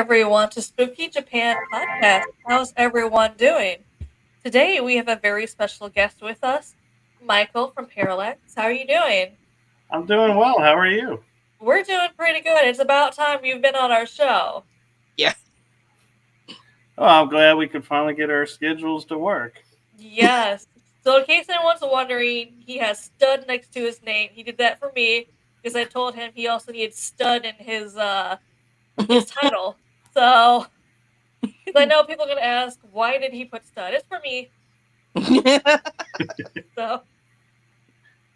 everyone to Spooky Japan podcast. How's everyone doing? Today we have a very special guest with us, Michael from Paralanx. How are you doing? I'm doing well. How are you? We're doing pretty good. It's about time you've been on our show. Yeah. Oh, I'm glad we could finally get our schedules to work. Yes. So in case anyone's wondering, he has stud next to his name. He did that for me because I told him he also needed stud in his title. So because I know people are gonna ask why did he put stud? It's for me. So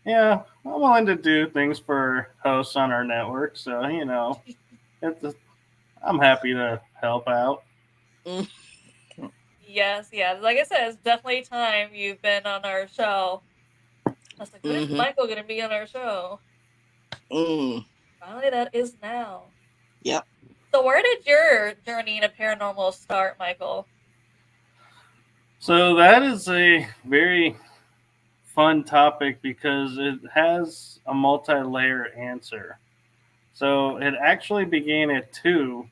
Yeah, I'm willing to do things for hosts on our network, so it's, I'm happy to help out. yes, yeah. Like I said, it's definitely time you've been on our show. I was like, when is Mm-hmm. Michael gonna be on our show? Mm. Finally, that is now. Yep. So, where did your journey into paranormal start, Michael? So that is a very fun topic because it has a multi-layer answer. So it actually began at two,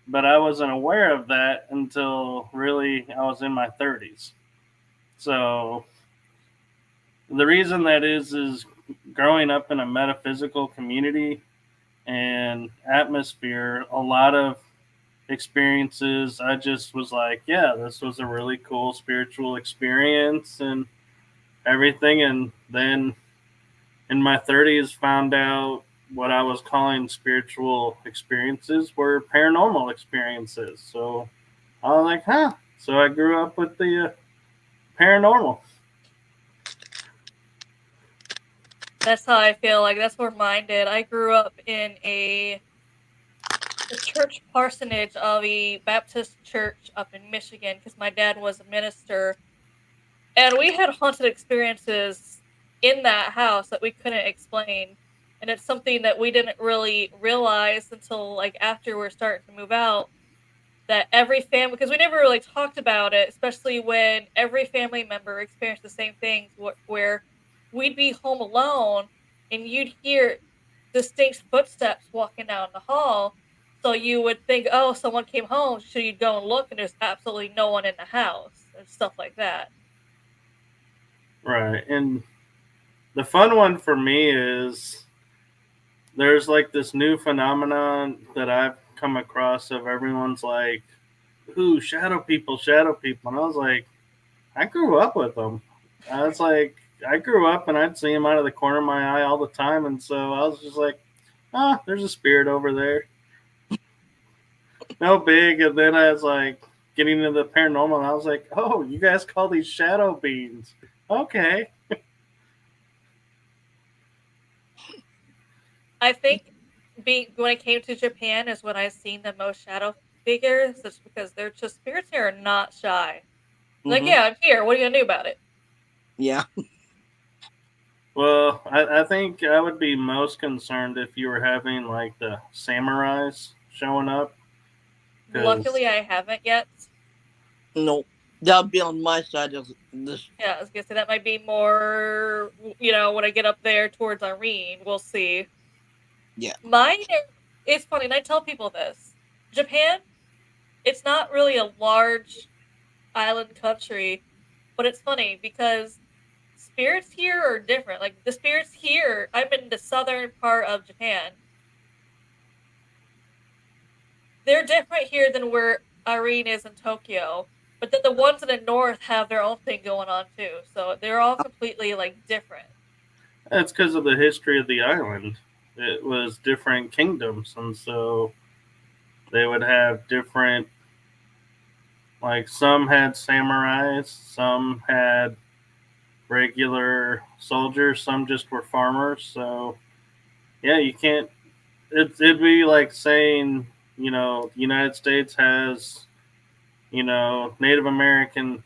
but I wasn't aware of that until really I was in my 30s. So the reason that is growing up in a metaphysical community and atmosphere, a lot of experiences, I just was like, yeah, this was a really cool spiritual experience and everything. And then in my 30s, found out what I was calling spiritual experiences were paranormal experiences. So I was like, huh. So I grew up with the paranormal. That's how I feel. Like that's where mine did. I grew up in the church parsonage of a Baptist church up in Michigan because my dad was a minister, and we had haunted experiences in that house that we couldn't explain. And it's something that we didn't really realize until like after we're starting to move out that every family, because we never really talked about it, especially when every family member experienced the same things where we'd be home alone and you'd hear distinct footsteps walking down the hall. So you would think, oh, someone came home. So you'd go and look, and there's absolutely no one in the house and stuff like that. Right. And the fun one for me is there's like this new phenomenon that I've come across of everyone's like, ooh, shadow people, shadow people. And I was like, I grew up with them. I was like, I grew up and I'd see them out of the corner of my eye all the time. And so I was just like, ah, there's a spirit over there. No big. And then I was like, getting into the paranormal. And I was like, oh, you guys call these shadow beings. Okay. I think being when I came to Japan is when I seen the most shadow figures. That's because they're just spirits here are not shy. Like, Mm-hmm. yeah, I'm here. What are you gonna do about it? Yeah. Well, I think I would be most concerned if you were having like the samurais showing up. Because, Luckily, I haven't yet. No. That'll be on my side of this. Yeah, I was gonna say that might be more, when I get up there towards Irene, we'll see. Yeah. Mine, it's funny, and I tell people this. Japan, it's not really a large island country, but it's funny because spirits here are different. Like, the spirits here, I'm in the southern part of Japan. They're different here than where Irene is in Tokyo. But then the ones in the north have their own thing going on too. So they're all completely, like, different. that's because of the history of the island. It was different kingdoms, and so they would have different, like, some had samurais, some had regular soldiers, some just were farmers. So, yeah, you can't, it'd be like saying, the United States has, Native American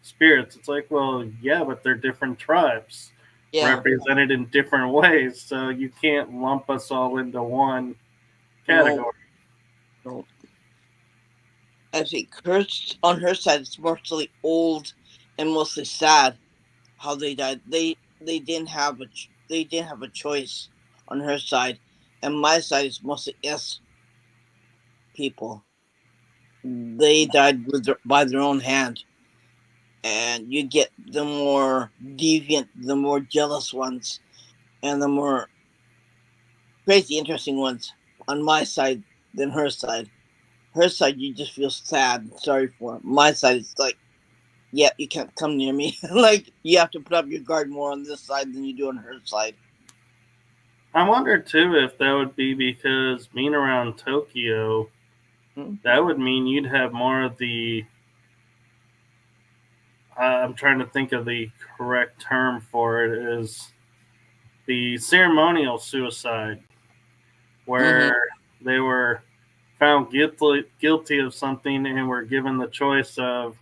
spirits. It's like, well, yeah, but they're different tribes Yeah. represented in different ways. So you can't lump us all into one No. category. No. I think hers on her side it's mostly old and mostly sad how they died. They didn't have they didn't have a choice on her side, and my side is mostly S people. they died by their own hand. And you get the more deviant, the more jealous ones, and the more crazy, interesting ones on my side than her side. Her side, you just feel sad and sorry for. My side, it's like, yeah, you can't come near me. Like, you have to put up your guard more on this side than you do on her side. I wonder too if that would be because being around Tokyo, Hmm? that would mean you'd have more of the. I'm trying to think of the correct term for it. Is the ceremonial suicide, Mm-hmm. where they were found guilty of something and were given the choice of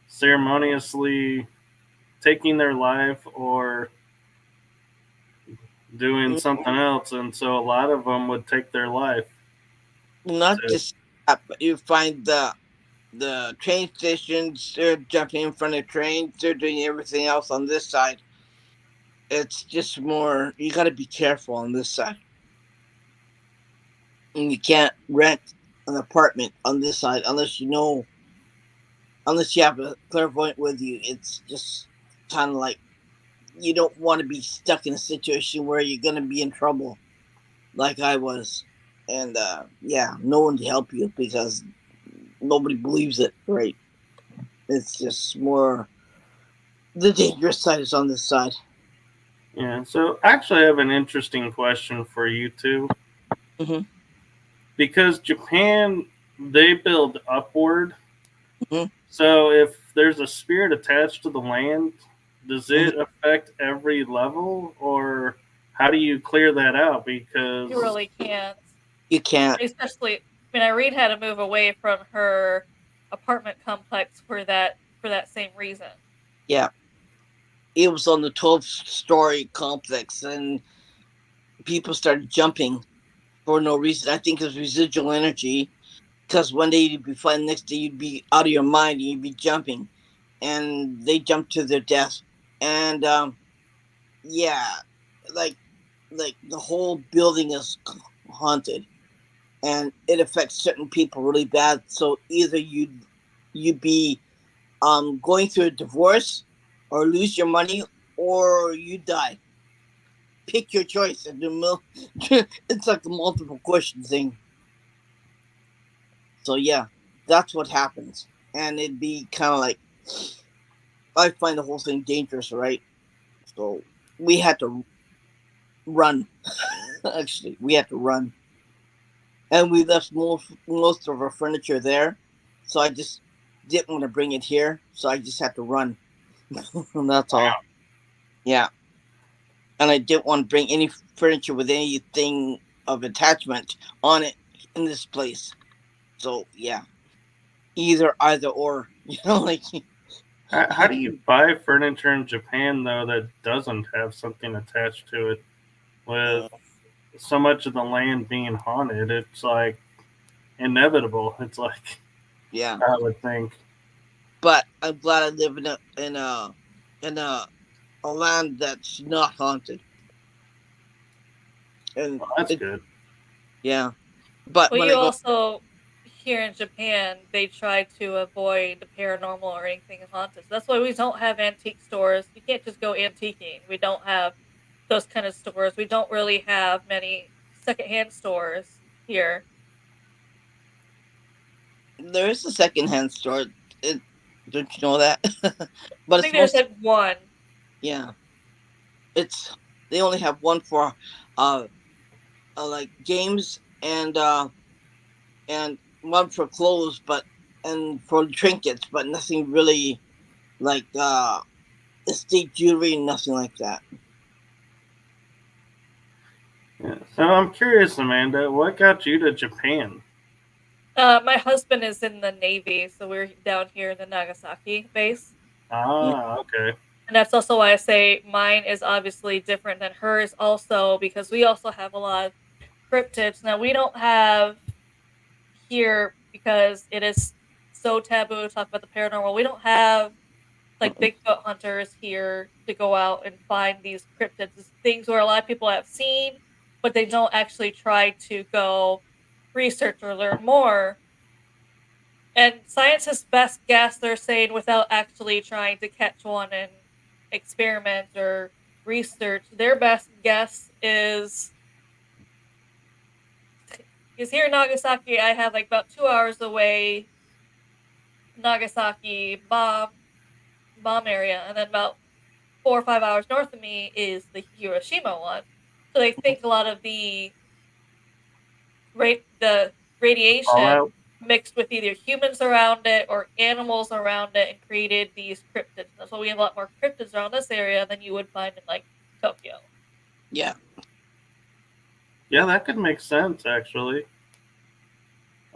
ceremoniously taking their life or doing something else, and so a lot of them would take their life. Not To, just that, but you find the train stations, they're jumping in front of trains, they're doing everything else on this side. It's just more, you got to be careful on this side. And you can't rent an apartment on this side unless you have a clairvoyant with you. It's just kind of like you don't want to be stuck in a situation where you're going to be in trouble like I was. And yeah, no one to help you because nobody believes it, right? It's just more the dangerous side is on this side. yeah, so actually, I have an interesting question for you too, Hmm. because Japan, they build upward. Hmm. So if there's a spirit attached to the land, does Hmm. it affect every level, or how do you clear that out? Because You really can't. You can't. Especially, I mean, Irene had to move away from her apartment complex for that same reason. Yeah, it was on the 12-story complex, and people started jumping for no reason. I think it's residual energy because one day you'd be fine, next day you'd be out of your mind and you'd be jumping, and they jumped to their death. And yeah, like the whole building is haunted, and it affects certain people really bad. So either you'd be going through a divorce, or lose your money, or you die. Pick your choice. It's like a multiple question thing. So yeah, that's what happens, and it'd be kind of like I find the whole thing dangerous, right? So we had to run. Actually, we had to run, and we left most of our furniture there. So I just didn't want to bring it here, so I just had to run. And that's all. Yeah, and I didn't want to bring any furniture with anything of attachment on it in this place. So yeah, either or. Like how do you buy furniture in Japan though that doesn't have something attached to it? With uh, so much of the land being haunted, it's like inevitable. It's like yeah. I would think. But I'm glad I live in a land that's not haunted. And Well, that's it good. yeah. But Well, when you I go, also here in Japan, they try to avoid the paranormal or anything haunted. So that's why we don't have antique stores. You can't just go antiquing. We don't have those kind of stores. We don't really have many secondhand stores here. there is a secondhand store. It, don't you know that? I But think it's there's mostly like one. yeah. It's they only have one for uh, like games and one for clothes, but and for trinkets, but nothing really like estate jewelry and nothing like that. Yeah. So I'm curious, Amanda, what got you to Japan? My husband is in the Navy, so we're down here in the Nagasaki base. Ah, okay. And that's also why I say mine is obviously different than hers, also because we also have a lot of cryptids. Now, we don't have here because it is so taboo to talk about the paranormal. We don't have like Mm-mm. Bigfoot hunters here to go out and find these cryptids. It's things where a lot of people have seen, but they don't actually try to go research or learn more. And scientists' best guess, they're saying, without actually trying to catch one and experiment or research, their best guess is here in Nagasaki. I have like about 2 hours away, Nagasaki bomb area, and then about 4 or 5 hours north of me is the Hiroshima one. So they think a lot of the All radiation right. mixed with either humans around it or animals around it and created these cryptids. That's why we have a lot more cryptids around this area than you would find in like Tokyo. Yeah. Yeah, that could make sense actually.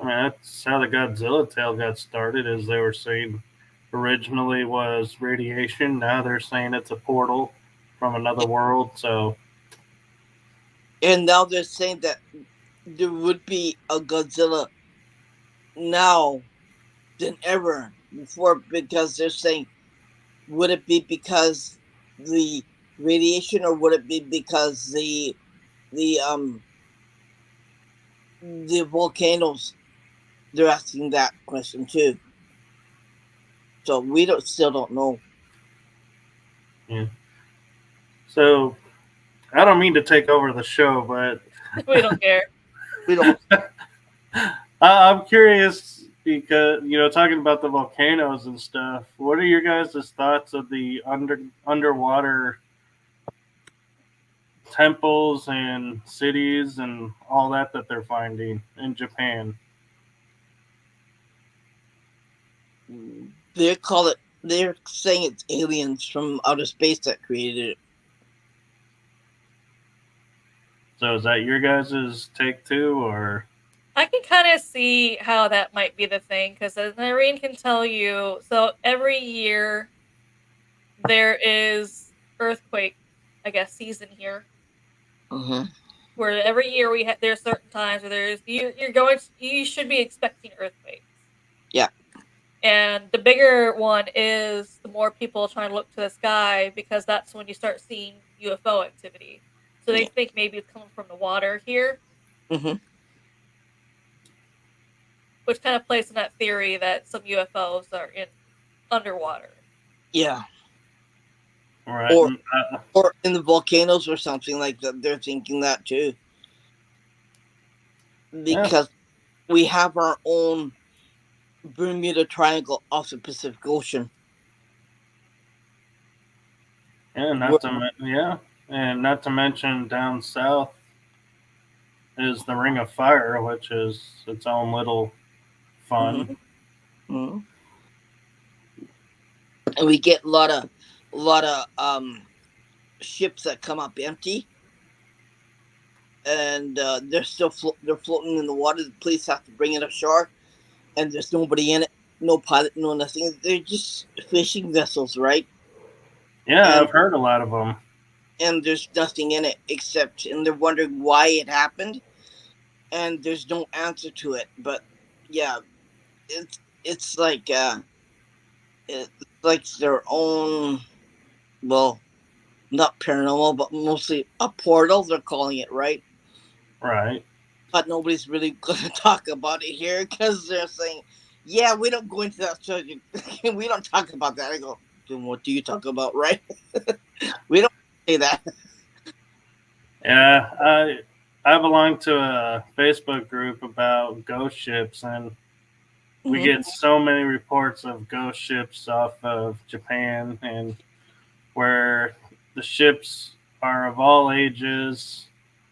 I mean, that's how the Godzilla tale got started. Is they were saying originally was radiation. Now they're saying it's a portal from another world. So And now they're saying that there would be a Godzilla now than ever before, because they're saying, would it be because the radiation, or would it be because the the volcanoes? They're asking that question too. So we still don't know. yeah. So I don't mean to take over the show, but We don't care. We don't. I'm curious because talking about the volcanoes and stuff. What are your guys' thoughts of the underwater temples and cities and all that they're finding in Japan? They call it. They're saying it's aliens from outer space that created it. So is that your guys' take too, or? I can kind of see how that might be the thing, because as Irene can tell you, so every year there is earthquake, I guess, season here. Mm-hmm. Where every year there's certain times where you should be expecting earthquakes. Yeah. And the bigger one is the more people trying to look to the sky, because that's when you start seeing UFO activity. So they think maybe it's coming from the water here, Mm-hmm. which kind of plays in that theory that some UFOs are in underwater. Yeah. Right. Or in the volcanoes or something like that. They're thinking that too. Because we have our own Bermuda Triangle off the Pacific Ocean. And not to mention down south is the Ring of Fire, which is its own little fun. Mm-hmm. Mm-hmm. And we get a lot of ships that come up empty, and they're still they're floating in the water. The police have to bring it ashore, and there's nobody in it, no pilot, no nothing. They're just fishing vessels, right? Yeah, I've heard a lot of them. And there's nothing in it except, and they're wondering why it happened, and there's no answer to it. But yeah, it's like it's like their own, well, not paranormal, but mostly a portal. They're calling it, right? Right. But nobody's really going to talk about it here, because they're saying, yeah, we don't go into that subject. We don't talk about that. I go, then what do you talk about, right? We don't say that. Yeah, I belong to a Facebook group about ghost ships, and we Mm-hmm. get so many reports of ghost ships off of Japan, and where the ships are of all ages,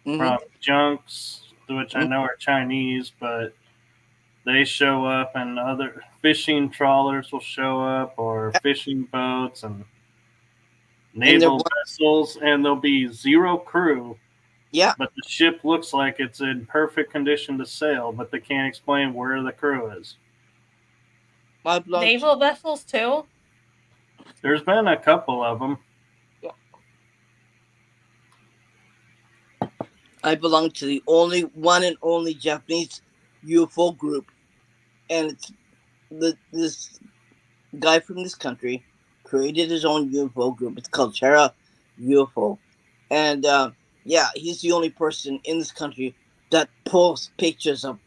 Mm-hmm. from junks, which I know are Chinese, but they show up, and other fishing trawlers will show up, or fishing boats and naval vessels, and there'll be zero crew. Yeah. But the ship looks like it's in perfect condition to sail, but they can't explain where the crew is. Naval vessels too? There's been a couple of them. Yeah. I belong to the only one and only Japanese UFO group, and it's this guy from this country created his own UFO group. It's called Terra UFO, and yeah, he's the only person in this country that posts pictures of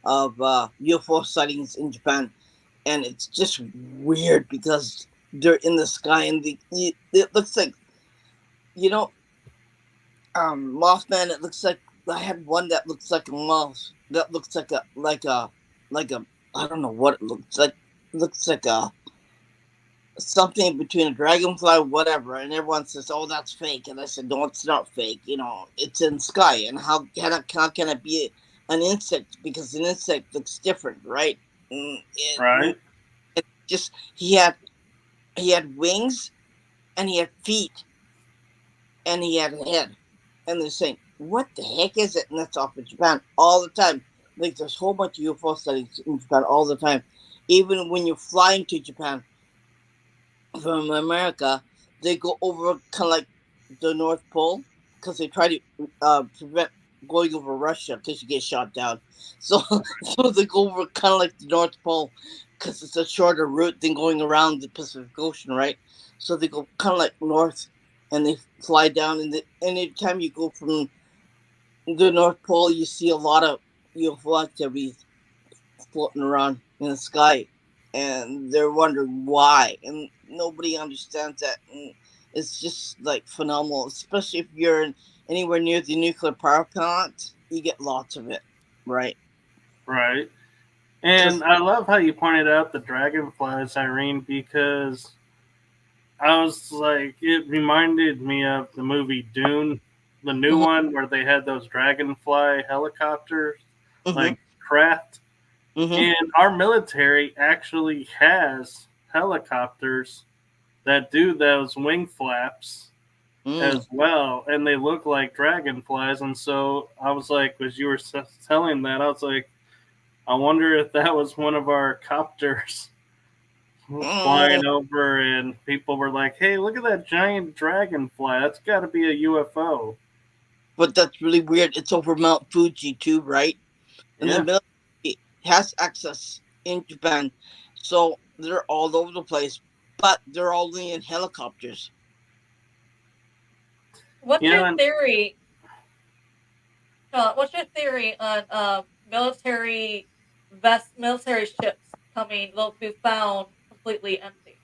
of UFO sightings in Japan, and it's just weird because they're in the sky and it looks like, you know, Mothman. It looks like I had one that looks like a moth. That looks like a I don't know what it looks like. It looks like a something between a dragonfly, whatever. And everyone says, "Oh, that's fake." And I said, "No, it's not fake. You know, it's in sky. And how can it be an insect? Because an insect looks different, right?" Right. It just he had wings and he had feet and he had a head. And they're saying, "What the heck is it?" And that's off in Japan all the time. Like there's a whole bunch of UFO studies in Japan all the time. Even when you're flying to Japan from America, they go over kind of like the North Pole because they try to prevent going over Russia because you get shot down. So, so they go over kind of like the North Pole because it's a shorter route than going around the Pacific Ocean, right? So they go kind of like north and they fly down. And anytime you go from the North Pole, you see a lot of UFO activity floating around in the sky, and they're wondering why, and nobody understands that. And it's just like phenomenal, especially if you're anywhere near the nuclear power plant. You get lots of it, right? Right. Because And I love how you pointed out the dragonflies, Irene, because I was like, it reminded me of the movie Dune, the new mm-hmm, one where they had those dragonfly helicopters, mm-hmm, like craft. mm-hmm, And our military actually has helicopters that do those wing flaps mm. as well, and they look like dragonflies. And so I was like, as you were telling that, I was like, I wonder if that was one of our copters Mm. flying over, and people were like, "Hey, look at that giant dragonfly! That's got to be a UFO." But that's really weird. It's over Mount Fuji too, right? And the Yeah. military has access in Japan, so they're all over the place, but they're only in helicopters. What's You know, your and theory? What's your theory on military ships coming will be found completely empty?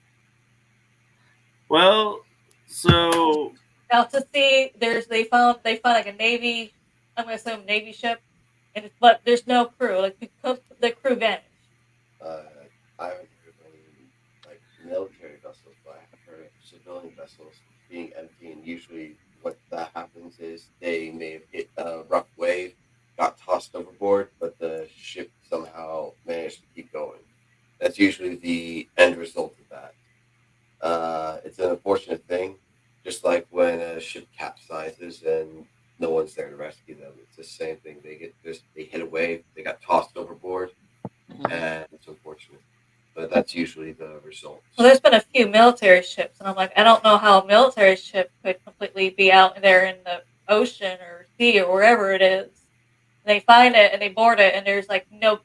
well, so Out to sea, they found like a navy, I'm gonna assume navy ship, but there's no crew. Like the crew vanished. Uh, I haven't heard of any like military vessels, but I have heard of civilian vessels being empty. And usually, what that happens is they may have hit a rough wave, got tossed overboard, but the ship somehow managed to keep going. That's usually the end result of that. It's an unfortunate thing, just like when a ship capsizes and no one's there to rescue them. It's the same thing. They hit a wave, they got tossed overboard, and it's unfortunate. But that's usually the result. Well, there's been a few military ships, and I'm like, I don't know how a military ship could completely be out there in the ocean or sea or wherever it is. They find it and they board it, and there's like no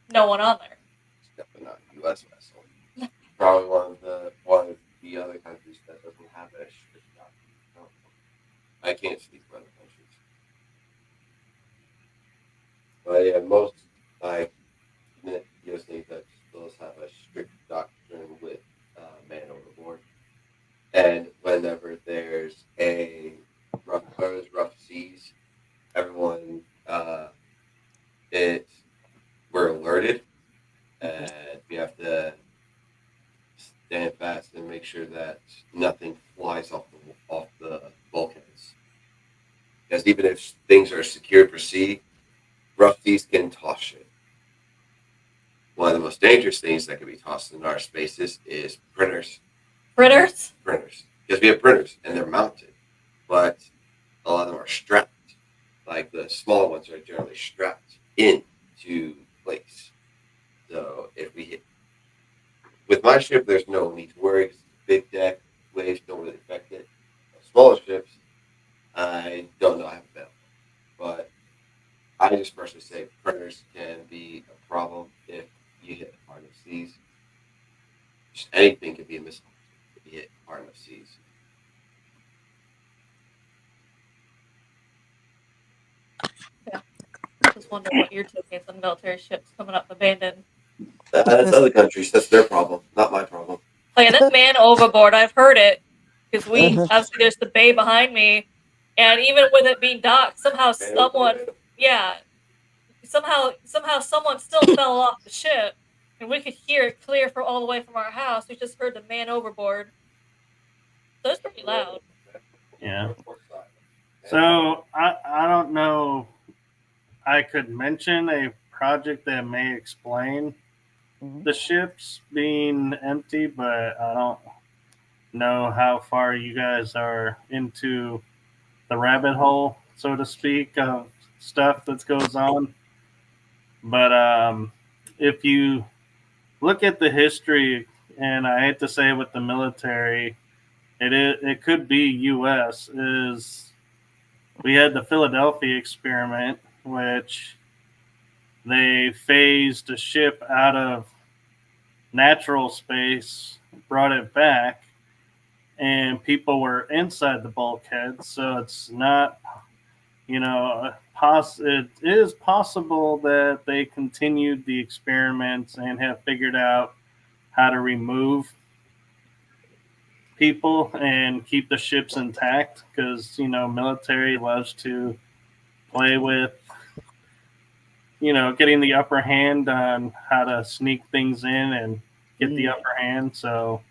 one on there. It's definitely not a U.S. vessel. Probably one of the other countries that doesn't have a strict doctrine. I don't know. I can't speak for other countries, but yeah, most like U.S. Navy does have a strict doctrine with man overboard. And whenever there's rough seas, everyone it we're alerted, and we have to stand fast and make sure that nothing flies off the bulkheads. Because even if things are secured for sea, rough seas can toss shit. One of the most dangerous things that can be tossed in our spaces is printers. Critters. Printers, because we have printers and they're mounted, but a lot of them are strapped. Like the smaller ones are generally strapped into place. So if we hit with my ship, there's no need to worry because it's a big deck. Waves don't really affect it. Smaller ships, I don't know. I haven't been on one, but I just personally say printers can be a problem if you hit hard enough seas. Just anything can be a missile if you hit hard enough seas. Yeah. Just wonder what your take is on military ships coming up abandoned. That's other countries. That's their problem, not my problem. Like, and this man overboard, I've heard it. Because Uh-huh. obviously, there's the bay behind me. And even with it being docked, somehow someone, yeah, somehow someone still fell off the ship. And we could hear it clear for all the way from our house. We just heard the man overboard. So it's pretty loud. Yeah. So I don't know. I could mention a project that may explain the ships being empty, but I don't know how far you guys are into the rabbit hole, so to speak, of stuff that goes on. But if you look at the history, and I hate to say with the military, it could be U.S. is we had the Philadelphia experiment, which they phased a ship out of natural space, brought it back, and people were inside the bulkhead. So it's not, it is possible that they continued the experiments and have figured out how to remove people and keep the ships intact, because military loves to play with getting the upper hand on how to sneak things in and get the upper hand. So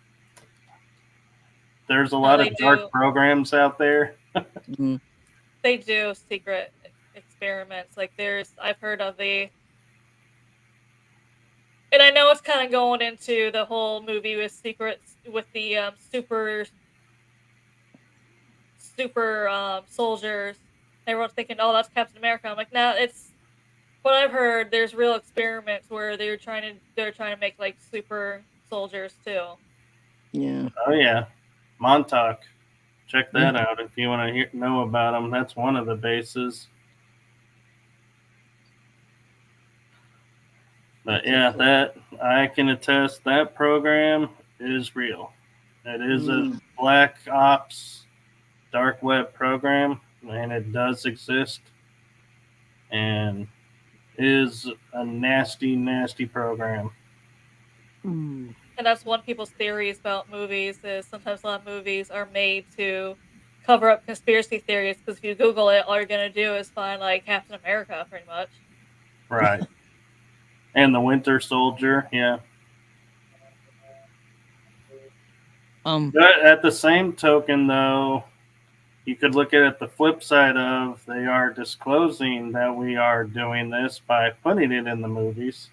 there's a lot of dark programs out there. They do secret experiments. Like I've heard of and I know it's kind of going into the whole movie with secrets, with the super soldiers. Everyone's thinking, oh, that's Captain America. I'm like, nah, it's what I've heard. There's real experiments where they're trying to make like super soldiers too. Yeah. Oh yeah, Montauk. Check that out if you want to know about them. That's one of the bases. But yeah, that I can attest that program is real. It is a black ops dark web program, and it does exist, and is a nasty, nasty program. And that's one people's theories about movies is sometimes a lot of movies are made to cover up conspiracy theories, because if you Google it, all you're going to do is find like Captain America, pretty much. Right. And the Winter Soldier, yeah. But at the same token, though, you could look at it the flip side of they are disclosing that we are doing this by putting it in the movies.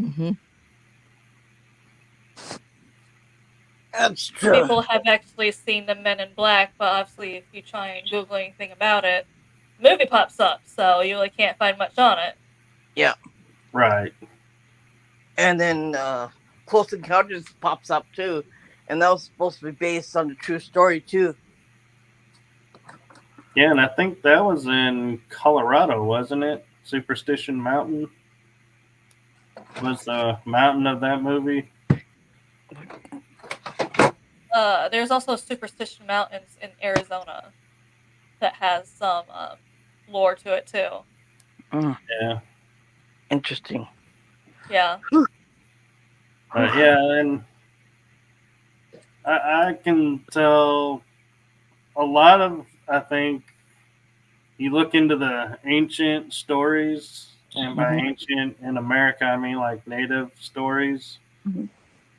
Mm-hmm. That's true. People have actually seen the Men in Black, but obviously if you try and Google anything about it, the movie pops up, so you really can't find much on it. Yeah. Right. And then Close Encounters pops up too, and that was supposed to be based on the true story too. Yeah, and I think that was in Colorado, wasn't it? Superstition Mountain was the mountain of that movie. There's also Superstition Mountains in Arizona that has some lore to it too. Yeah. Interesting. Yeah. Yeah, and I can tell a lot of, I think, you look into the ancient stories, and by ancient in America, I mean like native stories,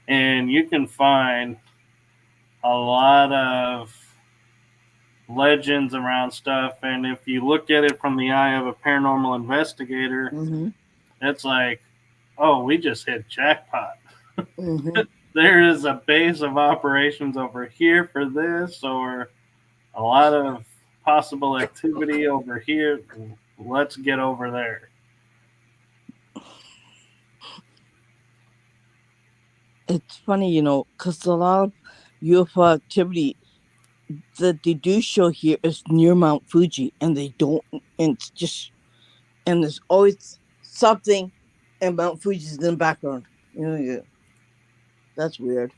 and you can find a lot of legends around stuff. And if you look at it from the eye of a paranormal investigator, it's like, oh, we just hit jackpot. There is a base of operations over here for this, or a lot of possible activity over here. Let's get over there. It's funny, because a lot of UFO activity that they do show here is near Mount Fuji, and they don't, and there's always something, and Mount Fuji's in the background. That's weird.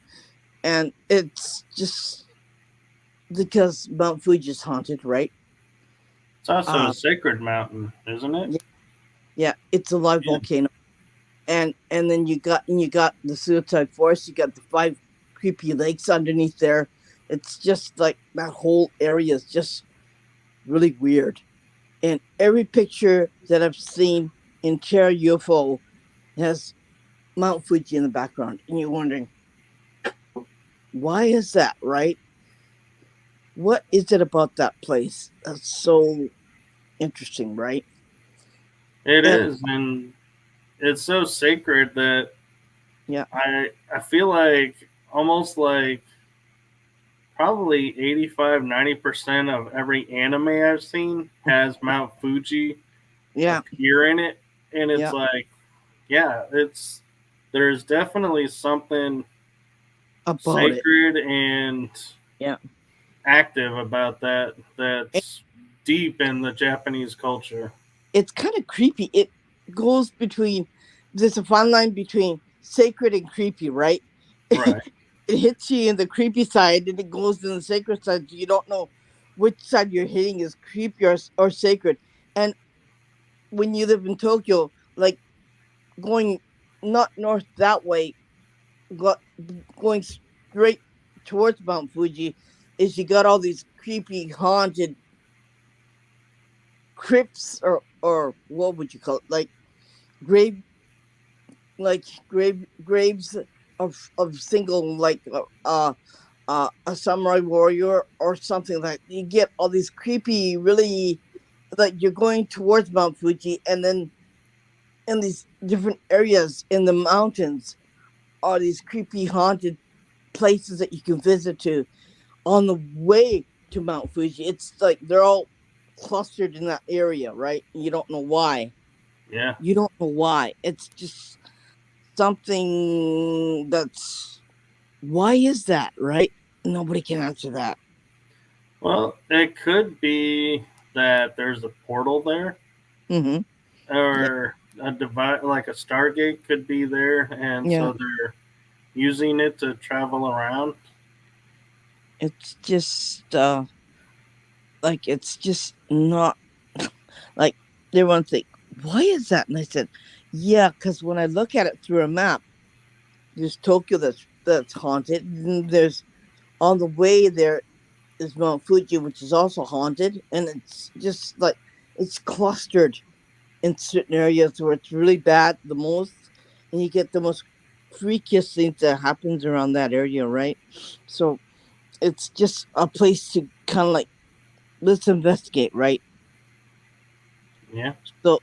And it's just because Mount Fuji is haunted, right? It's also a sacred mountain, isn't it? Yeah, it's a live Yeah. volcano. And then you got the suicide forest, you got the 5 creepy lakes underneath there. It's just like that whole area is just really weird. And every picture that I've seen in Terra UFO has Mount Fuji in the background, and you're wondering, why is that, right? What is it about that place that's so interesting, right? It And is, and it's so sacred that yeah, I feel like almost like probably 85-90% of every anime I've seen has Mount Fuji yeah, appear in it, and it's yeah. like, yeah, it's there's definitely something About it. sacred and Yeah. active about that And that's deep in the Japanese culture. it's kind of creepy. It goes between, there's a fine line between sacred and creepy, right? Right. It hits you in the creepy side and it goes in the sacred side. You don't know which side you're hitting is creepy or sacred. And when you live in Tokyo, like going not north that way, go, going straight towards Mount Fuji, is you got all these creepy haunted crypts, or what would you call it, like grave, graves of single, like a samurai warrior or something. Like you get all these creepy, really, like you're going towards Mount Fuji, and then in these different areas in the mountains are these creepy haunted places that you can visit to on the way to Mount Fuji. It's like they're all clustered in that area, right? You don't know why. Yeah. You don't know why. It's just something that's, why is that, right? Nobody can answer that. Well, it could be that there's a portal there, Mm-hmm. Yeah. or a device like a Stargate could be there, and Yeah. so they're using it to travel around. It's just like it's just not like, they want to think, why is that? And I said, yeah, because when I look at it through a map, there's Tokyo that's haunted, and there's, on the way there is Mount Fuji, which is also haunted, and it's just like it's clustered in certain areas where it's really bad the most, and you get the most freakiest things that happens around that area, right? So it's just a place to kind of like, let's investigate, right? Yeah. So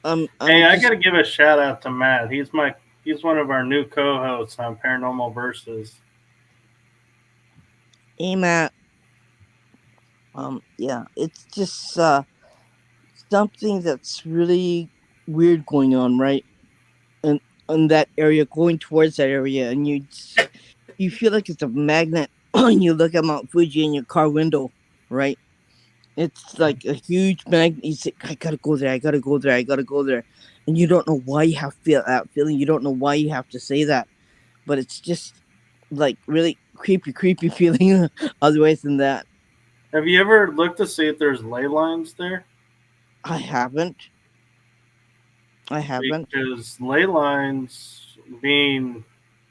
Hey, I'm I got just, to give a shout out to Matt. He's one of our new co-hosts on Paranormal Versus. aim at, yeah, it's just something that's really weird going on, right? And in that area, going towards that area, and you feel like it's a magnet when you look at Mount Fuji in your car window, right? It's like a huge magnet. You say, I gotta go there, I gotta go there, I gotta go there. And you don't know why you have feel that feeling. You don't know why you have to say that. But it's just like really creepy feeling otherwise than that. Have you ever looked to see if there's ley lines there? I haven't. I haven't. Because ley lines, being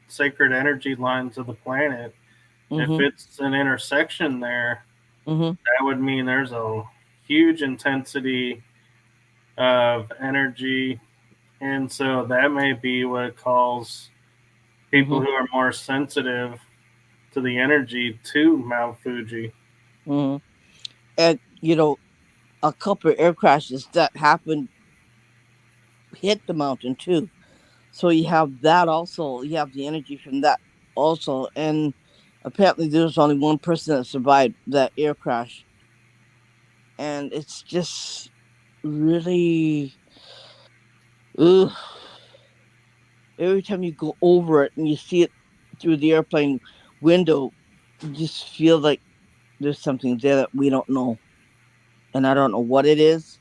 sacred energy lines of the planet, if Mm-hmm. it's an intersection there, Mm-hmm. that would mean there's a huge intensity of energy. And so that may be what calls people Mm-hmm. who are more sensitive to the energy to Mount Fuji. Mm-hmm. And a couple of air crashes that happened hit the mountain too. So you have that also. You have the energy from that also. And apparently there was only one person that survived that air crash. And it's just really, ugh. Every time you go over it and you see it through the airplane window, you just feel like there's something there that we don't know. And I don't know what it is.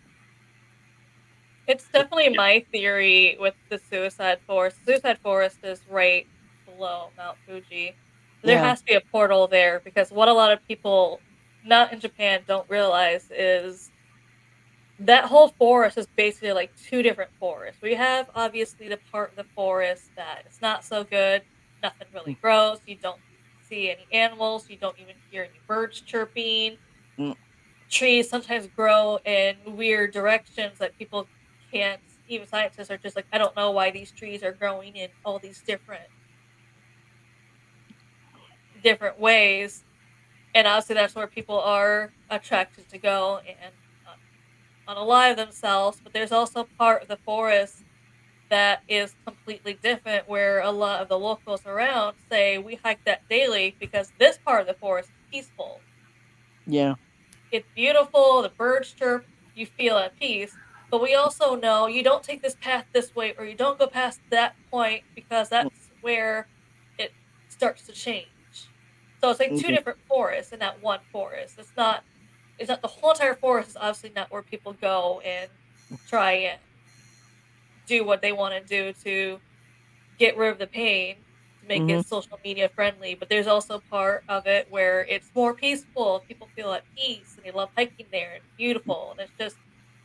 It's definitely my theory with the suicide forest. Suicide forest is right below Mount Fuji. There Yeah. has to be a portal there because what a lot of people not in Japan don't realize is that whole forest is basically like two different forests. We have obviously the part of the forest that is not so good. Nothing really grows. You don't see any animals. You don't even hear any birds chirping. Mm. Trees sometimes grow in weird directions that people can't. Even scientists are just like, I don't know why these trees are growing in all these different ways. And obviously, that's where people are attracted to go and unalive themselves. But there's also part of the forest that is completely different, where a lot of the locals around say we hike that daily because this part of the forest is peaceful. Yeah. It's beautiful, the birds chirp, you feel at peace. But we also know you don't take this path this way or you don't go past that point because that's where it starts to change. So it's like two Okay. different forests in that one forest. It's not the whole entire forest is obviously not where people go and try and do what they want to do to get rid of the pain to make Mm-hmm. it social media friendly, but there's also part of it where it's more peaceful. People feel at peace and they love hiking there and beautiful. And it's just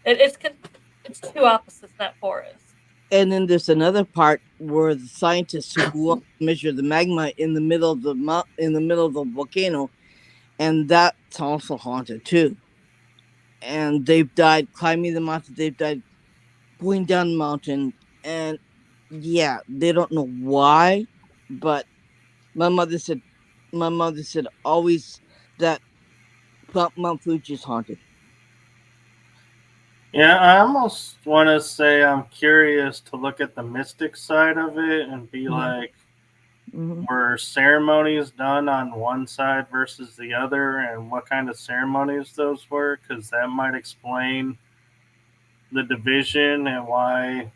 it's two opposites in that forest. And then there's another part where the scientists who go up to measure the magma in the middle of in the middle of the volcano, and that's also haunted too. And they've died climbing the mountain. They've died going down the mountain, and yeah, they don't know why, but my mother said, my mother said always that Mount Fuji is haunted. Yeah, I almost want to say I'm curious to look at the mystic side of it and be Mm-hmm. like, Mm-hmm. were ceremonies done on one side versus the other, and what kind of ceremonies those were? Because that might explain the division and why,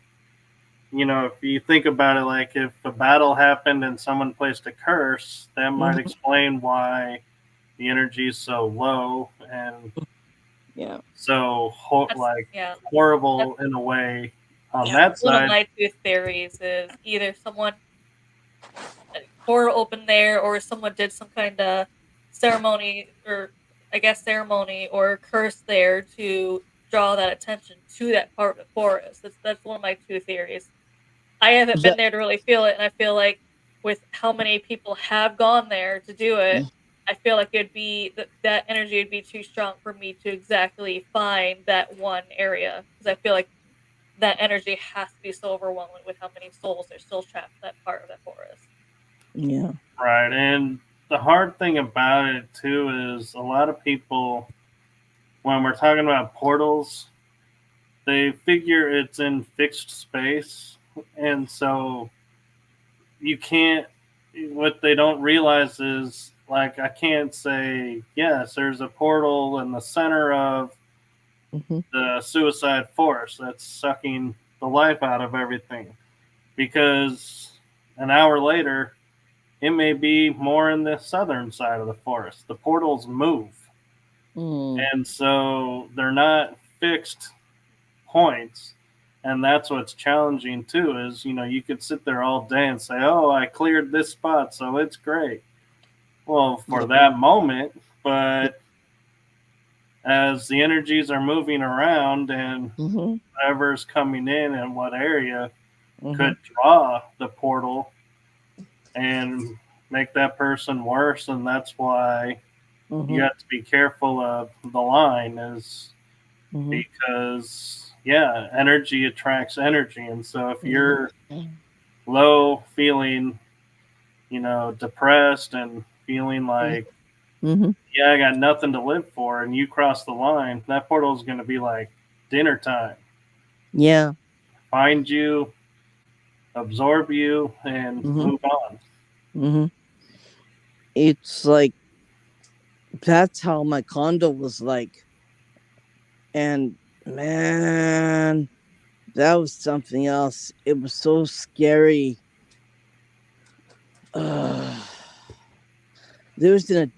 if you think about it, like if a battle happened and someone placed a curse, that might Mm-hmm. explain why the energy is so low and Yeah. so That's like yeah. That's horrible in a way on Yeah. that one of side. my two theories is either someone portal opened there or someone did some kind of ceremony or I guess ceremony or curse there to draw that attention to that part of the forest. That's one of my two theories. I haven't Is been that there to really feel it, and I feel like with how many people have gone there to do it, I feel like it'd be that energy would be too strong for me to exactly find that one area because I feel like that energy has to be so overwhelming with how many souls are still trapped in that part of that forest. yeah. Right. And the hard thing about it too is a lot of people, when we're talking about portals, they figure it's in fixed space. And so you can't, what they don't realize is, like, I can't say, yes, there's a portal in the center of Mm-hmm. the suicide force that's sucking the life out of everything. Because an hour later, it may be more in the southern side of the forest. The portals move. Mm. And so they're not fixed points. And that's what's challenging too is, you could sit there all day and say, oh, I cleared this spot, so it's great. Well, for Yeah. that moment, but as the energies are moving around and Mm-hmm. whatever's coming in what area Mm-hmm. could draw the portal and make that person worse. And that's why you Mm-hmm. have to be careful of the line is Mm-hmm. because energy attracts energy. And so if Mm-hmm. you're low feeling, depressed and feeling like, Mm-hmm. yeah, I got nothing to live for, and you cross the line, that portal is going to be like dinner time. Yeah. Find you, absorb you, and Mm-hmm. move on. Mm-hmm. It's like that's how my condo was like. And man, that was something else. It was so scary. Ugh. There wasn't a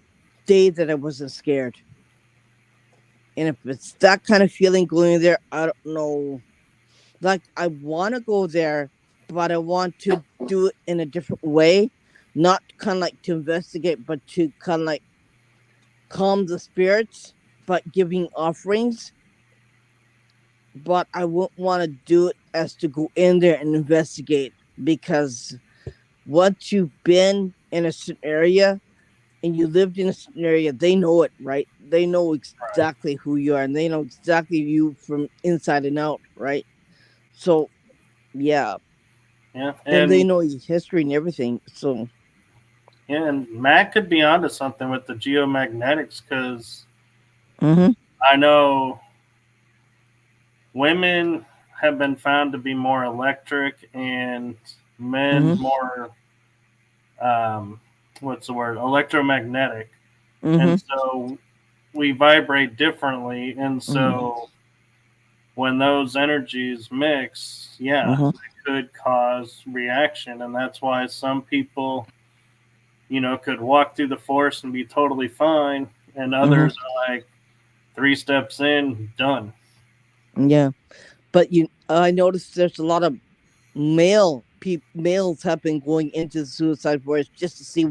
day that I wasn't scared. And if it's that kind of feeling going there, I don't know. Like, I want to go there, but I want to do it in a different way. Not kind of like to investigate, but to kind of like calm the spirits, but giving offerings. but I wouldn't want to do it as to go in there and investigate, because once you've been in a certain area and you lived in a certain area, they know it, right? They know Right. exactly who you are, and they know exactly you from inside and out, right? So yeah, Yeah, and they know your history and everything. So and Matt could be onto something with the geomagnetics because mm-hmm, I know women have been found to be more electric and men mm-hmm, more what's the word, electromagnetic, mm-hmm, and so we vibrate differently, and mm-hmm, so when those energies mix, yeah, mm-hmm, it could cause reaction, and that's why some people, could walk through the forest and be totally fine, and mm-hmm. others are like 3 steps in, done. Yeah, but I noticed there's a lot of males have been going into the suicide forest just to see,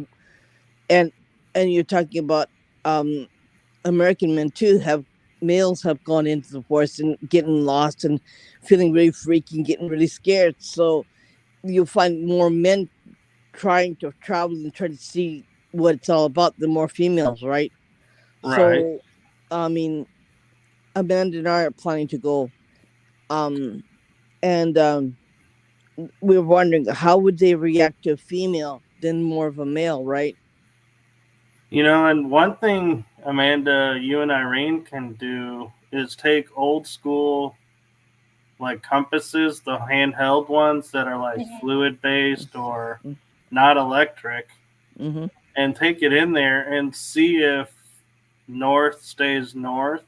and you're talking about um American men too, have males have gone into the forest and getting lost and feeling really freaky and getting really scared. So you'll find more men trying to travel and try to see what it's all about than more females, right? Right. So I mean, Amanda and I are planning to go. Um and we were wondering how would they react to a female than more of a male, right? And one thing, Amanda, you and Irene can do is take old school like compasses, the handheld ones that are like Mhm. fluid based or not electric, Mm-hmm. and take it in there and see if north stays north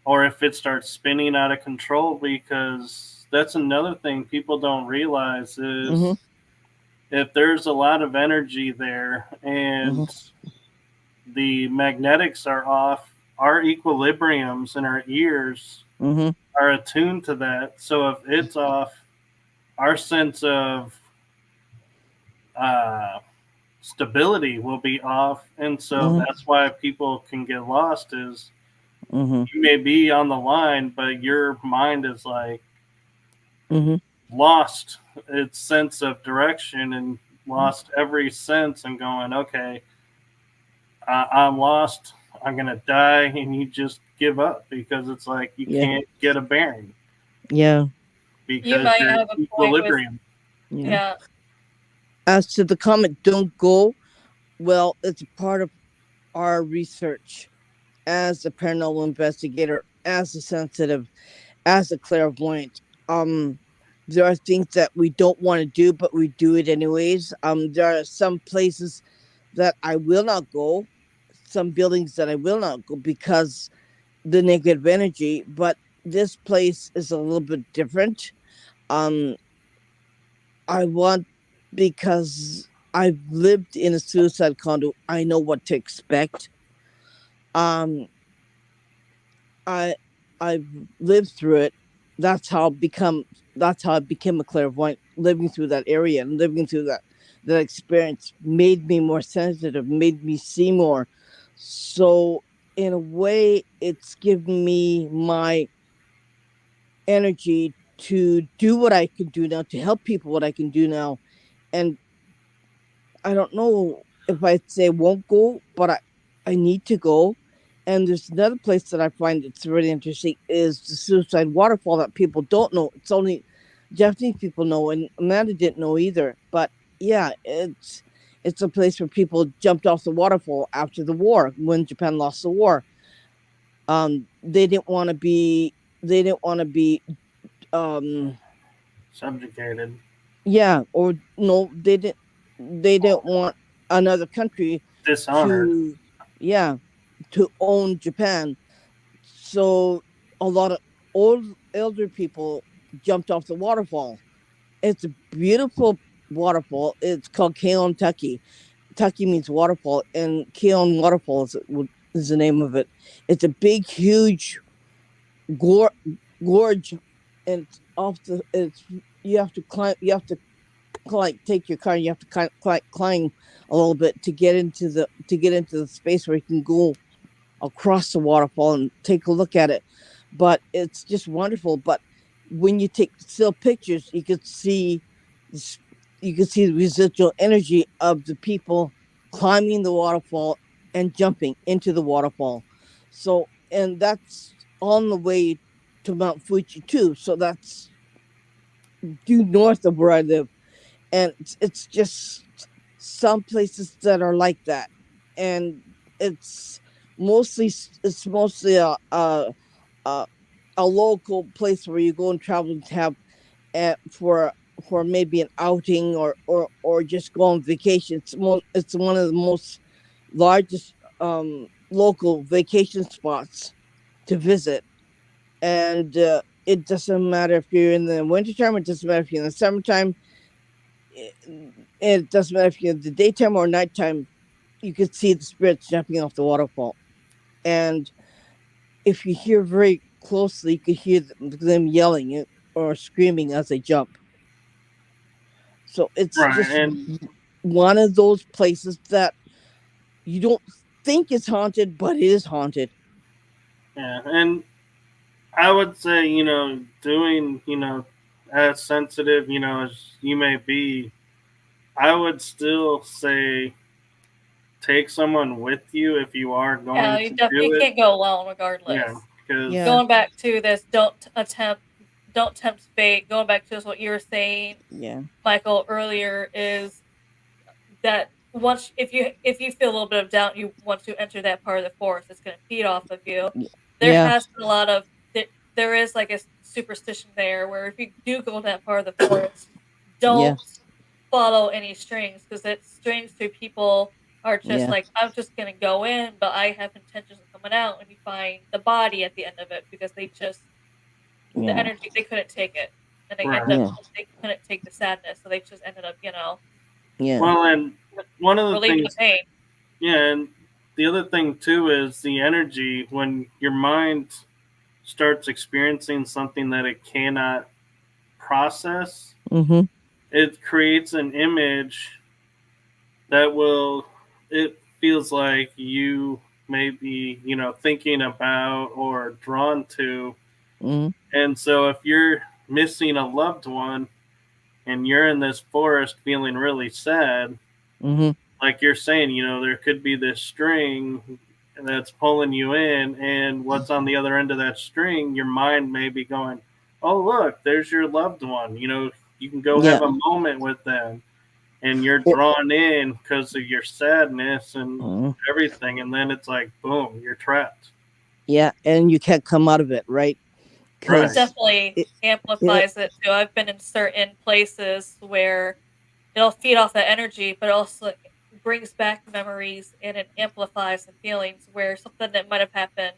or if it starts spinning out of control, because that's another thing people don't realize Mm-hmm. is if there's a lot of energy there Mm-hmm. and the magnetics are off, our equilibriums in our ears Mm-hmm. are attuned to that. So if it's off, our sense of uh, stability will be off, and so Mm-hmm. that's why people can get lost. Is Mm-hmm. you may be on the line, but your mind is like Mm-hmm. lost its sense of direction and lost every sense and going, okay, I'm lost. I'm gonna die, and you just give up because it's like you Yeah. can't get a bearing Yeah. You because might your have a point with, equilibrium. Yeah. yeah. As to the comment, don't go. Well, it's a part of our research as a paranormal investigator, as a sensitive, as a clairvoyant. Um, there are things that we don't want to do, but we do it anyways. There are some places that I will not go, some buildings that I will not go because the negative energy. But this place is a little bit different. Um, I want, because I've lived in a suicide condo. I know what to expect. Um, I I've lived through it. That's how I become. That's how I became a clairvoyant. Living through that area and living through that experience made me more sensitive. Made me see more. So in a way, it's given me my energy to do what I can do now, to help people what I can do now. And I don't know if I'd say won't go, but I need to go. And there's another place that I find it's really interesting is the suicide waterfall that people don't know. It's only Japanese people know, and Amanda didn't know either. But yeah, it's a place where people jumped off the waterfall after the war when Japan lost the war. They didn't want to be. They didn't want to be. Um, Subjugated. yeah, or no, they didn't. They didn't want another country Dishonored. to, yeah, to own Japan. So a lot of old elder people jumped off the waterfall. It's a beautiful waterfall. It's called Keon Taki. Taki means waterfall, and Keon Waterfall is the name of it. It's a big, huge gor- gorge, and it's off the. It's you have to climb. You have to like take your car. And you have to climb a little bit to get into the space where you can go across the waterfall and take a look at it. but it's just wonderful. But when you take still pictures, s- you could see the residual energy of the people climbing the waterfall and jumping into the waterfall. So, and that's on the way to Mount Fuji too. So that's due north of where I live, and it's just some places that are like that, and it's it's mostly a, a local place where you go and travel to have for maybe an outing or just go on vacation. It's one of the most largest local vacation spots to visit, and it doesn't matter if you're in the wintertime. It doesn't matter if you're in the summertime. It, it doesn't matter if you're in the daytime or nighttime. You could see the spirits jumping off the waterfall, and if you hear very closely, you could hear them yelling or screaming as they jump. So it's Right. just And one of those places that you don't think is haunted, but it is haunted. yeah, and I would say, doing, as sensitive, as you may be, I would still say take someone with you if you are Yeah, going you to you do it. can't go alone Yeah, regardless. because Yeah, Going back to this, don't tempt fate. Going back to what you were saying, yeah, Michael, earlier, is that once if you feel a little bit of doubt, you want to enter that part of the forest, it's going to feed off of you. There yeah, has been a lot of there is like a superstition there where if you do go to that part of the forest, yeah, don't follow any strings because it's strings to people are just yeah, like, I'm just gonna go in, but I have intentions of coming out, and you find the body at the end of it because the yeah, energy, they couldn't take it, and right. yeah, they couldn't take the sadness, so they just ended up, yeah, Well, and one of the relieving the things, pain. yeah, and the other thing too is the energy when your mind starts experiencing something that it cannot process, mm-hmm, it creates an image that will, it feels like you may be, thinking about or drawn to. mm-hmm, And so if you're missing a loved one and you're in this forest feeling really sad, mm-hmm, like you're saying, there could be this string that's pulling you in, and what's on the other end of that string, your mind may be going, oh, look, there's your loved one. You can go yeah, have a moment with them, and you're or, drawn in because of your sadness and mhm, everything. And then it's like, boom, you're trapped. yeah, and you can't come out of it, right? It Right. Because definitely it, it, amplifies it too. I've been in certain places where it'll feed off that energy, but also brings back memories and it amplifies the feelings where something that might have happened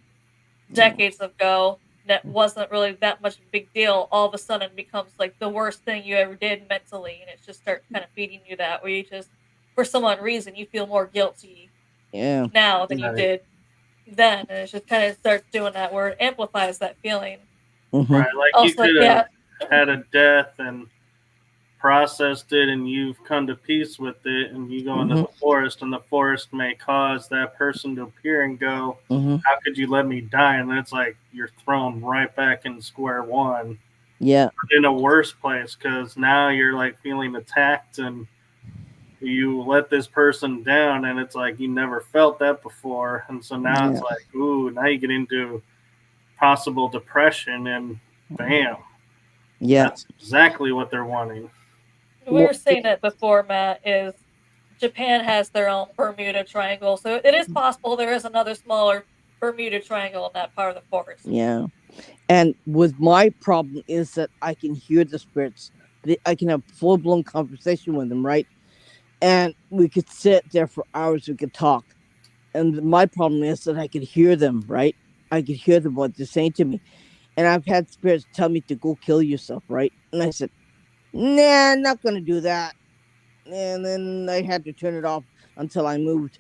yeah, decades ago that wasn't really that much of a big deal all of a sudden becomes like the worst thing you ever did mentally, and it just starts kind of feeding you that where you just, for some odd reason, you feel more guilty yeah, now than you Right. did then, and it just kind of starts doing that where it amplifies that feeling. mm-hmm, Right. Like you Also, could have yeah, had a death and processed it, and you've come to peace with it, and you go into mm-hmm, the forest, and the forest may cause that person to appear and go, mm-hmm, how could you let me die? And then it's like you're thrown right back in square one yeah, in a worse place, because now you're like feeling attacked, and you let this person down, and it's like you never felt that before. And so now yeah, it's like, ooh, now you get into possible depression, and bam, yeah. that's exactly what they're wanting. we Well, were saying it before, Matt, is Japan has their own Bermuda Triangle, so it is possible there is another smaller Bermuda Triangle in that part of the forest. yeah. And with my problem is that I can hear the spirits. I can have full blown conversation with them, right? And we could sit there for hours. We could talk. And my problem is that I could hear them, right? I could hear them what they're saying to me. And I've had spirits tell me to go kill yourself, right? And I said, nah, I'm not gonna do that. And then I had to turn it off until I moved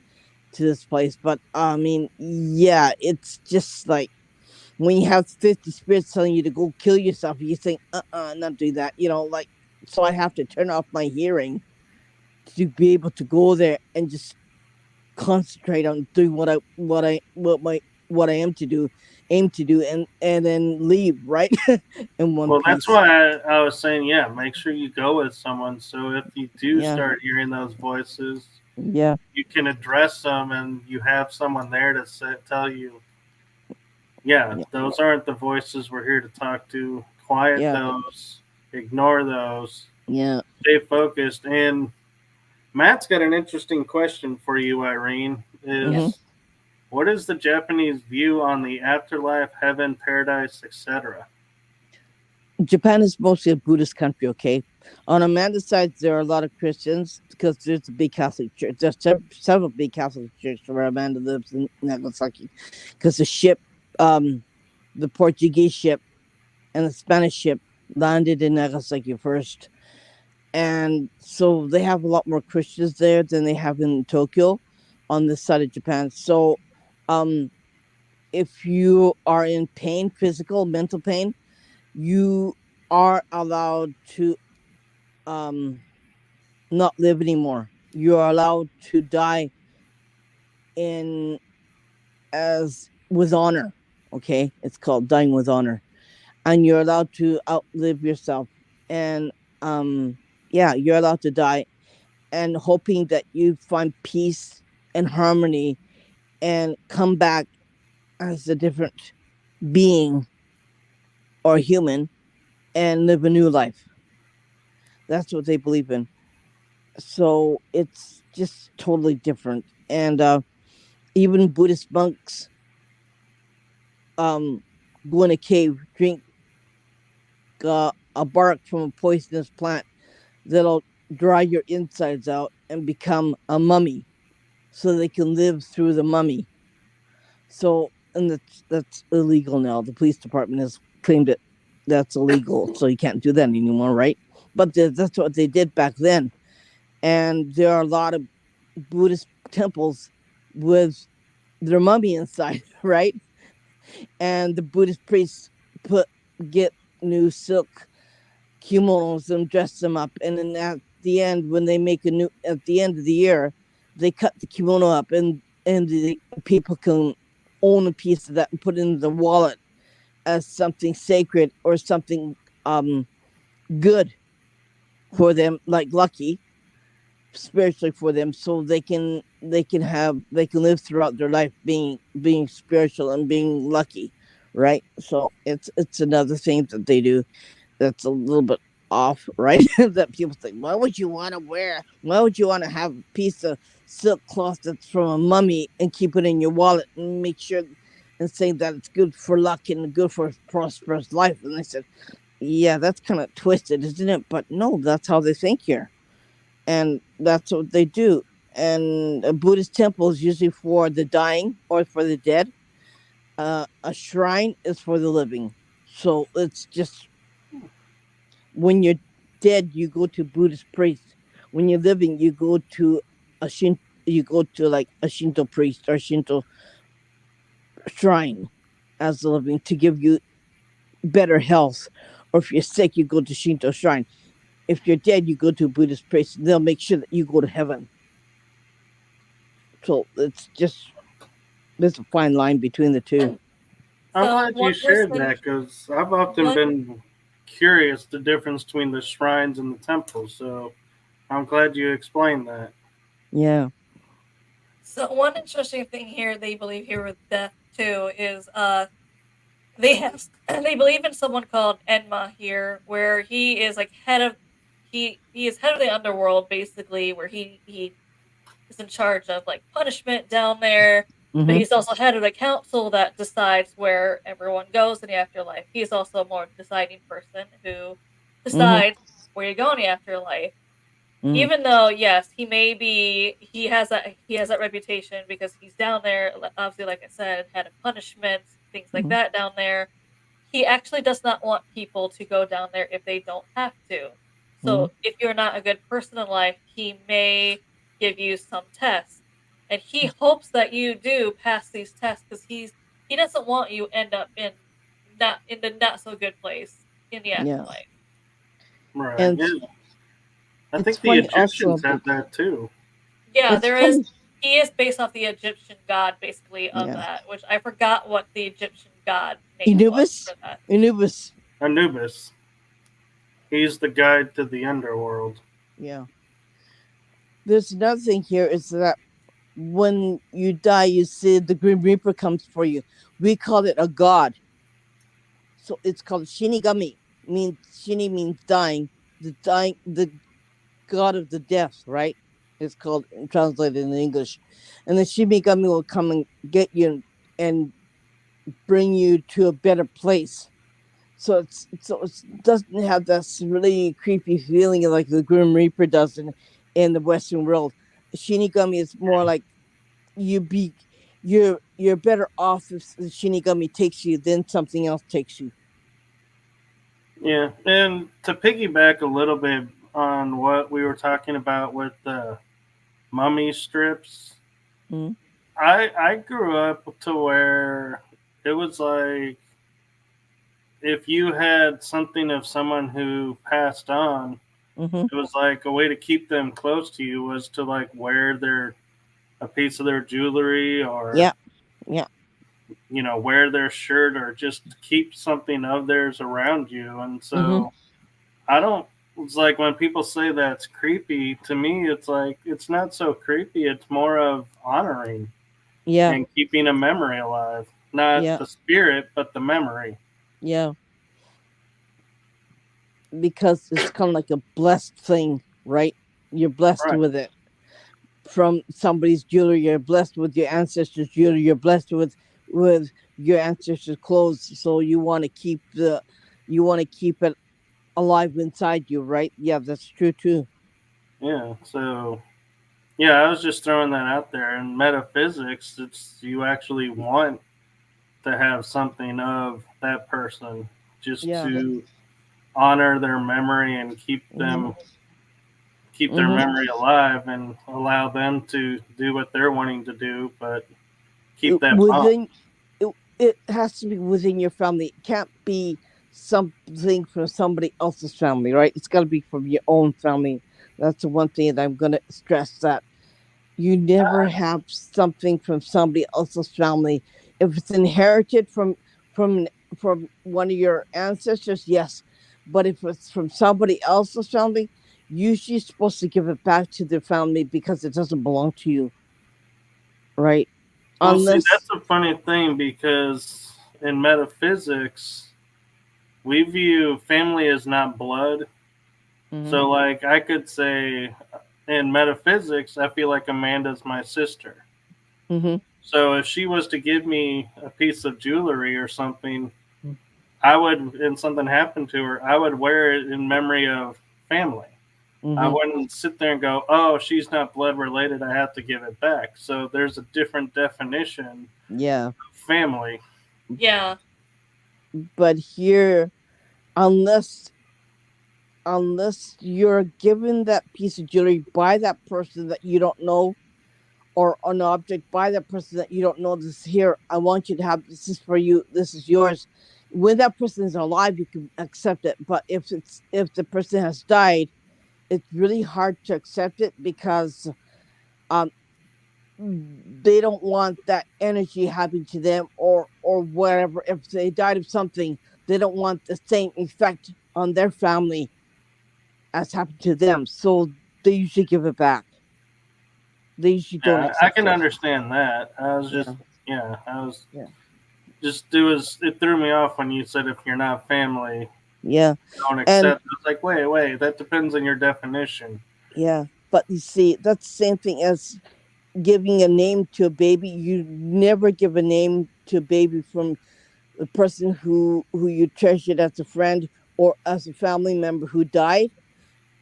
to this place. But I mean, yeah, it's just like when you have 50 spirits telling you to go kill yourself, you think, not do that, like, so I have to turn off my hearing to be able to go there and just concentrate on doing what I am to do, aim to do, and then leave, right? In one Well, that's piece. why I was saying, yeah, make sure you go with someone. So if you do Yeah. start hearing those voices, Yeah. you can address them and you have someone there to tell you, yeah, Yeah. those aren't the voices we're here to talk to. Quiet Yeah. those, ignore those, Yeah. stay focused. And Matt's got an interesting question for you, Irene. Hmm. Is what is the Japanese view on the afterlife, heaven, paradise, etc.? Japan is mostly a Buddhist country, okay? On Amanda's side, there are a lot of Christians because there's a big Catholic church. There's several big Catholic churches where Amanda lives in Nagasaki because the ship, the Portuguese ship and the Spanish ship landed in Nagasaki first. And so they have a lot more Christians there than they have in Tokyo on this side of Japan. So, um, if you are in pain, physical, mental pain, you are allowed to um not live anymore. You are allowed to die in as with honor. Okay, it's called dying with honor, and you're allowed to outlive yourself. And yeah, you're allowed to die, and hoping that you find peace and harmony and come back as a different being or human and live a new life. That's what they believe in. So it's just totally different. And even Buddhist monks um go in a cave, drink a bark from a poisonous plant that'll dry your insides out and become a mummy, so they can live through the mummy. So, and that's illegal now. The police department has claimed it that's illegal, so you can't do that anymore, right? But that's what they did back then. And there are a lot of Buddhist temples with their mummy inside, right? And the Buddhist priests put get new silk kimonos and dress them up, and then at the end, when they make a new at the end of the year, they cut the kimono up, and the people can own a piece of that and put it in the wallet as something sacred or something um good for them, like lucky spiritually for them, so they can live throughout their life being spiritual and being lucky, right? So it's another thing that they do that's a little bit off, right? That people think, why would you want to have a piece of silk cloth that's from a mummy and keep it in your wallet and make sure and say that it's good for luck and good for a prosperous life? And I said, yeah, that's kind of twisted, isn't it? But no, that's how they think here, and that's what they do. And a Buddhist temple is usually for the dying or for the dead. A shrine is for the living. So it's just when you're dead, you go to Buddhist priest. When you're living, you go to a Shin, you go to like a Shinto priest or Shinto shrine as the living to give you better health. Or if you're sick, you go to Shinto shrine. If you're dead, you go to a Buddhist priest. They'll make sure that you go to heaven. So it's just there's a fine line between the two. I'm So glad you one shared person, that because I've often one been curious the difference between the shrines and the temples. So I'm glad you explained that. Yeah. so one interesting thing here they believe here with death too is they have they believe in someone called Enma here, where he is like head of he is head of the underworld basically, where he is in charge of like punishment down there. But Mm-hmm. he's also head of the council that decides where everyone goes in the afterlife. He's also a more deciding person who Mm-hmm. decides where you go in the afterlife. Mm-hmm. Even though yes, he has that reputation because he's down there. Obviously, like I said, head of punishments, things like Mm-hmm. that down there. He actually does not want people to go down there if they don't have to. Mm-hmm. So if you're not a good person in life, he may give you some tests, and he hopes that you do pass these tests because he doesn't want you end up in the not so good place in the Yeah. afterlife. Right. And Yeah. I it's think the funny also Egyptians about had that too. Yeah, it's there is. funny. He is based off the Egyptian god, basically, of Yeah. that, which I forgot what the Egyptian god name was for that. Anubis. He's the guide to the underworld. Yeah. There's another thing here is that when you die, you see the Grim Reaper comes for you. We call it a god. So it's called Shinigami. Shini means dying. The god of the death, right? It's called translated in English. And the Shinigami will come and get you and bring you to a better place. So it doesn't have this really creepy feeling like the Grim Reaper does in the Western world. Shinigami is more like you're better off if the Shinigami takes you than something else takes you. Yeah, and to piggyback a little bit on what we were talking about with the mummy strips, Mm-hmm. I grew up to where it was like if you had something of someone who passed on, Mm-hmm. it was like a way to keep them close to you was to like wear a piece of their jewelry or Yeah. wear their shirt or just keep something of theirs around you. And so Mm-hmm. I don't. It's like when people say that's creepy. To me, it's like it's not so creepy. It's more of honoring Yeah. and keeping a memory alive, not the spirit, but the memory. Yeah. Because it's kind of like a blessed thing, right? You're blessed Right. with it from somebody's jewelry. You're blessed with your ancestors' jewelry. You're blessed with your ancestors' clothes. So you want to keep it alive inside you, right? Yeah, that's true too. Yeah. So yeah, I was just throwing that out there. In metaphysics, it's you actually want to have something of that person just Yeah. to honor their memory and keep Mm-hmm. their memory alive and allow them to do what they're wanting to do, but keep that bond. It has to be within your family. It can't be something from somebody else's family, right? It's got to be from your own family. That's the one thing that I'm going to stress, that you never have something from somebody else's family. If it's inherited from from one of your ancestors, yes. But if it's from somebody else's family, usually you're supposed to give it back to the family because it doesn't belong to you, right? Well, see, Unless that's a funny thing because in metaphysics, we view family as not blood. So, like, I could say in metaphysics, I feel like Amanda's my sister. Mm-hmm. So, if she was to give me a piece of jewelry or something, I would, and something happened to her, I would wear it in memory of family. I wouldn't sit there and go, oh, she's not blood related, I have to give it back. So, there's a different definition Yeah. of family. Yeah. But here, unless you're given that piece of jewelry by that person that you don't know, or an object by that person that you don't know, this here, I want you to have, this is for you, this is yours. When that person is alive, you can accept it. But if the person has died, it's really hard to accept it because they don't want that energy happening to them, or whatever. If they died of something, they don't want the same effect on their family as happened to them. So they usually give it back. They usually don't Yeah, I accept can it. understand that. I was just, it threw me off when you said if you're not family, Yeah. don't accept. And I was like, wait, that depends on your definition. yeah, but you see, that's the same thing as giving a name to a baby. You never give a name to a baby from the person who you treasured as a friend or as a family member who died,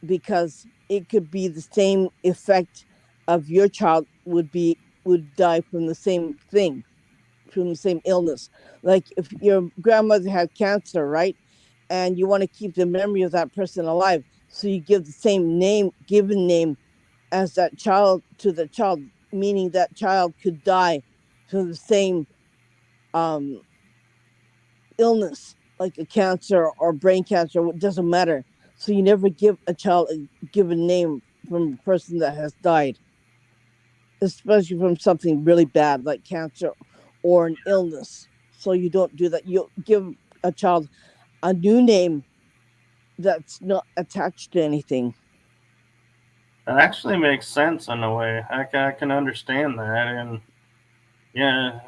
because it could be the same effect of your child would die from the same thing, from the same illness. Like if your grandmother had cancer, right? And you want to keep the memory of that person alive. So you give the same name, given name, as that child to the child, meaning that child could die from the same um, illness, like a cancer or brain cancer, it doesn't matter. So you never give a child a given name from a person that has died, especially from something really bad like cancer or an illness. So you don't do that. You give a child a new name that's not attached to anything. That actually makes sense in a way. I can understand that, and yeah,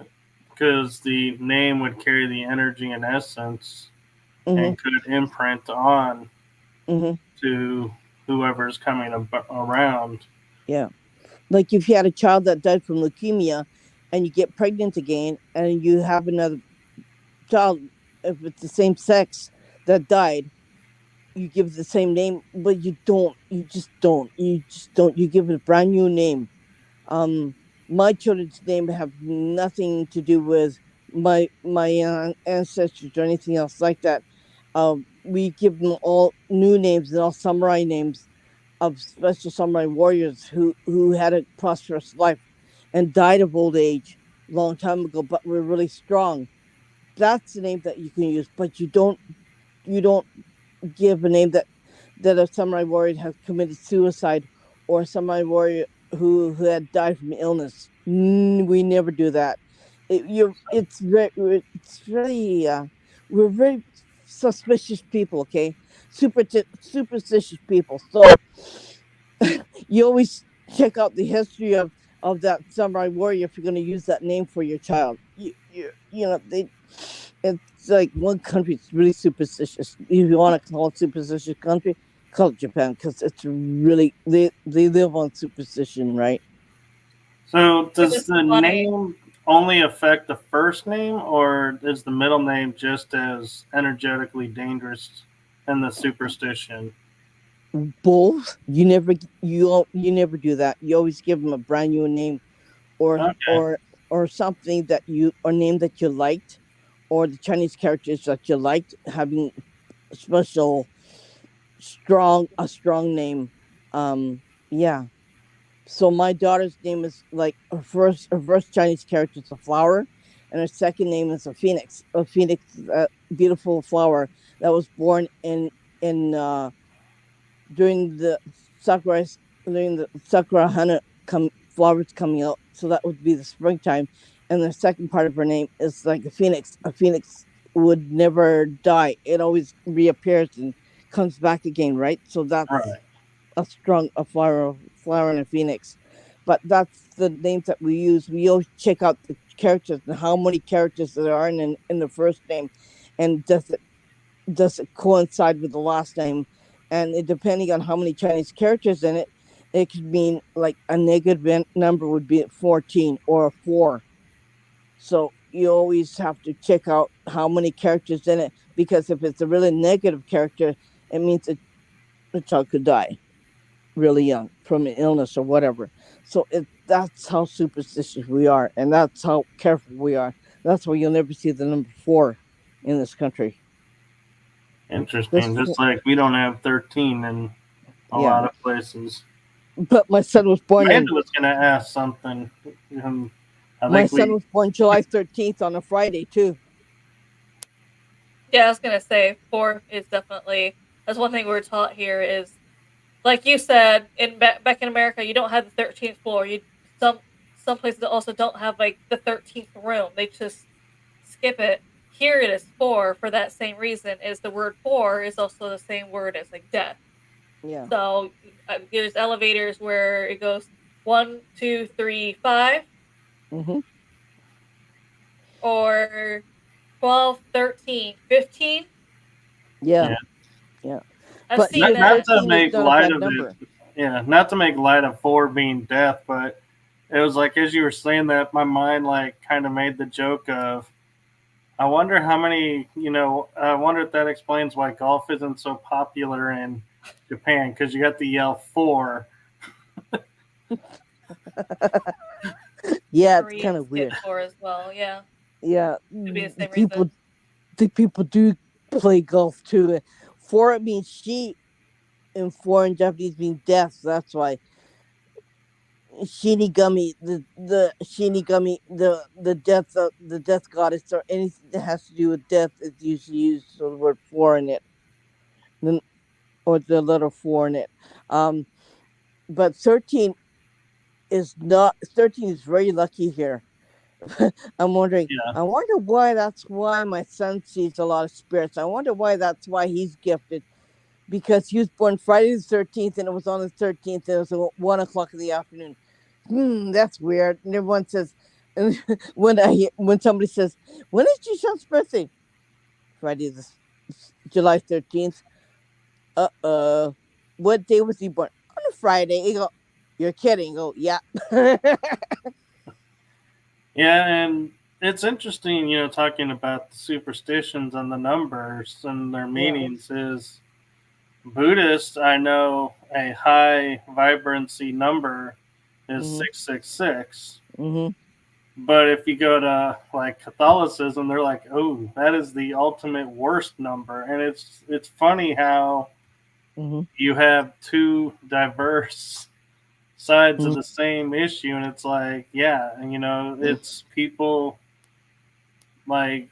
because the name would carry the energy and essence Hmm. and could imprint on Hmm. to whoever's coming around. Yeah. Like if you had a child that died from leukemia and you get pregnant again and you have another child, if it's the same sex that died, you give the same name, but you give it a brand new name. um my children's name have nothing to do with my ancestors or anything else like that. We give them all new names and all samurai names of special samurai warriors who had a prosperous life and died of old age long time ago, but were really strong. That's the name that you can use, but you don't give a name that a samurai warrior has committed suicide, or a samurai warrior who had died from illness. We never do that. It's very we're very suspicious people. Okay, superstitious people. So you always check out the history of that samurai warrior if you're going to use that name for your child. They it's like one country is really superstitious. If you want to call it superstitious country, call it Japan, because it's really they live on superstition, right? So, It does was the funny. name only affect the first name, or is the middle name just as energetically dangerous in the superstition? Both. You never do that. You always give them a brand new name, or Okay, or or something that you or name that you liked, or the Chinese characters that you liked, having special strong name. Yeah. So my daughter's name is like her first Chinese character is a flower, and her second name is a phoenix. A phoenix, beautiful flower that was born in during the sakura during the sakura hana flowers coming out. So that would be the springtime, and the second part of her name is like a phoenix. A phoenix would never die; it always reappears and comes back again, right? So that's right. a flower and a phoenix. But that's the names that we use. We always check out the characters and how many characters there are in the first name, and does it coincide with the last name? And depending on how many Chinese characters in it, it could mean like a negative number would be 14 or a 4. So you always have to check out how many characters in it, because if it's a really negative character, it means that the child could die really young from an illness or whatever. So that's how superstitious we are, and that's how careful we are. That's why you'll never see the number 4 in this country. This, Interesting. Just like we don't have 13 in a yeah. lot of places. But Amanda was going to ask something. Um, I my think son we. was born July 13th on a Friday too. Yeah, I was gonna say four is definitely that's one thing we're taught here is like you said in back in America you don't have the 13th floor. You some some places also don't have like the 13th room. They just skip it. Here it is four for that same reason. Is the word four is also the same word as like death. Yeah. So there's elevators where it goes 1, 2, 3, 5 Hmm. or 12, 13, 15. Yeah. Yeah. Yeah. I've But seen see, Not that. to 13 is make not a light bad of it. number. Yeah, not to make light of 4 being death, but it was like as you were saying that, my mind like kind of made the joke of, I wonder how many, I wonder if that explains why golf isn't so popular in Japan, because you got to yell 4. Yeah, it's kind Koreans of get weird. four as well. Yeah, Yeah, could be the the same reason. people do play golf too. For it means she, and four in Japanese means death. So that's why Shinigami, the Shinigami, the death goddess, or anything that has to do with death is usually used the word four in it, then or the letter four in it. Um, but 13 is not 13 is very lucky here. I'm wondering. Yeah. I wonder why that's why my son sees a lot of spirits. I wonder why that's why he's gifted. Because he was born Friday the 13th, and it was on the 13th, and it was at 1 o'clock in the afternoon. That's weird. And everyone says, and when somebody says, when is your son's birthday? Friday the July 13th. What day was he born? On a Friday. You go, you're kidding. You go, yeah. Yeah, and it's interesting, talking about the superstitions and the numbers and their meanings is Buddhist, I know a high vibrancy number is Mhm. 666. Mhm. But if you go to like Catholicism, they're like, "Oh, that is the ultimate worst number." And it's funny how Mhm. you have two diverse sides of Mhm. the same issue, and it's like, yeah, and it's people like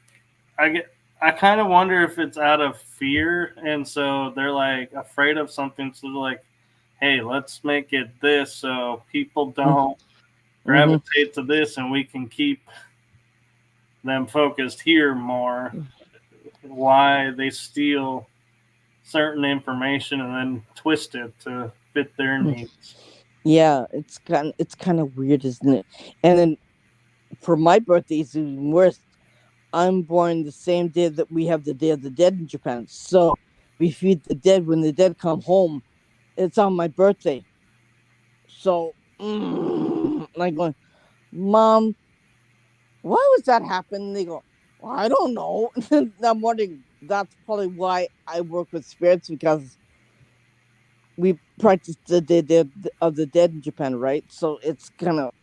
I kind of wonder if it's out of fear, and so they're like afraid of something, so they're like, "Hey, let's make it this so people don't Mhm. gravitate to this, and we can keep them focused here more." Why they steal certain information and then twist it to fit their needs. Yeah, it's kind of weird, isn't it? And then for my birthday, it's even worse. I'm born the same day that we have the Day of the Dead in Japan. So we feed the dead when the dead come home. It's on my birthday. So I'm going, Mom, why was that happen? They go, well, I don't know. I'm wondering, that's probably why I work with spirits, because we practice the Day of the Dead in Japan, right? So it's kind of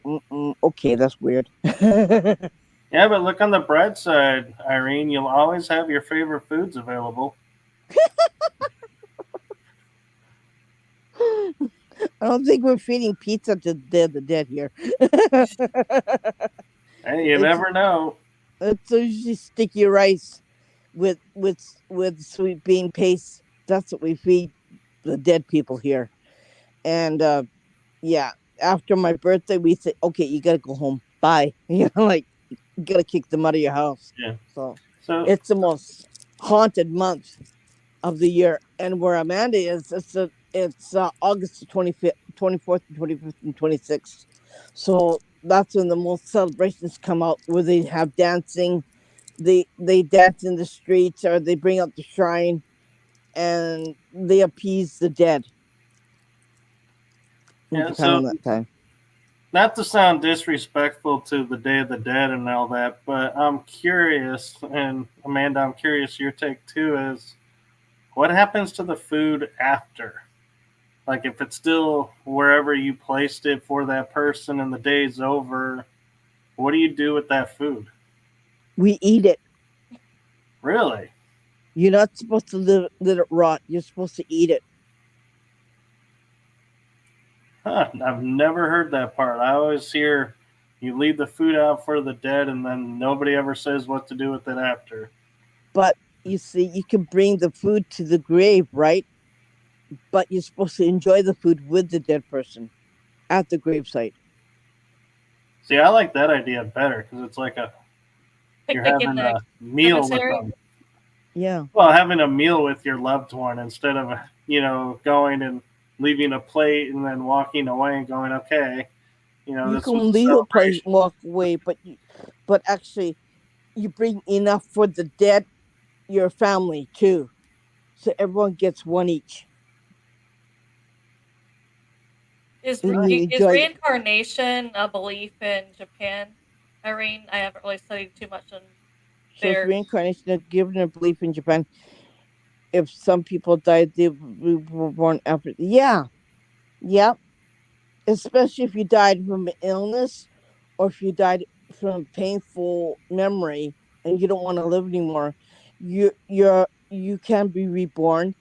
okay. That's weird. Yeah, but look on the bright side, Irene. You'll always have your favorite foods available. I don't think we're feeding pizza to the dead here. Hey, you it's never know. it's usually sticky rice with sweet bean paste. That's what we feed the dead people here. And yeah, after my birthday, we say, okay, you gotta go home. Bye. Like, you gotta kick them out of your house. Yeah. So So it's the most haunted month of the year. And where Amanda is, it's August the 25th, 24th, and 25th, and 26th. So that's when the most celebrations come out, where they have dancing. They dance in the streets, or they bring out the shrine, and they appease the dead in yeah, Japan so on that time. not to sound disrespectful to the Day of the Dead and all that, but I'm curious, and Amanda, I'm curious your take too. Is what happens to the food after? Like if it's still wherever you placed it for that person and the day's over, what do you do with that food? We eat it. Really? You're not supposed to let it rot. You're supposed to eat it. Huh, I've never heard that part. I always hear you leave the food out for the dead and then nobody ever says what to do with it after. But you see, you can bring the food to the grave, right? But you're supposed to enjoy the food with the dead person at the gravesite. See, I like that idea better because it's like you're Picnic in having the a meal with cemetery. them. Yeah. Well, having a meal with your loved one instead of going and leaving a plate and then walking away and going, okay, You this was can a leave a place, celebration. walk away, but actually, you bring enough for the dead, your family too, so everyone gets one each, and you Is enjoy it. reincarnation a belief in Japan, Irene? I haven't really studied too much on So it's there. reincarnation is given a belief in Japan. If some people died, they were born after. Yeah, yeah. Especially if you died from an illness, or if you died from a painful memory and you don't want to live anymore, you can be reborn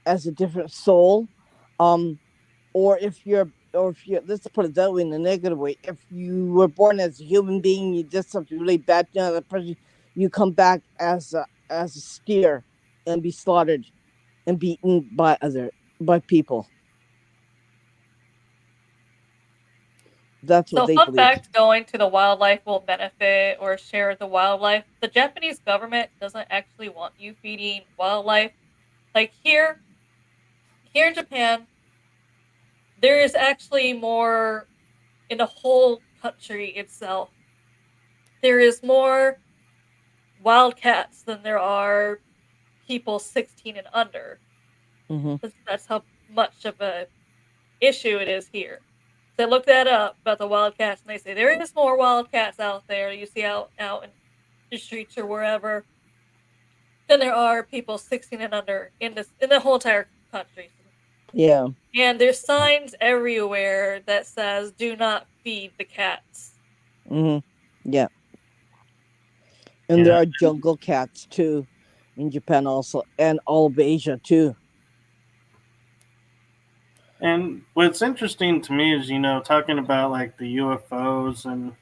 as a different soul. Um, or if you're let's put it that way, in a negative way, if you were born as a human being, you did something really bad to another person, you come back as a steer and be slaughtered and beaten by people. That's what So, they fun believe. fact, going to the wildlife will benefit or share the wildlife. The Japanese government doesn't actually want you feeding wildlife. Like here in Japan, there is actually more in the whole country itself. There is more wild cats than there are people 16 and under. Hmm. That's how much of a issue it is here. So I looked that up about the wildcats, and they say there is more wildcats out there you see out in the streets or wherever than there are people 16 and under in the whole entire country. Yeah. And there's signs everywhere that says "Do not feed the cats." Hmm. Yeah. And there Yeah. are jungle cats too in Japan also, and all of Asia too. And what's interesting to me is, talking about like the UFOs and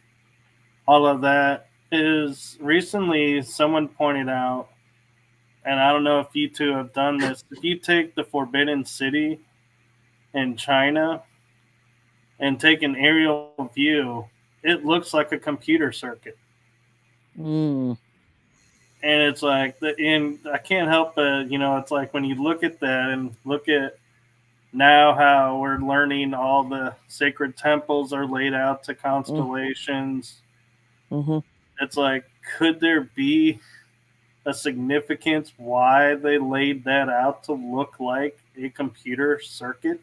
all of that, is recently someone pointed out, and I don't know if you two have done this, if you take the Forbidden City in China and take an aerial view, it looks like a computer circuit. Mm. And it's like, and I can't help but, it's like when you look at that and look at now how we're learning all the sacred temples are laid out to constellations. Mm-hmm. It's like, could there be a significance why they laid that out to look like a computer circuit?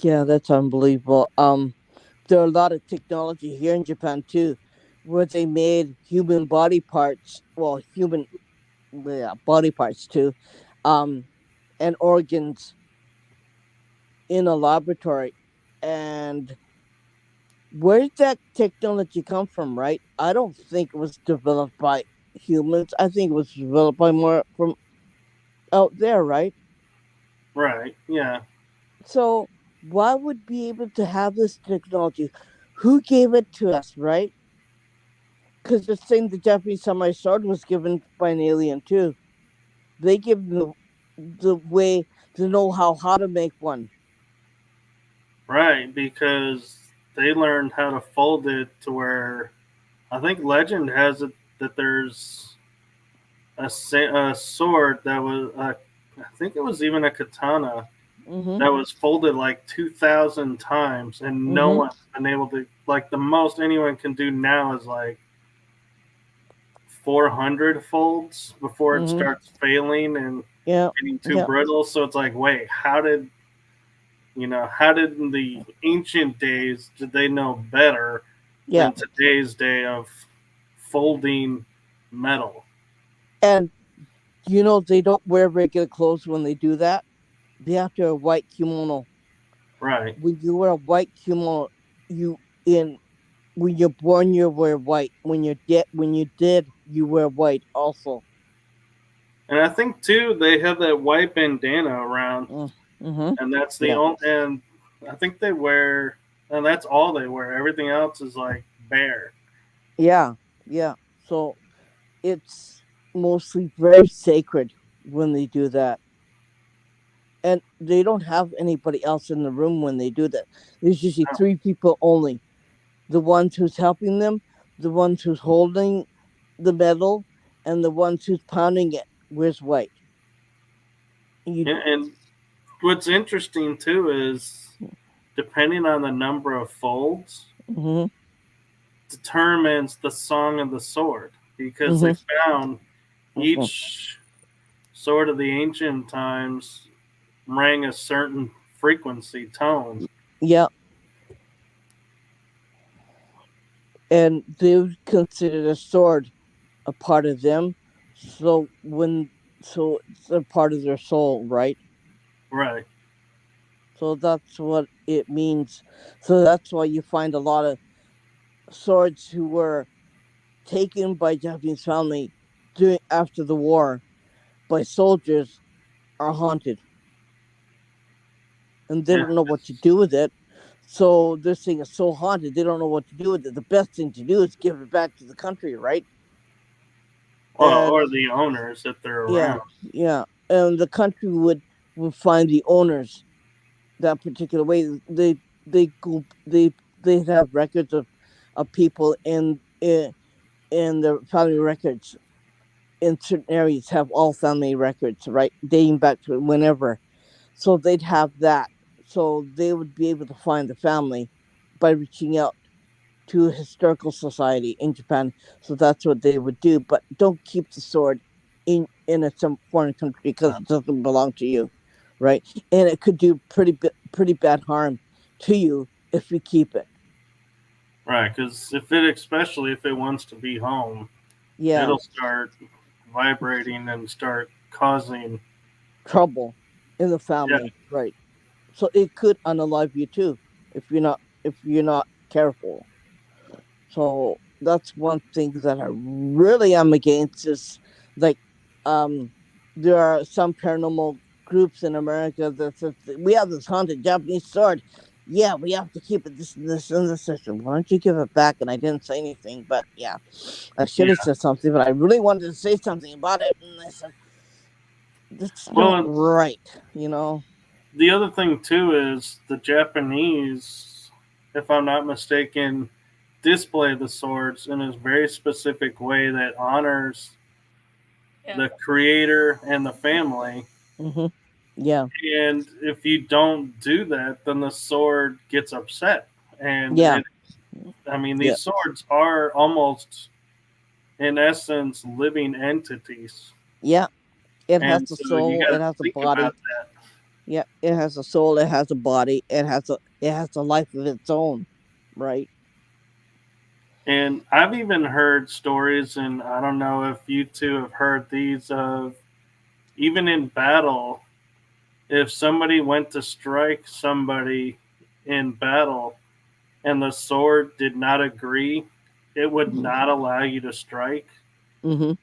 Yeah, that's unbelievable. There are a lot of technology here in Japan too, where they made human body parts, well, human, yeah, body parts too, um, and organs in a laboratory. And where did that technology come from, right? I don't think it was developed by humans. I think it was developed by more from out there, right? Right. Yeah. So why would be able to have this technology? Who gave it to us, right? Because the thing the Japanese samurai sword was given by an alien too. They give the way to know how to make one. Right. Because they learned how to fold it to where I think legend has it that there's a sword that was, I think it was even a katana Mhm. that was folded like 2,000 times, and no Mhm. one's been able to, like, the most anyone can do now is like 400 folds before it Mhm. starts failing and Yeah. getting too Yeah. brittle. So it's like, wait, how did in the ancient days did they know better Yeah. than today's day of folding metal? And they don't wear regular clothes when they do that. They have to wear a white kimono. Right. When you wear a white kimono, you in when you're born you wear white. When you're dead you wear white also. And I think too they have that white bandana around, Mm-hmm. and that's the Yeah. only. And I think they wear, and that's all they wear. Everything else is like bare. Yeah. Yeah. So it's mostly very sacred when they do that. And they don't have anybody else in the room when they do that. There's usually No. three people only. The ones who's helping them, the ones who's holding the metal, and the ones who's pounding it wears white. You And what's interesting too is depending on the number of folds mm-hmm, determines the song of the sword, because they mm-hmm, found mm-hmm. each sword of the ancient times rang a certain frequency tone. Yeah, and they considered a sword a part of them. So it's a part of their soul, right? Right. So that's what it means. So that's why you find a lot of swords who were taken by Japanese family during after the war by soldiers are haunted, and they Yeah. don't know what to do with it. So this thing is so haunted, they don't know what to do with it. The best thing to do is give it back to the country, right? Well, And or the owners if they're yeah, around. yeah, and the country would find the owners that particular way. They they have records of people in the family records in certain areas have all family records, right, dating back to whenever. So they'd have that. So they would be able to find the family by reaching out to a historical society in Japan. So that's what they would do. But don't keep the sword in some foreign country because it doesn't belong to you, right? And it could do pretty bad harm to you if you keep it. Right, because especially if it wants to be home, Yeah, it'll start vibrating and start causing. trouble in the Yeah, family, right? So it could unalive you too if you're not careful. So that's one thing that I really am against is like there are some paranormal groups in America that says we have this haunted Japanese sword. Yeah, we have to keep it this and this and this. I said, why don't you give it back? And I didn't say anything, but yeah, I should have yeah. said something, but I really wanted to say something about it. And I said, that's not Well, right. the other thing too is the Japanese, if I'm not mistaken, display the swords in a very specific way that honors Yeah. the creator and the family. Hmm. Yeah, And if you don't do that, then the sword gets upset. And yeah, I mean, yeah, these swords are almost, in essence, living entities. yeah. It has And a so you soul. got It to has a think about body. that. Yeah, it has a soul, it has a body, it has a life of its own, right? And I've even heard stories, and I don't know if you two have heard these, of even in battle, if somebody went to strike somebody in battle and the sword did not agree, it would Hmm. not allow you to strike. Hmm.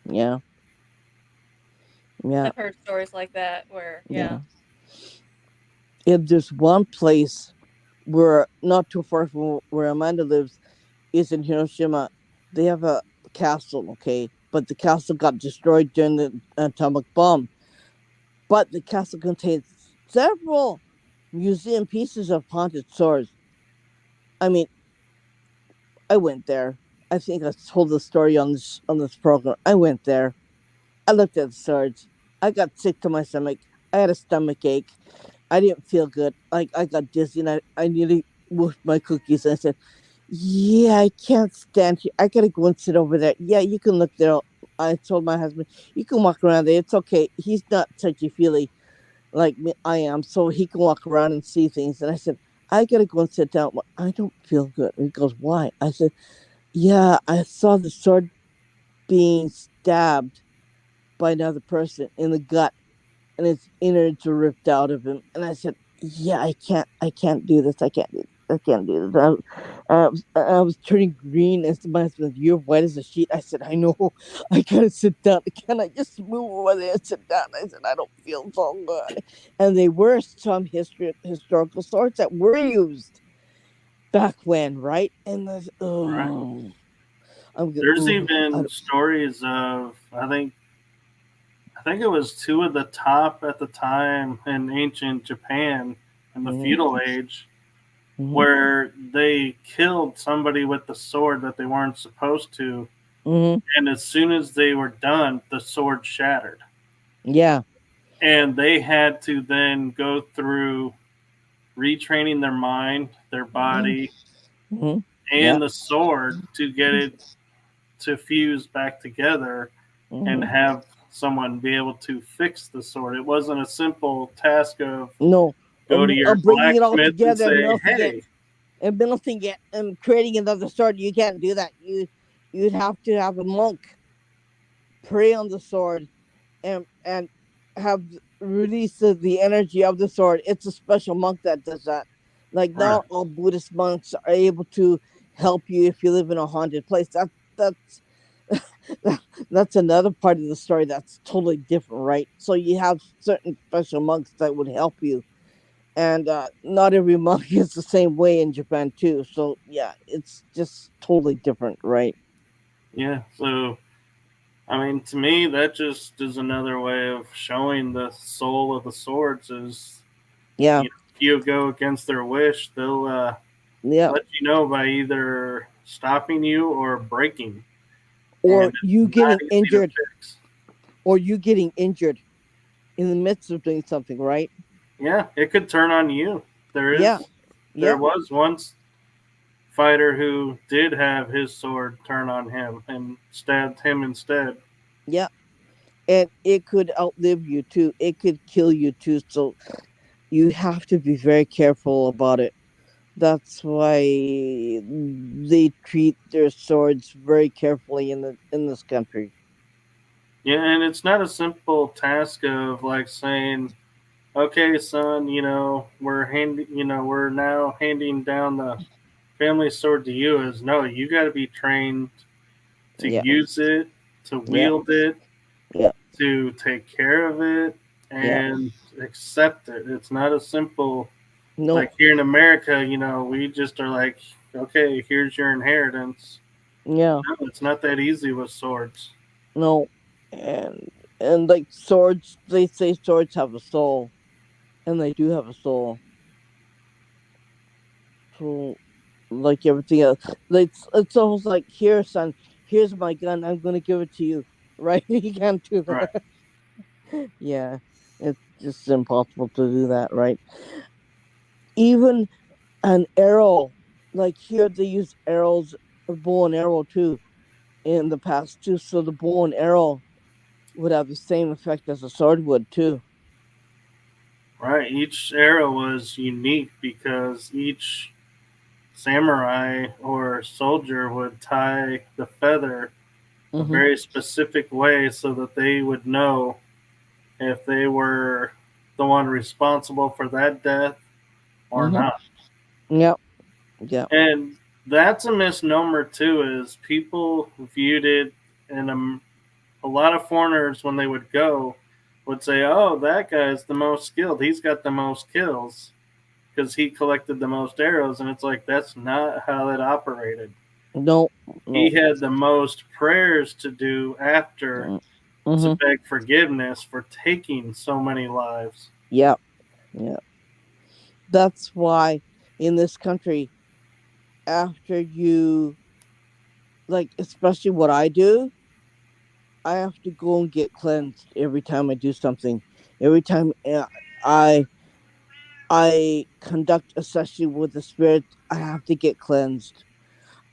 Yeah, yeah, I've heard stories like that where, yeah. yeah. If there's one place where not too far from where Amanda lives is in Hiroshima, they have a castle, okay, but the castle got destroyed during the atomic bomb. But the castle contains several museum pieces of haunted swords. I mean, I went there. I think I told the story on this program. I went there. I looked at the swords. I got sick to my stomach. I had a stomach ache. I didn't feel good. Like I got dizzy and I nearly moved my cookies. And I said, yeah, I can't stand here. I gotta go and sit over there. Yeah, you can look there. I told my husband, you can walk around there. It's okay. He's not touchy feely like me, I am, so he can walk around and see things. And I said, I gotta go and sit down. "Well, I don't feel good." And he goes, "Why?" I said, "Yeah, I saw the sword being stabbed by another person in the gut, and his innards were ripped out of him." And I said, "Yeah, I can't do this. I can't do this. I can't do this." I was turning green, and my husband said, "You're white as a sheet." I said, "I know. I gotta sit down. Can I just move over there and sit down?" I said, "I don't feel so good." And they were some historical swords that were used back when, right? And the Right. oh, I'm good. There's even stories of, I think it was two of the top at the time in ancient Japan in the Mhm, feudal age, mhm, where they killed somebody with the sword that they weren't supposed to, mhm. and as soon as they were done, the sword shattered. Yeah. And they had to then go through retraining their mind, their Mhm, body, mhm. Yeah. and the sword to get it to fuse back together and Mhm. have someone be able to fix the sword. It wasn't a simple task of No, go to your bringing it all blacksmith and together and say, melting it "Hey, and melting it and creating another sword. You can't do that. You'd have to have a monk pray on the sword and have release of the energy of the sword. It's a special monk that does that. Like right, not all Buddhist monks are able to help you if you live in a haunted place. That's that's another part of the story that's totally different, right? So you have certain special monks that would help you, and not every monk is the same way in Japan too. So yeah, it's just totally different, right? yeah." So, I mean, to me, that just is another way of showing the soul of the swords is, Yeah, if you go against their wish, Yeah. let you know by either stopping you or breaking, and Or it's you not getting easy to injured, fix. or you getting injured in the midst of doing something, right? Yeah, it could turn on you. There Yeah. is, there Yep. was once fighter who did have his sword turn on him and stabbed him instead. Yeah. And it could outlive you too. It could kill you too. So you have to be very careful about it. That's why they treat their swords very carefully in this country. Yeah, and it's not a simple task of like saying, "Okay, son, we're now handing down the family sword to you." As no, you got to be trained to Yeah. use it, to Yeah. wield it, Yeah. to take care of it, Yeah. and accept it. It's not a simple No. like here in America. We just are like, "Okay, here's your inheritance." Yeah. No, it's not that easy with swords. No. And and like swords, they say swords have a soul, and they do have a soul. So like everything else, it's almost like, here, son, here's my gun. I'm gonna give it to you. Right? You can't do Right. that. Yeah. It's just impossible to do that, right? Even an arrow, like here they use arrows, a bow and arrow too, in the past too. So the bow and arrow would have the same effect as a sword would too. Right. Each arrow was unique because each samurai or soldier would tie the feather a Mm-hmm. very specific way so that they would know if they were the one responsible for that death or Mm-hmm. not. Yep. Yep. And that's a misnomer too, is people viewed it in a lot of foreigners when they would go would say, "Oh, that guy's the most skilled. He's got the most kills because he collected the most arrows." And it's like that's not how that operated. No. He No. had the most prayers to do after to Mm-hmm. beg forgiveness for taking so many lives. Yep. Yep. That's why in this country, after you, like, especially what I do, I have to go and get cleansed every time I do something. Every time I I conduct a session with the spirit, I have to get cleansed.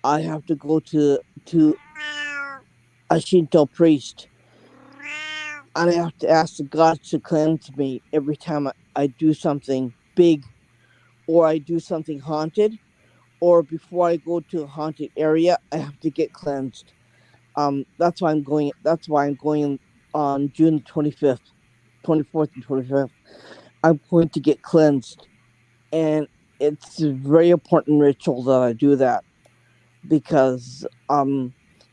I have to go to a Shinto priest, and I have to ask the gods to cleanse me every time I do something big, or I do something haunted, or before I go to a haunted area, I have to get cleansed. That's why I'm going. That's why I'm going on June 25th, 24th, and 25th. I'm going to get cleansed, and it's a very important ritual that I do that, because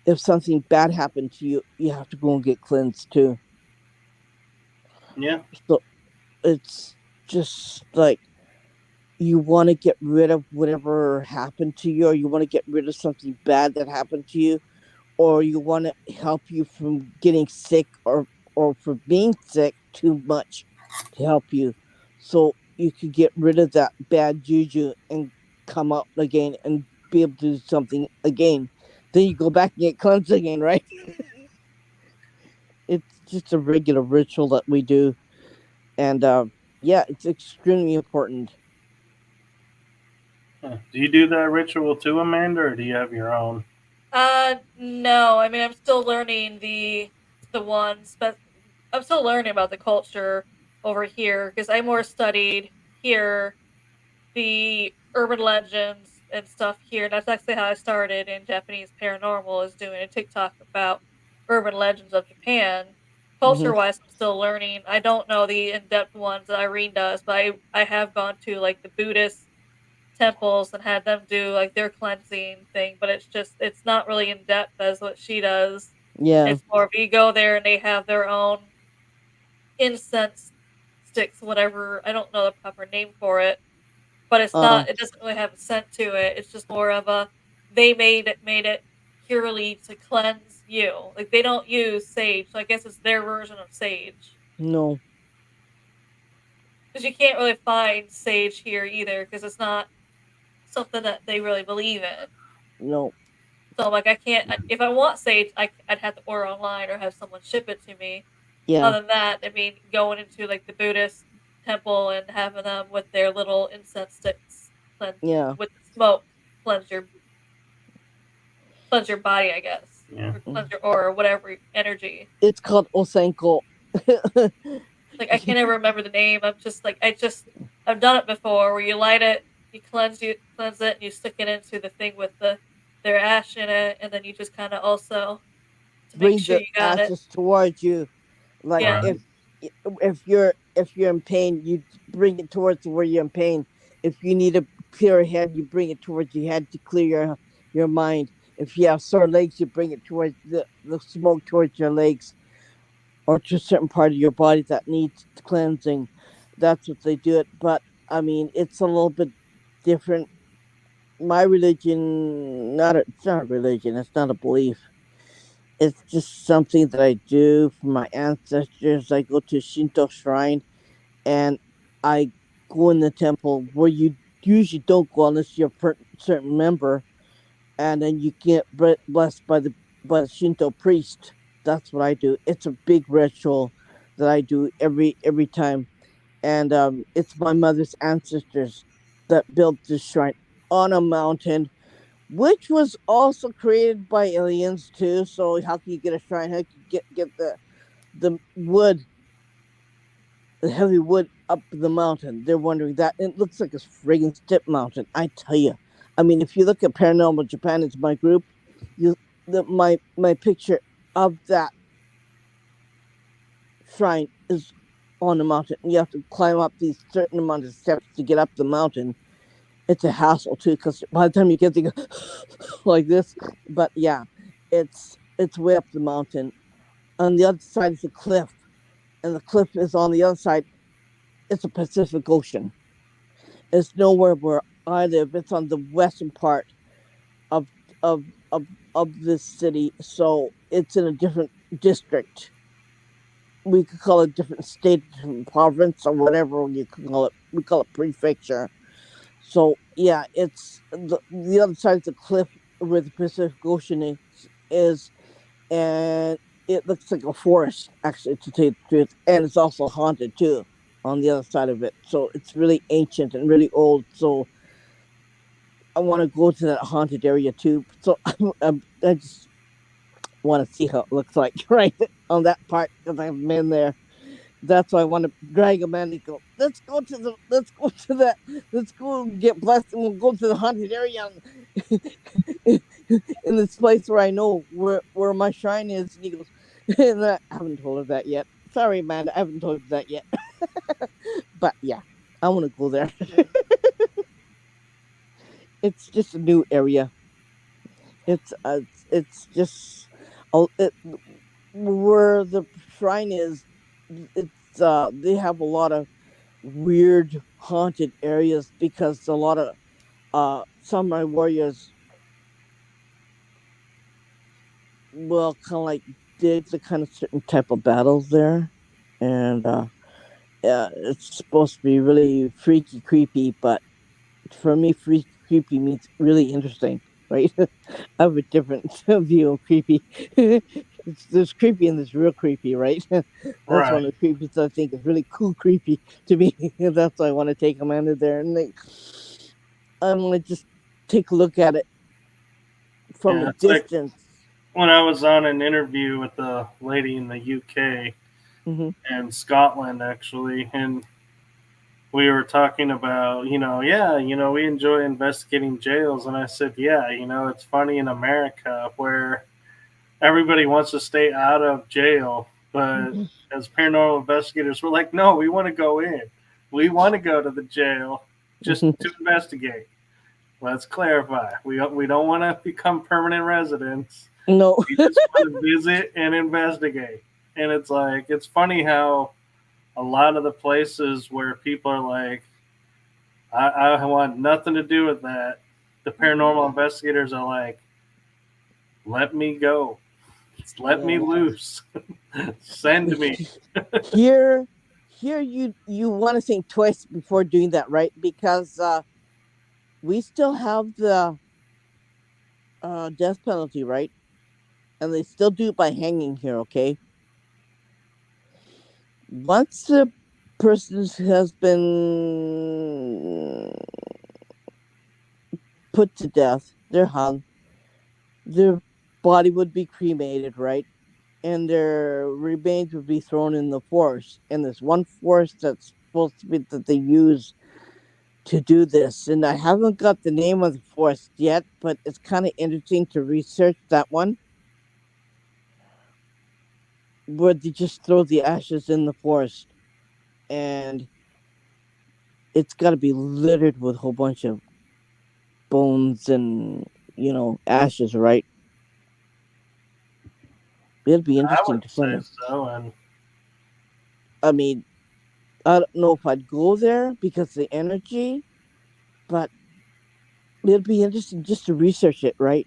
if something bad happened to you, you have to go and get cleansed too. Yeah, So it's just like, you want to get rid of whatever happened to you, or you want to get rid of something bad that happened to you, or you want to help you from getting sick, or from being sick too much to help you, so you could get rid of that bad juju and come up again and be able to do something again. Then you go back and get cleansed again, right? It's just a regular ritual that we do, and yeah, it's extremely important. huh. Do you do that ritual too, Amanda, or do you have your own? No. I mean, I'm still learning the ones, but I'm still learning about the culture over here because I more studied here the urban legends and stuff here. That's actually how I started in Japanese paranormal, is doing a TikTok about urban legends of Japan. Hmm. Culture wise, I'm still learning. I don't know the in depth ones that Irene does, but I have gone to like the Buddhist temples and had them do like their cleansing thing, but it's not really in depth as what she does. Yeah. It's more of you go there and they have their own incense sticks, whatever. I don't know the proper name for it, but Uh. it doesn't really have a scent to it. It's just more of a, they made it purely to cleanse you. Like they don't use sage, so I guess it's their version of sage. No. Because you can't really find sage here either, because it's not something that they really believe in. No. So like I can't. If I want sage, I'd have to order online or have someone ship it to me. Yeah. Other than that, I mean, going into like the Buddhist temple and having them with their little incense sticks, Yeah. with the smoke, cleanse your body, I guess, Yeah. or cleanse your aura, or whatever energy. It's called Osenko. Like I can't ever remember the name. I'm just like I've done it before, where you light it, you cleanse it, and you stick it into the thing with their ash in it, and then you just kind of also to make Bring sure the you got it. ashes towards you. Like Yeah. Right. if you're in pain, you bring it towards where you're in pain. If you need to clear your head, you bring it towards your head to clear your mind. If you have sore legs, you bring it towards the smoke towards your legs or to a certain part of your body that needs cleansing. That's what they do it. But I mean, it's a little bit different. My religion, it's not a religion. It's not a belief. It's just something that I do for my ancestors. I go to a Shinto shrine and I go in the temple where you usually don't go unless you're a certain member, and then you get blessed by the Shinto priest. That's what I do. It's a big ritual that I do every time, and it's my mother's ancestors that built this shrine on a mountain, which was also created by aliens too. So how can you get a shrine? How can you get the wood, the heavy wood up the mountain? They're wondering that. And it looks like a friggin' step mountain. I tell you. I mean, if you look at Paranormal Japan, it's my group. You, my picture of that shrine is on the mountain. You have to climb up these certain amount of steps to get up the mountain. It's a hassle too, because by the time you get to go like this, but yeah, it's way up the mountain. On the other side is a cliff, and the cliff is on the other side. It's a Pacific Ocean. It's nowhere where I live. It's on the western part of of of of this city, so it's in a different district. We could call it different state, different province, or whatever you could call it. We call it prefecture. So yeah, it's the other side of the cliff where the Pacific Ocean is, and it looks like a forest actually, to tell you the truth, and it's also haunted too on the other side of it. So it's really ancient and really old. So I want to go to that haunted area too. So I just want to see how it looks like right on that part because I've been there. That's why I want to drag a man and go. Let's go get blessed, and we'll go to the haunted area in this place where I know where my shrine is. And he goes, and I haven't told her that yet. Sorry, Amanda, I haven't told you that yet. But yeah, I want to go there. It's just a new area. It's just where the shrine is. It's they have a lot of weird haunted areas because a lot of samurai warriors will kind of like did the kind of certain type of battles there, and it's supposed to be really freaky, creepy. But for me, freaky, creepy means really interesting, right? I have a different view of creepy. There's creepy and there's real creepy, right? That's one Right. of the creepies I think is really cool, creepy to me. That's why I want to take Amanda there, and I want to just take a look at it from a Yeah. It's like distance. when I was on an interview with a lady in the UK Hmm. and Scotland, actually, and we were talking about, yeah, we enjoy investigating jails. And I said, yeah, it's funny in America where everybody wants to stay out of jail. But as paranormal investigators, we're like, no, we want to go in. We want to go to the jail just to investigate. Let's clarify. We don't want to become permanent residents. No. We just want to visit and investigate. And it's like, it's funny how a lot of the places where people are like, I want nothing to do with that. The paranormal investigators are like, let me go. Let me Yeah. loose. Send me. Here you want to think twice before doing that, right? Because we still have the death penalty, right? And they still do it by hanging here, okay? Once the person has been put to death, they're hung, their body would be cremated, right? And their remains would be thrown in the forest. And there's one forest that's supposed to be that they use to do this. And I haven't got the name of the forest yet, but it's kind of interesting to research that one, where they just throw the ashes in the forest. And it's got to be littered with a whole bunch of bones and, ashes, right? It'd be I interesting would to find say them. so, and I mean, I don't know if I'd go there because of the energy, but it'd be interesting just to research it, right?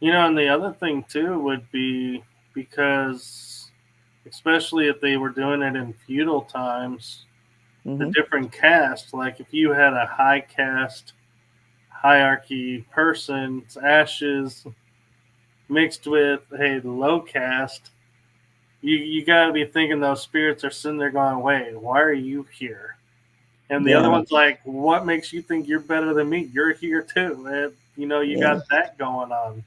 and the other thing too would be because, especially if they were doing it in feudal times, the Mm-hmm. different caste, like if you had a high caste hierarchy person's ashes mixed with a low caste, you got to be thinking those spirits are sitting there going, wait, why are you here? And the other Yeah, one's like, what makes you think you're better than me? You're here too. And, you yeah, got that going on.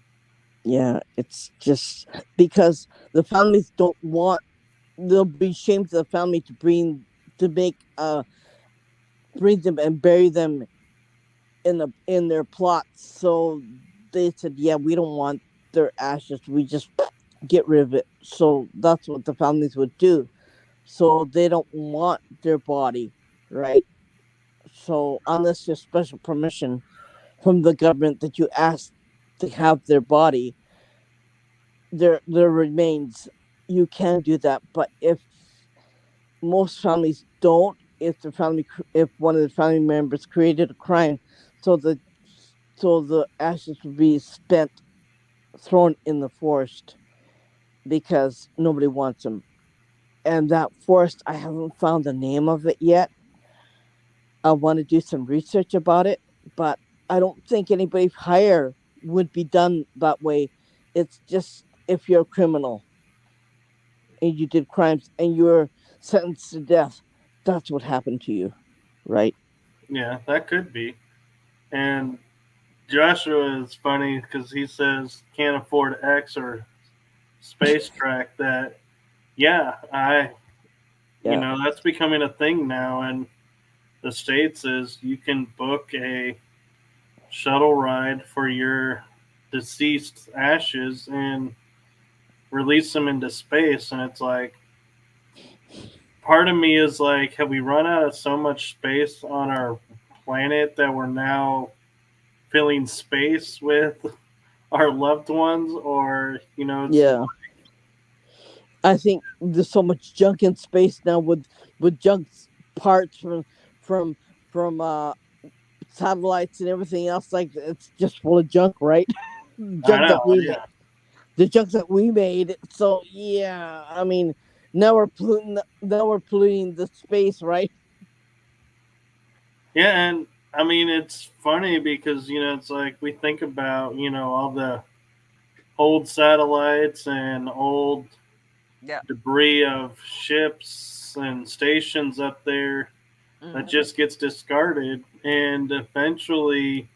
yeah. It's just because the families don't want. They'll be shamed to the family to make bring them and bury them in their plots. So they said, yeah, we don't want their ashes. We just get rid of it. So that's what the families would do. So they don't want their body, right? So unless there's special permission from the government that you ask to have their body, their remains, you can do that. But if most families don't, if one of the family members created a crime, so the ashes would be thrown in the forest because nobody wants them. And that forest, I haven't found the name of it yet. I want to do some research about it, but I don't think anybody higher would be done that way. It's just if you're a criminal and you did crimes and you're sentenced to death, that's what happened to you, right? Yeah, that could be. And Joshua is funny because he says can't afford X or space track. That yeah, Yeah. that's becoming a thing now, and the states is you can book a shuttle ride for your deceased ashes and release them into space, and it's like part of me is like, have we run out of so much space on our planet that we're now filling space with our loved ones, or it's Yeah. I think there's so much junk in space now with junk parts from from satellites and everything else. Like it's just full of junk, right? I junk know, that we made, yeah, the junk that we made. So yeah, I mean, now we're polluting the space, right? yeah, and I mean it's funny because it's like we think about all the old satellites and old Yeah. debris of ships and stations up there that Mhm. just gets discarded, and eventually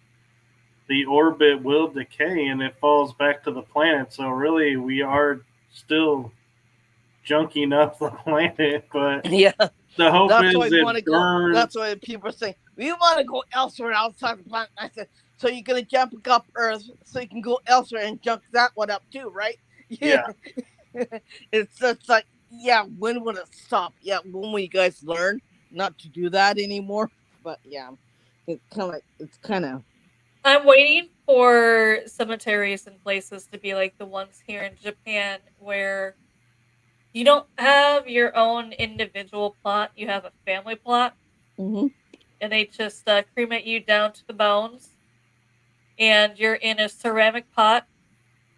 the orbit will decay and it falls back to the planet. So really, we are still junking up the planet, but Yeah. the hope That's why is we want it to go. That's burns. why people are saying we want to go elsewhere outside the planet. I said, so you're gonna jump up Earth so you can go elsewhere and junk that one up too, right? Yeah. Yeah, it's just like, yeah. When will it stop? Yeah. When will you guys learn not to do that anymore? But yeah, it's kind of. I'm waiting for cemeteries and places to be like the ones here in Japan where you don't have your own individual plot, you have a family plot, Hmm. and they just cremate you down to the bones, and you're in a ceramic pot,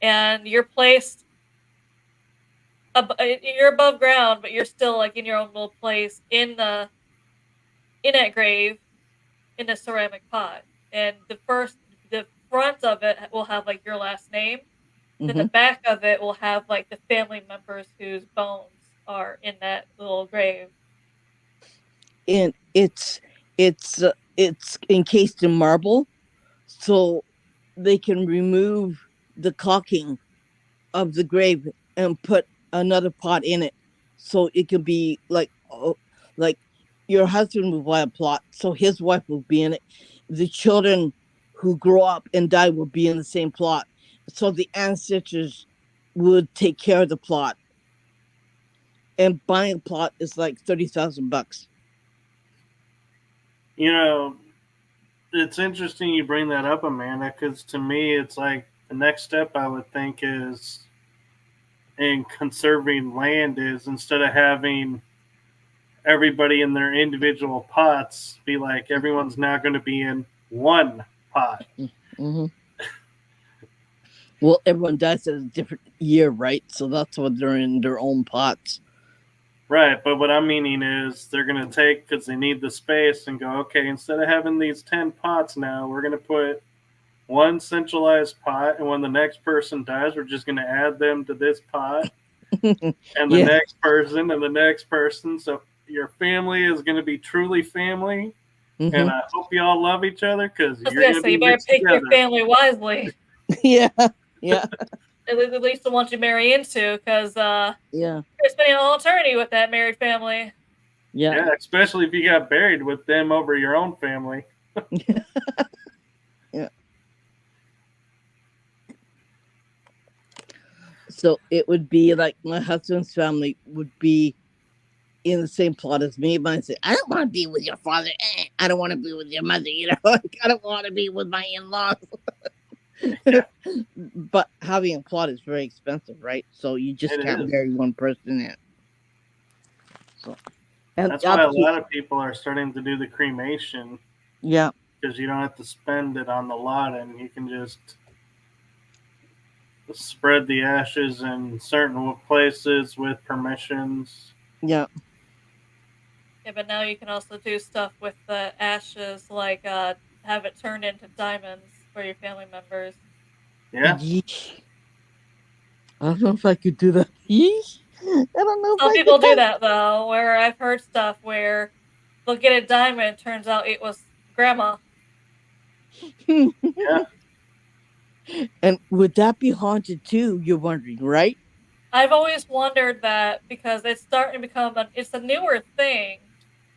and you're placed you're above ground, but you're still like in your own little place in that grave in a ceramic pot. and the front of it will have like your last name. Then the Mhm. back of it will have like the family members whose bones are in that little grave. And it's encased in marble, so they can remove the caulking of the grave and put another pot in it, so it can be like, like your husband will buy a plot, so his wife will be in it. The children who grow up and die will be in the same plot, so the ancestors would take care of the plot. And buying a plot is like $30,000. You know, it's interesting you bring that up, Amanda, because to me, it's like the next step I would think is in conserving land is instead of having everybody in their individual pots, be like everyone's now going to be in one pot. Mm-hmm. Well, everyone dies at a different year, right? So that's why they're in their own pots. Right, but what I'm meaning is they're going to take, because they need the space, and go, okay, instead of having these 10 pots now, we're going to put one centralized pot, and when the next person dies, we're just going to add them to this pot, and the Yeah. next person, and the next person. So your family is going to be truly family, Mm-hmm. and I hope you all love each other, because I was you're gonna going to say be you better mixed pick your together. family wisely. Yeah. Yeah. At least the ones you marry into, because Yeah. you're spending all eternity with that married family. Yeah. Yeah, especially if you got buried with them over your own family. Yeah. So it would be like my husband's family would be in the same plot as me. But I say, I don't want to be with your father. I don't want to be with your mother. Like, I don't want to be with my in-laws. But having a plot is very expensive, right? So you just It can't is. bury one person in. So and That's why a lot of people are starting to do the cremation, yeah. because you don't have to spend it on the lot, and you can just spread the ashes in certain places with permissions. Yeah. Yeah, but now you can also do stuff with the ashes, like have it turned into diamonds for your family members. Yeah. Yeesh. I don't know if I could do that. Yeesh. I don't know if Some I people do could. that though, where I've heard stuff where they'll get a diamond, turns out it was grandma. Yeah. And would that be haunted too? You're wondering, right? I've always wondered that because it's starting to become it's a newer thing,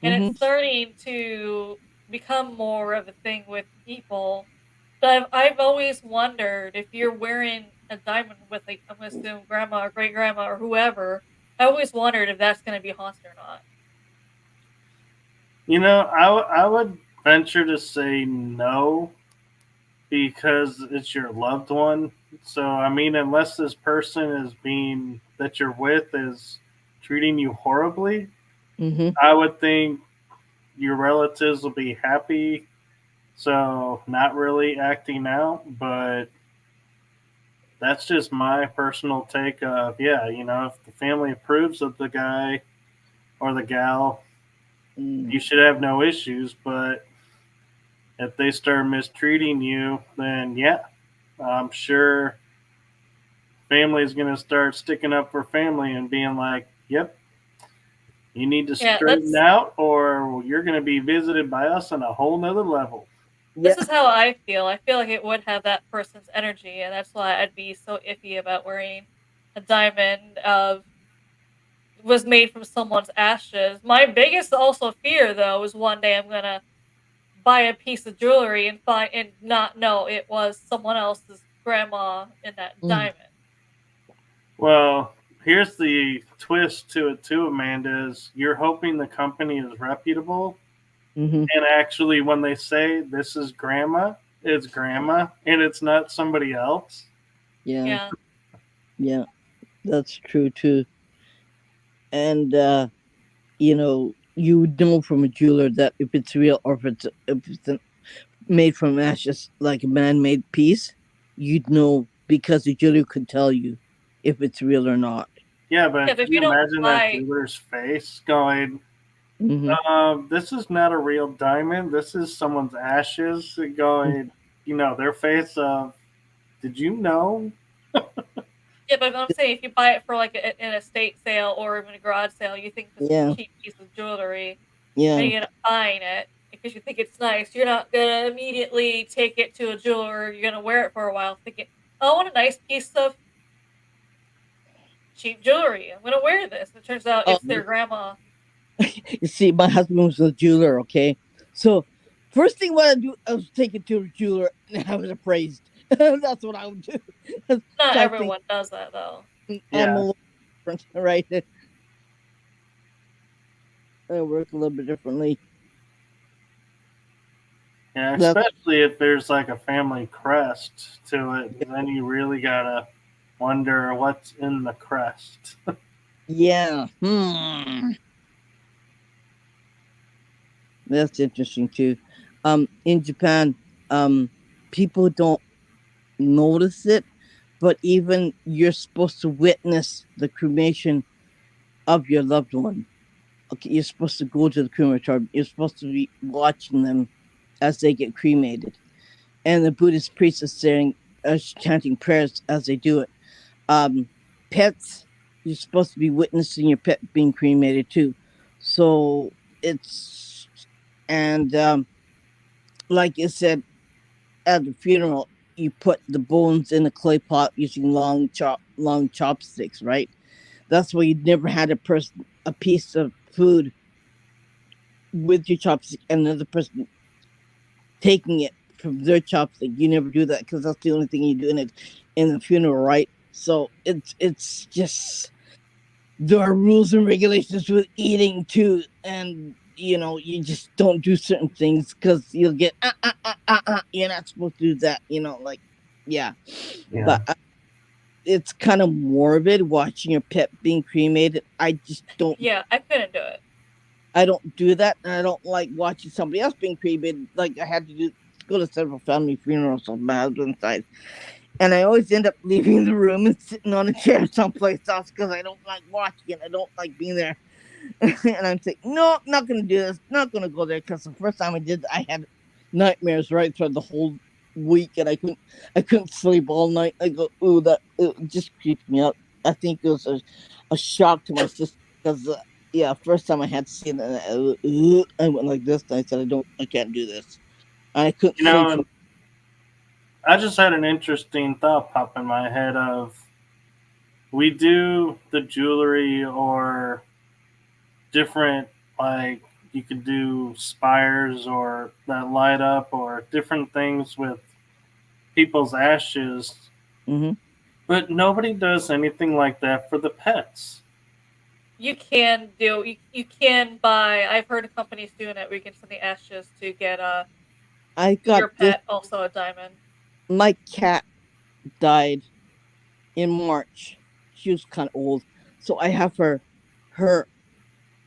and Mm-hmm. it's starting to become more of a thing with people. But I've always wondered if you're wearing a diamond with, like, I'm gonna assume grandma or great grandma or whoever. I always wondered if that's gonna be haunted or not. You know, I would venture to say no, because it's your loved one. So, I mean, unless this person is being, that you're with, is treating you horribly, Mm-hmm. I would think your relatives will be happy. So, not really acting out, but that's just my personal take of, yeah, if the family approves of the guy or the gal, you should have no issues. But if they start mistreating you, then yeah, I'm sure family's going to start sticking up for family and being like, yep, you need to Yeah, straighten out, or you're going to be visited by us on a whole nother level. this Yeah. is how I feel. I feel like it would have that person's energy, and that's why I'd be so iffy about wearing a diamond of was made from someone's ashes. My biggest also fear though is one day I'm gonna buy a piece of jewelry and find and not know it was someone else's grandma in that Mm-hmm. diamond. Well, here's the twist to it too, Amanda, is you're hoping the company is reputable. Mm-hmm. And actually, when they say this is grandma, it's grandma, and it's not somebody else. Yeah. Yeah. Yeah. That's true too. And you would know from a jeweler that if it's real or if it's made from ashes, like a man-made piece, you'd know because the jeweler could tell you if it's real or not. Yeah, Yeah, but but can if you you don't imagine that buy jeweler's face going, This is not a real diamond. This is someone's ashes going, their face of, did you know? Yeah, but I'm saying if you buy it for like an estate sale or even a garage sale, you think this is Yeah. a cheap piece of jewelry, Yeah. and you end up buying it because you think it's nice. You're not gonna immediately take it to a jeweler. You're gonna wear it for a while, thinking, "Oh, what a nice piece of cheap jewelry. I'm gonna wear this." And it turns out Oh, it's their grandma. you see, my husband was a jeweler. Okay, so first thing what I do, I was take it to a jeweler and have it appraised. That's what I would do. Not So I think everyone does that though. I'm a Yeah. little different, right? I work a little bit differently. Yeah, That's, especially if there's like a family crest to it, then you really gotta wonder what's in the crest. yeah. That's interesting too. In Japan, people don't notice it, but even you're supposed to witness the cremation of your loved one. Okay, you're supposed to go to the crematorium. You're supposed to be watching them as they get cremated, and the Buddhist priest is saying, chanting prayers as they do it. Pets, you're supposed to be witnessing your pet being cremated too. So it's and like you said, at the funeral, you put the bones in a clay pot using long chopsticks, right? That's why you never had a piece of food with your chopstick and another person taking it from their chopstick. You never do that because that's the only thing you do in the funeral, right? So it's just there are rules and regulations with eating too, and you just don't do certain things because you'll get you're not supposed to do that. Like yeah, Yeah. but it's kind of morbid watching your pet being cremated. I just don't. Yeah, I couldn't do it. I don't do that, and I don't like watching somebody else being cremated. Like I had to go to several family funerals on my husband's side, and I always end up leaving the room and sitting on a chair someplace else because I don't like watching it. I don't like being there. And I'm saying, no, not gonna do this. Not gonna go there because the first time I did, I had nightmares right through the whole week, and I couldn't sleep all night. I go, ooh, that it just creeped me out. I think it was a shock to my system because yeah, first time I had to see it, and I went like this, and I said, I can't do this. And I couldn't You sleep know, for. and I just had an interesting thought pop in my head of we do the jewelry or different, like you could do spires or that light up or different things with people's ashes, Mm-hmm. but nobody does anything like that for the pets. You can do. You can buy. I've heard of companies doing it. Where you can send the ashes to get I got your this. pet also a diamond. My cat died in March. She was kind of old, so I have her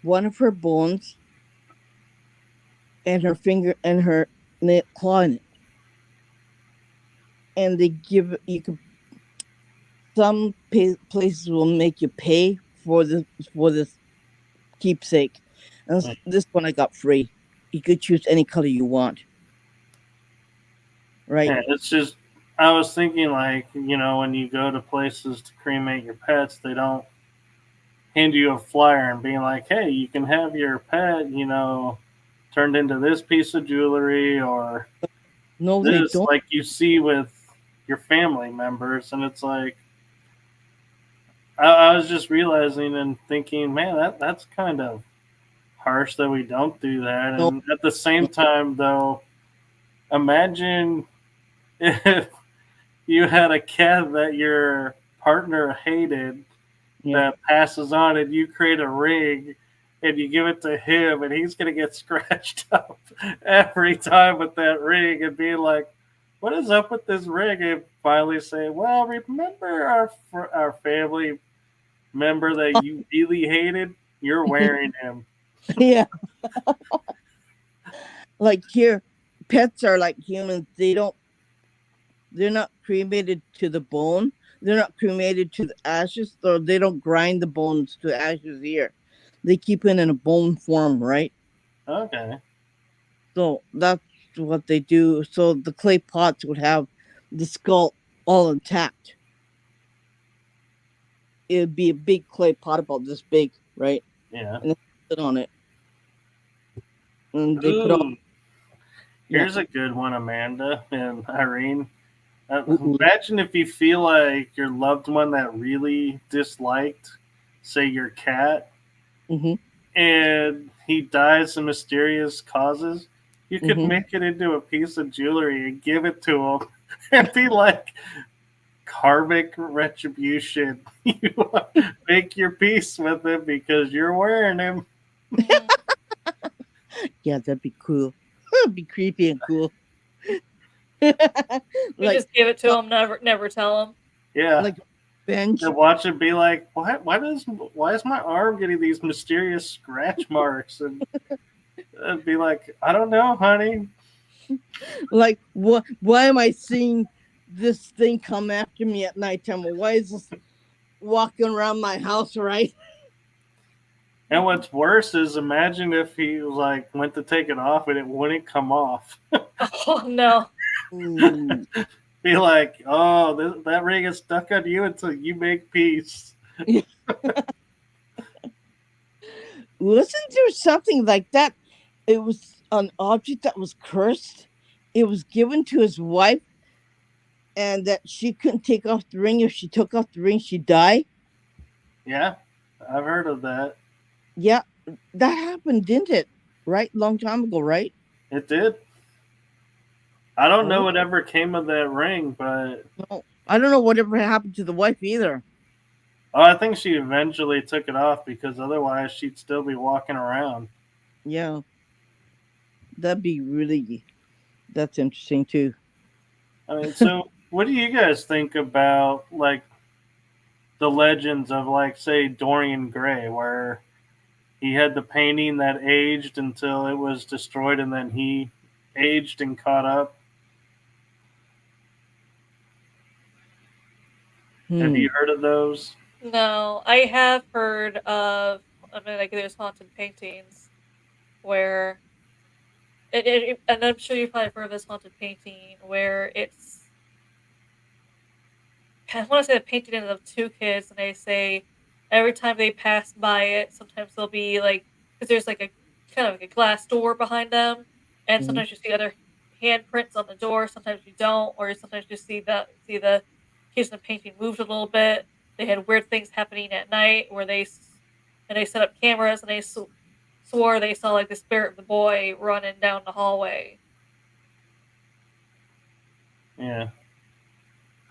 one of her bones and her finger and her claw in it, and they give you can. Some places will make you pay for this keepsake, and this one I got free. You could choose any color you want, right? Yeah, it's just I was thinking like when you go to places to cremate your pets, they don't hand you a flyer and being like, hey, you can have your pet, turned into this piece of jewelry or No, they this, don't. like you see with your family members. And it's like, I was just realizing and thinking, man, that's kind of harsh that we don't do that. No, And at the same time, though, imagine if you had a cat that your partner hated yeah, that passes on and you create a ring and you give it to him and he's going to get scratched up every time with that ring and be like, what is up with this ring? And finally say, well, remember our family member that you really hated? You're wearing him. yeah. Like here, pets are like humans. They're not cremated to the bone. They're not cremated to the ashes, so they don't grind the bones to ashes here. they keep it in a bone form, right? Okay. So that's what they do. So the clay pots would have the skull all intact. It would be a big clay pot about this big, right? Yeah. And they sit on it, and they put all Ooh, yeah. here's a good one, Amanda and Irene. Ooh. Imagine if you feel like your loved one that really disliked, say, your cat, Mhm. and he dies of mysterious causes. You could Mhm. make it into a piece of jewelry and give it to him and be like, karmic retribution. You make your peace with him because you're wearing him. Mhm. Yeah, that'd be cool. That'd be creepy and cool. We like just give it to uh, him, never tell him. Yeah. like bench. And watch it be like, why is my arm getting these mysterious scratch marks? And it'd be like, I don't know, honey. Like what? Why am I seeing this thing come after me at nighttime? Why is this walking around my house? Right? And what's worse is imagine if he like went to take it off and it wouldn't come off. Oh no. Ooh. Be like, oh, that ring is stuck on you until you make peace. Wasn't there something like that? It was an object that was cursed. It was given to his wife, and that she couldn't take off the ring. If she took off the ring, she'd die. Yeah, I've heard of that. Yeah, that happened, didn't it? Right, long time ago, right? It did. I don't know Oh whatever came of that ring, but no, I don't know whatever happened to the wife either. I think she eventually took it off because otherwise she'd still be walking around. Yeah, that'd be really. That's interesting too. I mean, so what do you guys think about like the legends of like say Dorian Gray, where he had the painting that aged until it was destroyed, and then he aged and caught up? Have Hmm. you heard of those? No, I have heard of. I mean, like there's haunted paintings where and I'm sure you've probably heard of this haunted painting where it's. I want to say the painting is of two kids, and they say every time they pass by it, sometimes they'll be like, because there's like a kind of like a glass door behind them, and Hmm. sometimes you see other handprints on the door, sometimes you don't, or sometimes you see the kids in the painting moved a little bit. They had weird things happening at night where and they set up cameras and they swore they saw like the spirit of the boy running down the hallway. Yeah,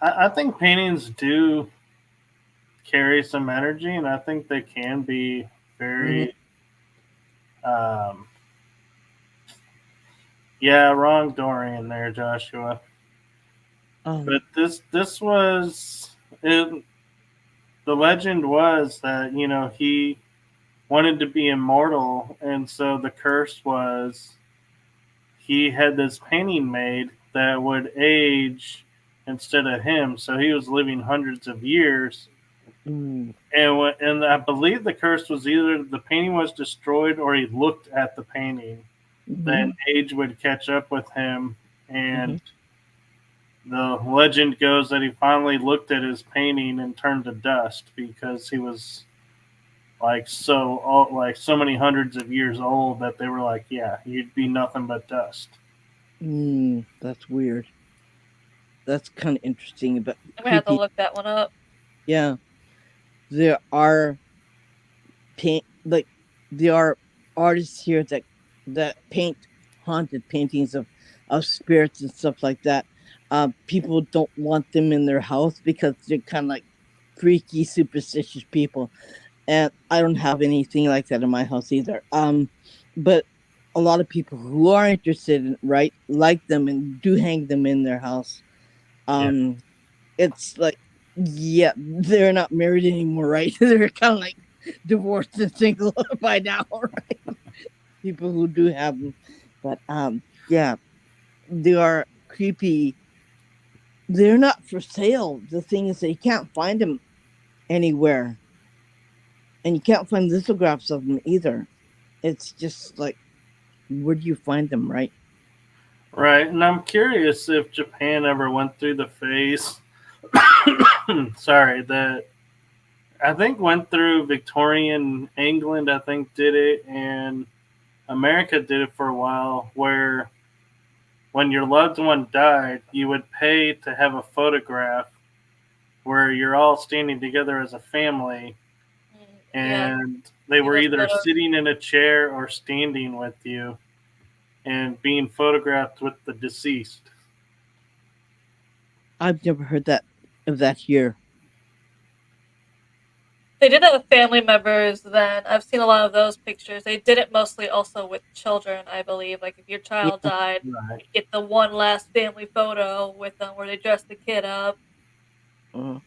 I think paintings do carry some energy, and I think they can be Hmm. very. Um, yeah, wrong Dorian there, Joshua. Um. But this was it, the legend was that he wanted to be immortal, and so the curse was he had this painting made that would age instead of him, so he was living hundreds of years. Ooh. And I believe the curse was either the painting was destroyed or he looked at the painting. Hmm. Then age would catch up with him, Hmm. and the legend goes that he finally looked at his painting and turned to dust because he was like so many hundreds of years old that they were like, yeah, you'd be nothing but dust. Mm, that's weird. That's kind of interesting, but I'm gonna have to creepy. look that one up. Yeah, there are paint like there are artists here that paint haunted paintings of spirits and stuff like that. People don't want them in their house because they're kind of like freaky, superstitious people, and I don't have anything like that in my house either. But a lot of people who are interested in right like them and do hang them in their house. Yeah, Um, it's like yeah, they're not married anymore, right? They're kind of like divorced and single by now, right? People who do have them, but yeah, they are creepy. They're not for sale. The thing is, that you can't find them anywhere. And you can't find lithographs of them either. It's just like, where do you find them, right? Right, and I'm curious if Japan ever went through the phase. Sorry, that I think went through Victorian England. I think did it, and America did it for a while, where when your loved one died, you would pay to have a photograph where you're all standing together as a family, Yeah, and they see were those either photos. sitting in a chair or standing with you and being photographed with the deceased. I've never heard of that here. They did it with family members then. I've seen a lot of those pictures. They did it mostly also with children, I believe. Like if your child Yeah. died, Right. you get the one last family photo with them where they dress the kid up. Uh,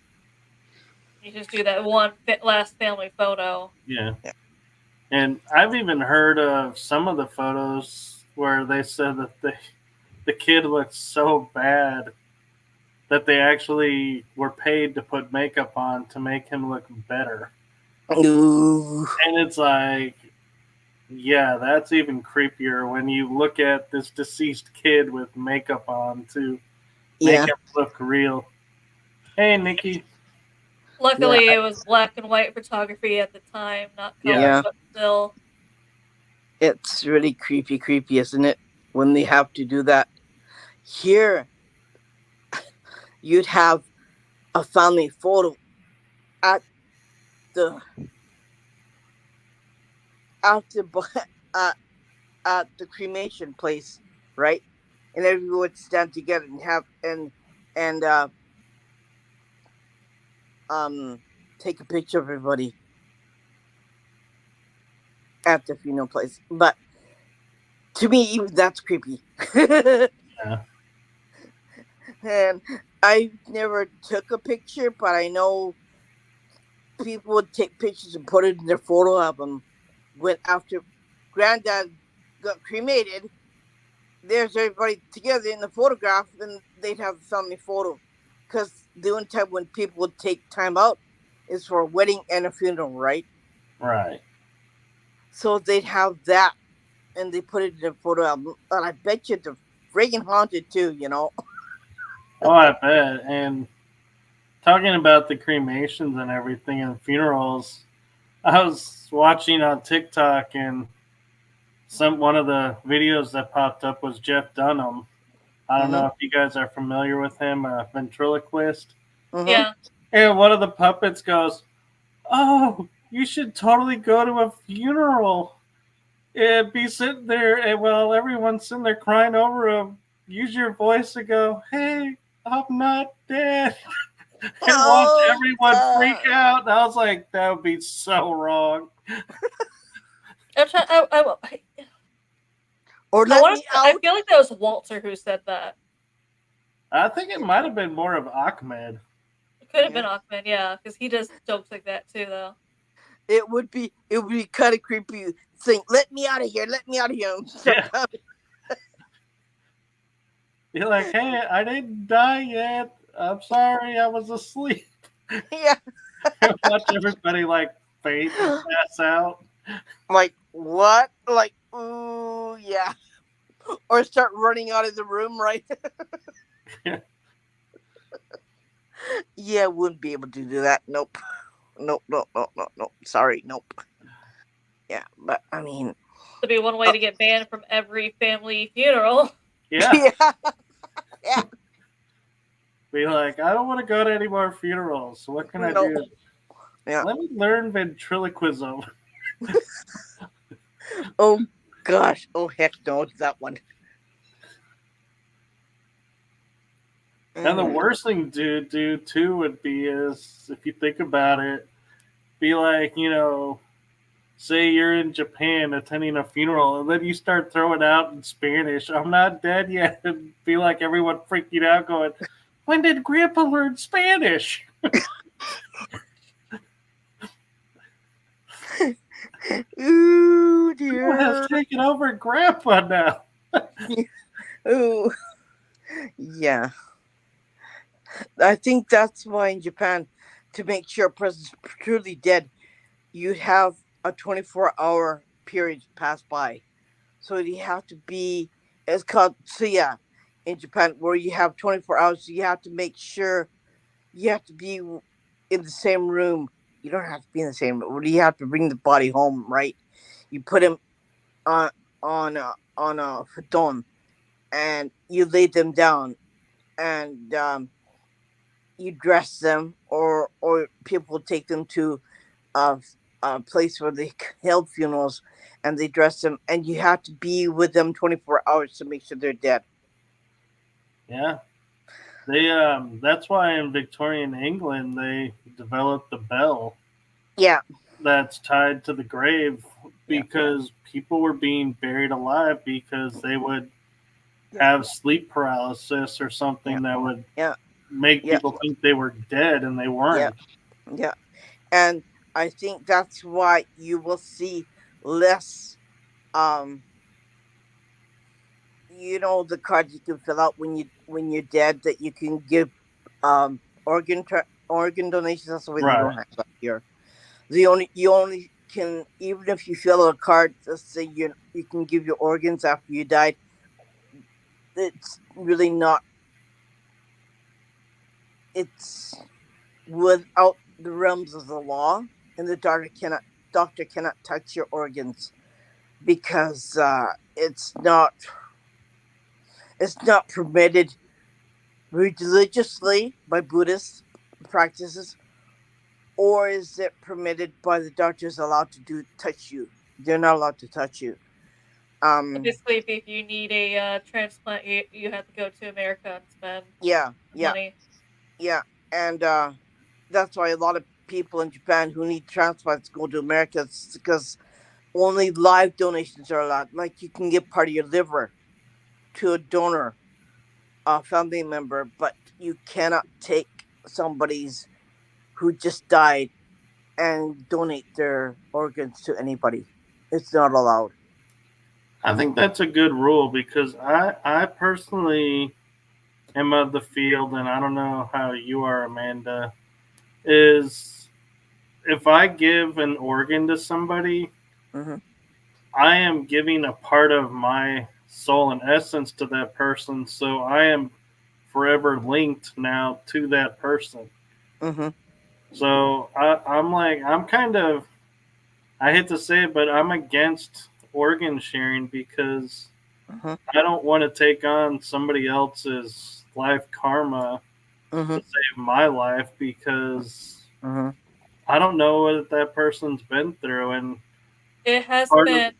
You just do that one last family photo. Yeah. yeah. And I've even heard of some of the photos where they said that the kid looked so bad that they actually were paid to put makeup on to make him look better. Ooh. And it's like, yeah, that's even creepier when you look at this deceased kid with makeup on to make Yeah. him look real. Hey, Nikki. Luckily, it was black and white photography at the time, not color, Yeah. but still. It's really creepy, isn't it? When they have to do that. Here, you'd have a family photo at the at the at the cremation place, right? And everyone would stand together and have and take a picture of everybody at the funeral place. But to me, even that's creepy. Yeah. And I never took a picture, but I know people would take pictures and put it in their photo album. When after Granddad got cremated, there's everybody together in the photograph, and they'd have a family photo. Because the only time when people would take time out is for a wedding and a funeral, right? Right. So they'd have that, and they put it in a photo album. And I bet you they're friggin' haunted too, you know? Oh, I bet. And talking about the cremations and everything and funerals, I was watching on TikTok and one of the videos that popped up was Jeff Dunham. I don't know if you guys are familiar with him, a ventriloquist. Mm-hmm. Yeah. And one of the puppets goes, "Oh, you should totally go to a funeral and be sitting there, and while everyone's sitting there crying over him, use your voice to go, 'Hey, I'm not dead,' and watch everyone freak out." And I was like, that would be so wrong. I'm trying. Or let me out. I feel like that was Walter who said that. I think it might have been more of Ahmed. It could have been Ahmed, yeah, because he does jokes like that too, though. It would be kind of creepy. Saying, "Let me out of here! Let me out of here!" Yeah. You're like, "Hey, I didn't die yet. I'm sorry, I was asleep." Yeah. Watch everybody like faint and pass out. Like what? Like, ooh, yeah. Or start running out of the room, right? Yeah. Yeah, wouldn't be able to do that. Nope. Nope. Sorry, nope. Yeah, but I mean, to be one way to get banned from every family funeral. Yeah. Yeah. Be like, I don't want to go to any more funerals. So what can I do? Yeah. Let me learn ventriloquism. Oh gosh. Oh heck no, it's that one. And the worst thing to do too would be is, if you think about it, be like, say you're in Japan attending a funeral, and then you start throwing out in Spanish, "I'm not dead yet," and be like everyone freaking out going, "When did Grandpa learn Spanish?" Ooh dear. Who has taken over Grandpa now? Ooh. Yeah. I think that's why in Japan, to make sure a person's truly dead, you'd have a 24-hour period pass by. So you have to be, it's called Tsuya in Japan, where you have 24 hours. So you have to make sure you have to be in the same room. You don't have to be in the same room. You have to bring the body home, right? You put him on on a futon, and you lay them down, and you dress them, or people take them to a, a place where they held funerals, and they dress them, and you have to be with them 24 hours to make sure they're dead. Yeah. They that's why in Victorian England they developed the bell Yeah, that's tied to the grave yeah, because people were being buried alive because they would yeah, have sleep paralysis or yeah, something that would yeah, make yeah, people think they were dead and they yeah, weren't. yeah. And I think that's why you will see less. Um, the card you can fill out when you're dead, that you can give organ donations. That's the way they Right. don't have that here. You only can, even if you fill out a card, let's say you can give your organs after you died. It's really not. It's without the realms of the law, and the doctor cannot touch your organs, because it's not permitted religiously by Buddhist practices, or is it permitted by the doctors allowed to touch you? They're not allowed to touch you. So Um, basically, if you need a transplant, you have to go to America and spend yeah, yeah, money. yeah, and that's why a lot of people in Japan who need transplants go to America. It's because only live donations are allowed. Like, you can give part of your liver to a donor, a family member, but you cannot take somebody's who just died and donate their organs to anybody. It's not allowed. I think that's a good rule because I personally am of the field, and I don't know how you are, Amanda, is if I give an organ to somebody, Hmm. I am giving a part of my soul and essence to that person. So I am forever linked now to that person. Hmm. So I'm like, I'm kind of, I hate to say it, but I'm against organ sharing because Hmm. I don't want to take on somebody else's life karma Hmm. to save my life because Hmm. I don't know what that person's been through. And It has part of, been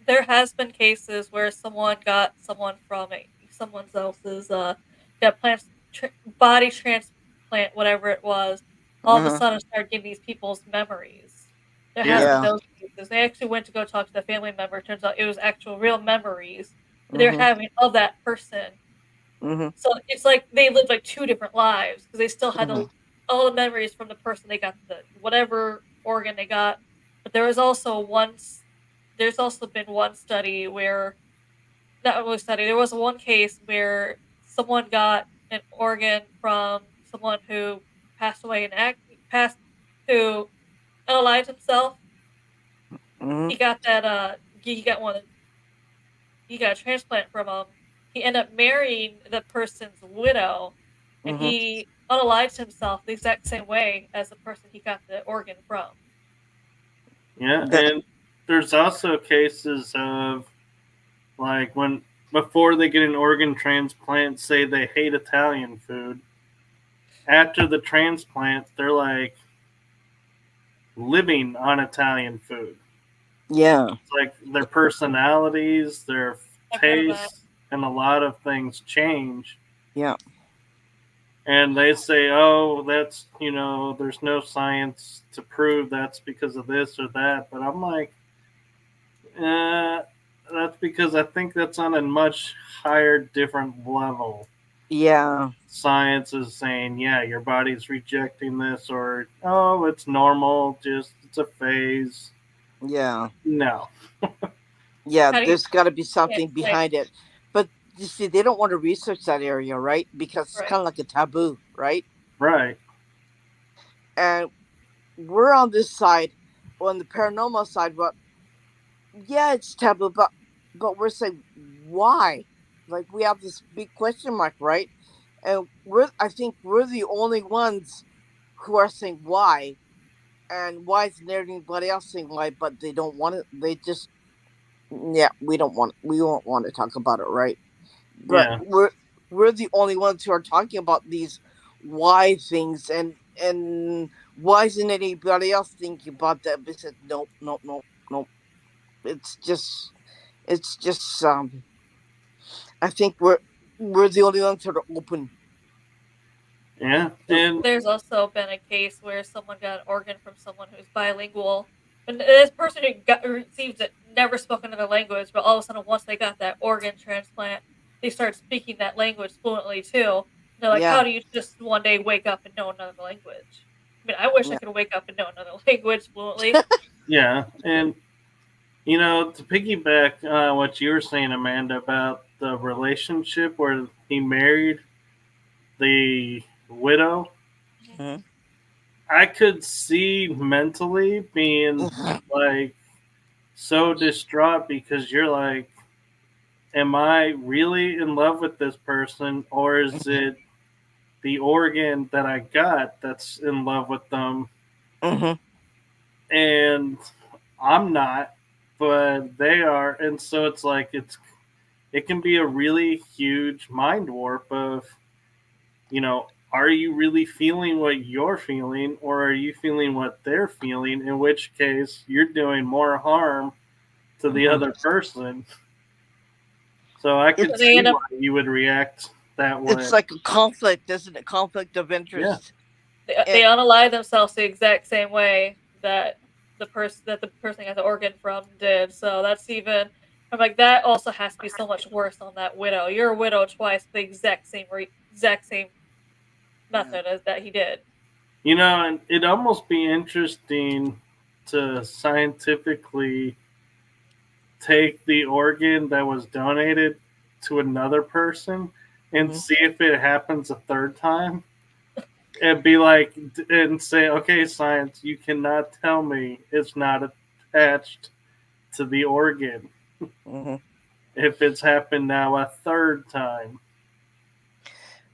there has been cases where someone got someone from someone else's got body transplant, whatever it was. All of a Hmm. sudden, started getting these people's memories. There has yeah, been Yeah. those cases. They actually went to go talk to the family member. Turns out it was actual real memories that they're Hmm. having of that person. Hmm. So it's like they lived like two different lives because they still had Hmm. all the memories from the person they got the whatever organ they got. But there was also there's also been one study where not really study. There was one case where someone got an organ from someone who passed away and passed who unalived himself. Hmm. He got that he got one he got a transplant from him. He ended up marrying the person's widow, and Hmm. he unalived himself the exact same way as the person he got the organ from. yeah. That. And there's also cases of like when before they get an organ transplant, say they hate Italian food. After the transplant, they're like living on Italian food. Yeah. It's like their personalities, their I've heard of that. tastes, and a lot of things change. Yeah. And they say, oh, that's, there's no science to prove that's because of this or that. But I'm like, that's because I think that's on a much higher, different level. Yeah. Science is saying, yeah, your body's rejecting this, or, oh, it's normal, just it's a phase. Yeah. No. Yeah. How do you There's got to be say something like behind it, but you see, they don't want to research that area, right? Because it's right? kind of like a taboo, right? Right. And we're on this side, on the paranormal side, but yeah, it's taboo, but we're saying why? Like we have this big question mark, right? And I think we're the only ones who are saying why, and why isn't everybody else saying why? But they don't want it. They just yeah, we won't want to talk about it, right? But Yeah. we're the only ones who are talking about these why things, and why isn't anybody else thinking about that? They said nope, nope, nope, nope. It's just I think we're the only ones that are open Yeah. to And There's also been a case where someone got an organ from someone who's bilingual, and this person who receives it never spoke another language, but all of a sudden, once they got that organ transplant, they started speaking that language fluently too. They're like, yeah, "How do you just one day wake up and know another language?" I mean, I wish I yeah. could wake up and know another language fluently. yeah. And, to piggyback what you were saying, Amanda, about the relationship where he married the widow, Mhm. I could see mentally being like so distraught because you're like, am I really in love with this person, or is it the organ that I got that's in love with them? Mhm. And I'm not, but they are. And so it's like, it can be a really huge mind warp of, are you really feeling what you're feeling, or are you feeling what they're feeling? In which case, you're doing more harm to the Mhm. other person. So I could It's They see end up why you would react that way. it's like a conflict, isn't it? Conflict of Yeah. interest. they And unalive themselves the exact same way that the person got the organ from did. So that's even. I'm like that also has to be so much worse on that widow. You're a widow twice, the exact same yeah. method as that he did. And it'd almost be interesting to scientifically take the organ that was donated to another person and Mhm. see if it happens a third time. And be like, and say, okay, science, you cannot tell me it's not attached to the organ Mhm. if it's happened now a third time.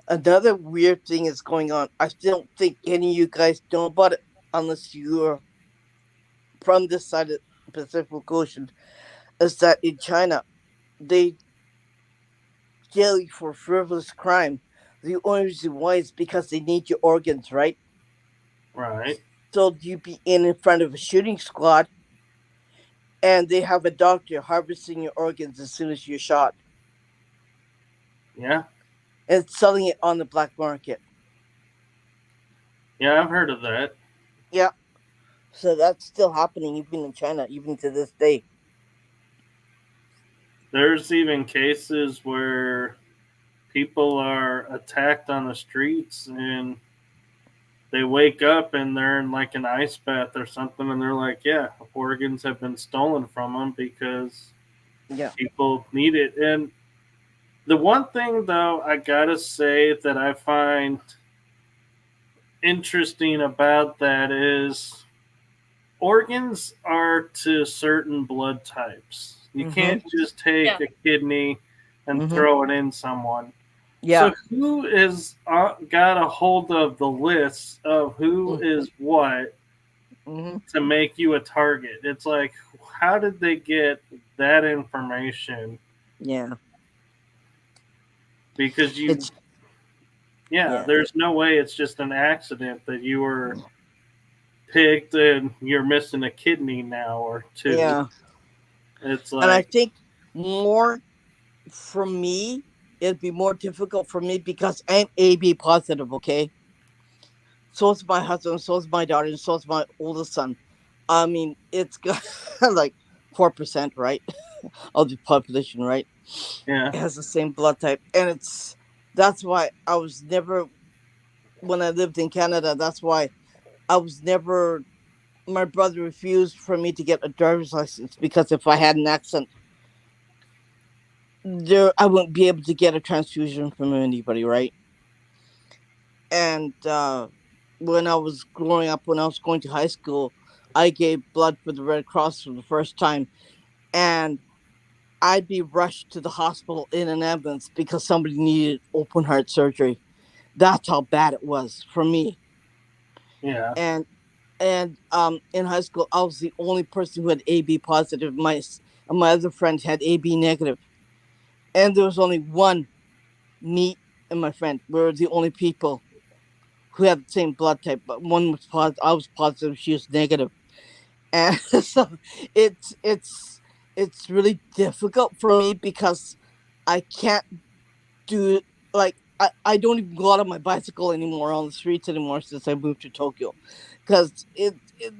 Another weird thing is going on. I don't think any of you guys know about it unless you're from this side of the Pacific Ocean. Is that in China they jail you for frivolous crime? The only reason why is because they need your organs, right? Right. So you be in front of a shooting squad, and they have a doctor harvesting your organs as soon as you're shot Yeah. and selling it on the black market. Yeah, I've heard of that. Yeah. So that's still happening even in China, even to this day. There's even cases where people are attacked on the streets and they wake up and they're in like an ice bath or something, and they're like, yeah, organs have been stolen from them because Yeah. people need it. And the one thing, though, I gotta say that I find interesting about that is organs are to certain blood types. You Mhm. can't just take Yeah. a kidney and Mhm. throw it in someone. Yeah. So who is got a hold of the list of who Mm. is what Mhm. to make you a target? It's like, how did they get that information? Yeah. Because It's yeah, yeah. there's no way it's just an accident that you were picked and you're missing a kidney now or two. Yeah. It's And I like, think more for me, it'd be more difficult for me because I'm AB positive, okay? So is my husband, so is my daughter, and so is my oldest son. I mean, it's got like 4%, right? Of the population, right? yeah, It has the same blood type. And that's why I was never, when I lived in Canada, that's why I was never, my brother refused for me to get a driver's license because if I had an accent, I wouldn't be able to get a transfusion from anybody, right? And when I was growing up, when I was going to high school, I gave blood for the Red Cross for the first time, and I'd be rushed to the hospital in an ambulance because somebody needed open heart surgery. That's how bad it was for me. Yeah. And in high school, I was the only person who had AB positive. My other friend had AB negative, and there was only one, me and my friend. We were the only people who had the same blood type, but one was positive. I was positive. She was negative, and so it's really difficult for me because I can't do, like, I don't even go out on my bicycle anymore on the streets anymore since I moved to Tokyo, because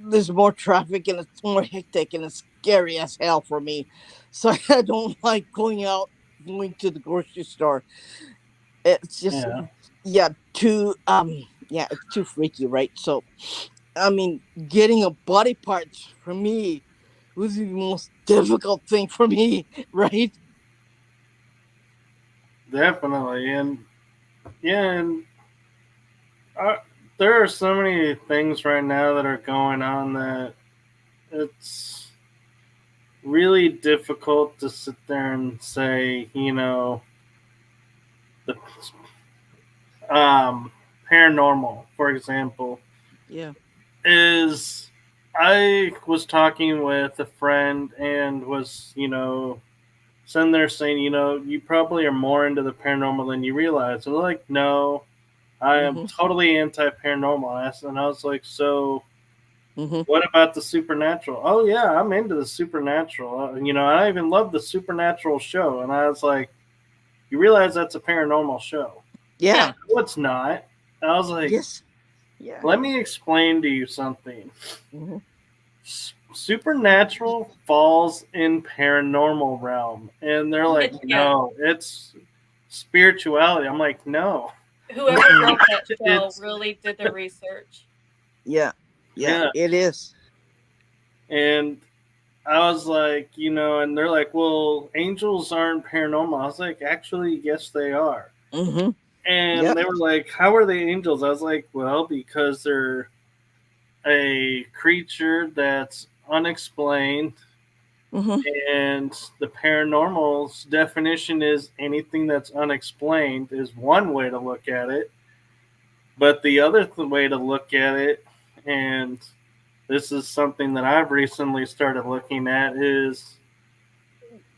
there's more traffic and it's more hectic and it's scary as hell for me. So I don't like going to the grocery store. It's just, Yeah. yeah, too yeah, it's too freaky, right? So I mean, getting a body parts for me was the most difficult thing for me, right? Definitely. And yeah, and uh, there are so many things right now that are going on that it's really difficult to sit there and say, the um, paranormal, for example, Yeah. is I was talking with a friend and was, sitting there saying, you probably are more into the paranormal than you realize. And they're like, no, I am Mhm. totally anti paranormal. And I was like, so Mhm. what about the supernatural? Oh, yeah, I'm into the supernatural. I even love the supernatural show. And I was like, you realize that's a paranormal show? Yeah. Yeah. No, it's not. I was like, Yes. Yeah. let me explain to you something. Mhm. Supernatural falls in paranormal realm, and they're like, Yeah. no, it's spirituality. I'm like, no, Whoever Mhm. wrote that show it's really did their research. Yeah. Yeah. yeah. It is. And I was like, and they're like, well, angels aren't paranormal. I was like, actually, yes, they are. Mhm. And Yep. they were like, how are they angels? I was like, well, because they're a creature that's unexplained. Mhm. And the paranormal's definition is anything that's unexplained, is one way to look at it. But the other way to look at it, and this is something that I've recently started looking at, is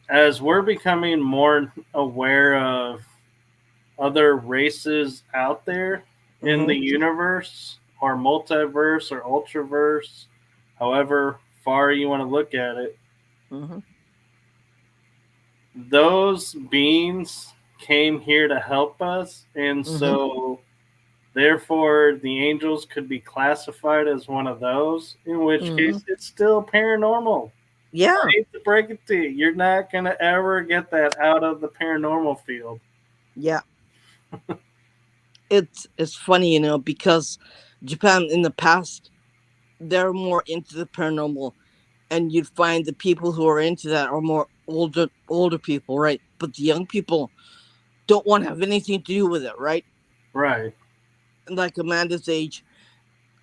as we're becoming more aware of other races out there in the Mhm. universe, or multiverse, or ultraverse, however far you want to look at it, Mhm. those beings came here to help us, and Mhm. so therefore the angels could be classified as one of those, in which Mhm. case it's still paranormal. I Yeah. hate to break it to you, you're not going to ever get that out of the paranormal field. Yeah. It's funny, because Japan in the past, they're more into the paranormal, and you'd find the people who are into that are more older people, right? But the young people don't want to have anything to do with it, right? Right. Like Amanda's age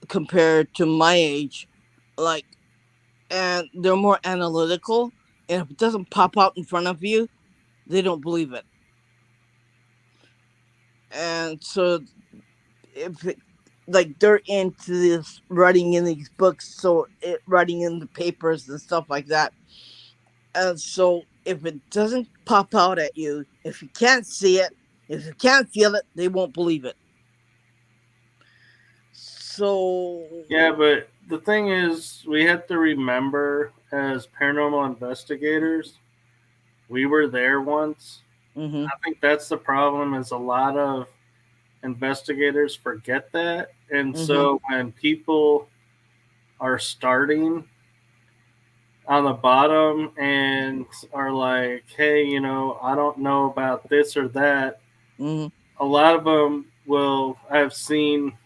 compared to my age, like, and they're more analytical, and if it doesn't pop out in front of you, they don't believe it. And so if it, like, they're into this writing in these books, so writing in the papers and stuff like that. And so if it doesn't pop out at you, if you can't see it, if you can't feel it, they won't believe it. So Yeah, but the thing is, we have to remember, as paranormal investigators, we were there once. mhm. I think that's the problem, is a lot of investigators forget that. And Mhm. so when people are starting on the bottom and are like, hey, I don't know about this or that, Mhm. a lot of them will, I've seen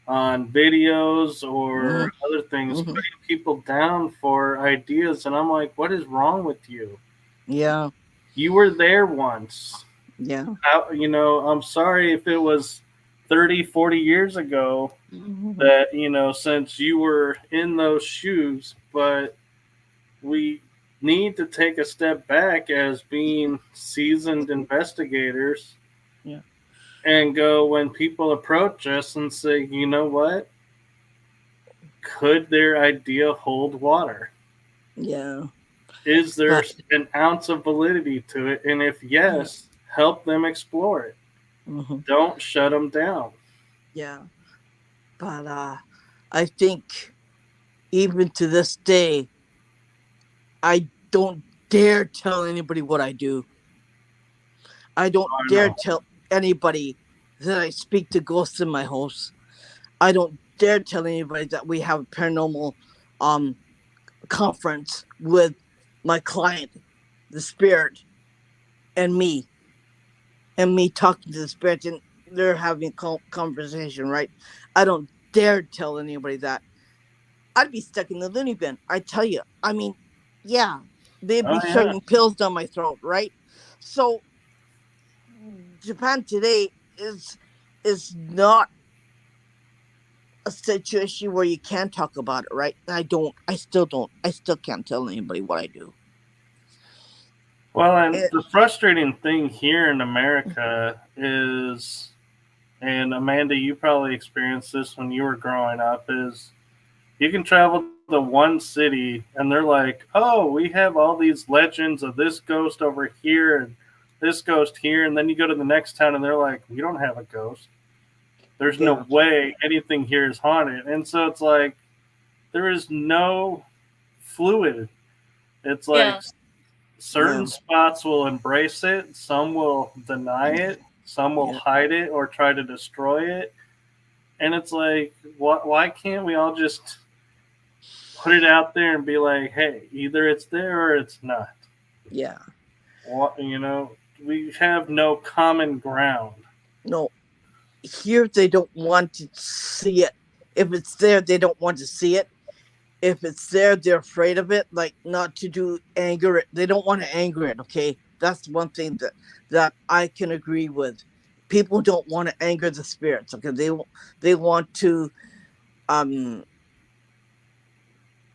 on videos or Mhm. other things, Mhm. putting people down for ideas. And I'm like, what is wrong with you? Yeah. You were there once. Yeah. I'm sorry if it was 30, 40 years ago that, since you were in those shoes, but we need to take a step back as being seasoned investigators Yeah. and go when people approach us and say, you know what? Could their idea hold water? Yeah. Is there But an ounce of validity to it? And if yes, help them explore it. mhm. Don't shut them down. Yeah. But I think even to this day, I don't dare tell anybody what I do. I don't I dare know. tell anybody that I speak to ghosts in my house. I don't dare tell anybody that we have a paranormal um conference with my client, the spirit, and me talking to the spirit, and they're having a conversation, right? I don't dare tell anybody that. I'd be stuck in the loony bin. I tell you. I mean, yeah, they'd Oh be yeah. shoving pills down my throat, right? So Japan today is not a situation where you can talk about it, right? And I don't. I still don't. I still can't tell anybody what I do. Well, and It, the frustrating thing here in America is, and Amanda, you probably experienced this when you were growing up, is you can travel to one city and they're like, oh, we have all these legends of this ghost over here and this ghost here. And then you go to the next town and they're like, we don't have a ghost. There's yeah, no way anything here is haunted. And so it's like, there is no fluid. It's like Yeah. certain yeah, spots will embrace it, some will deny it, some will yeah, hide it or try to destroy it. And it's like, why can't we all just put it out there and be like, hey, either it's there or it's not? yeah. What, we have no common ground. No, here they don't want to see it. If it's there, they don't want to see it. If it's there, they're afraid of it. Like not to do anger it. They don't want to anger it. Okay, that's one thing that I can agree with. People don't want to anger the spirits. Okay, they want to um.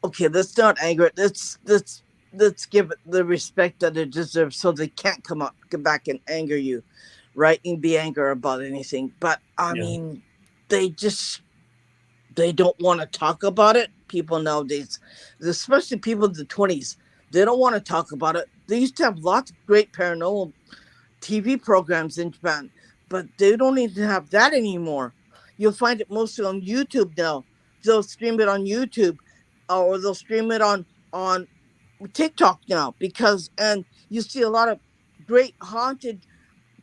Okay, let's not anger it. Let's give it the respect that it deserves, so they can't come back and anger you, right? And be angry about anything. But I Yeah. mean, they just they don't want to talk about it. People nowadays, especially people in the 20s, they don't want to talk about it. They used to have lots of great paranormal TV programs in Japan, but they don't even have that anymore. You'll find it mostly on YouTube now. They'll stream it on YouTube, or they'll stream it on TikTok now, because and you see a lot of great haunted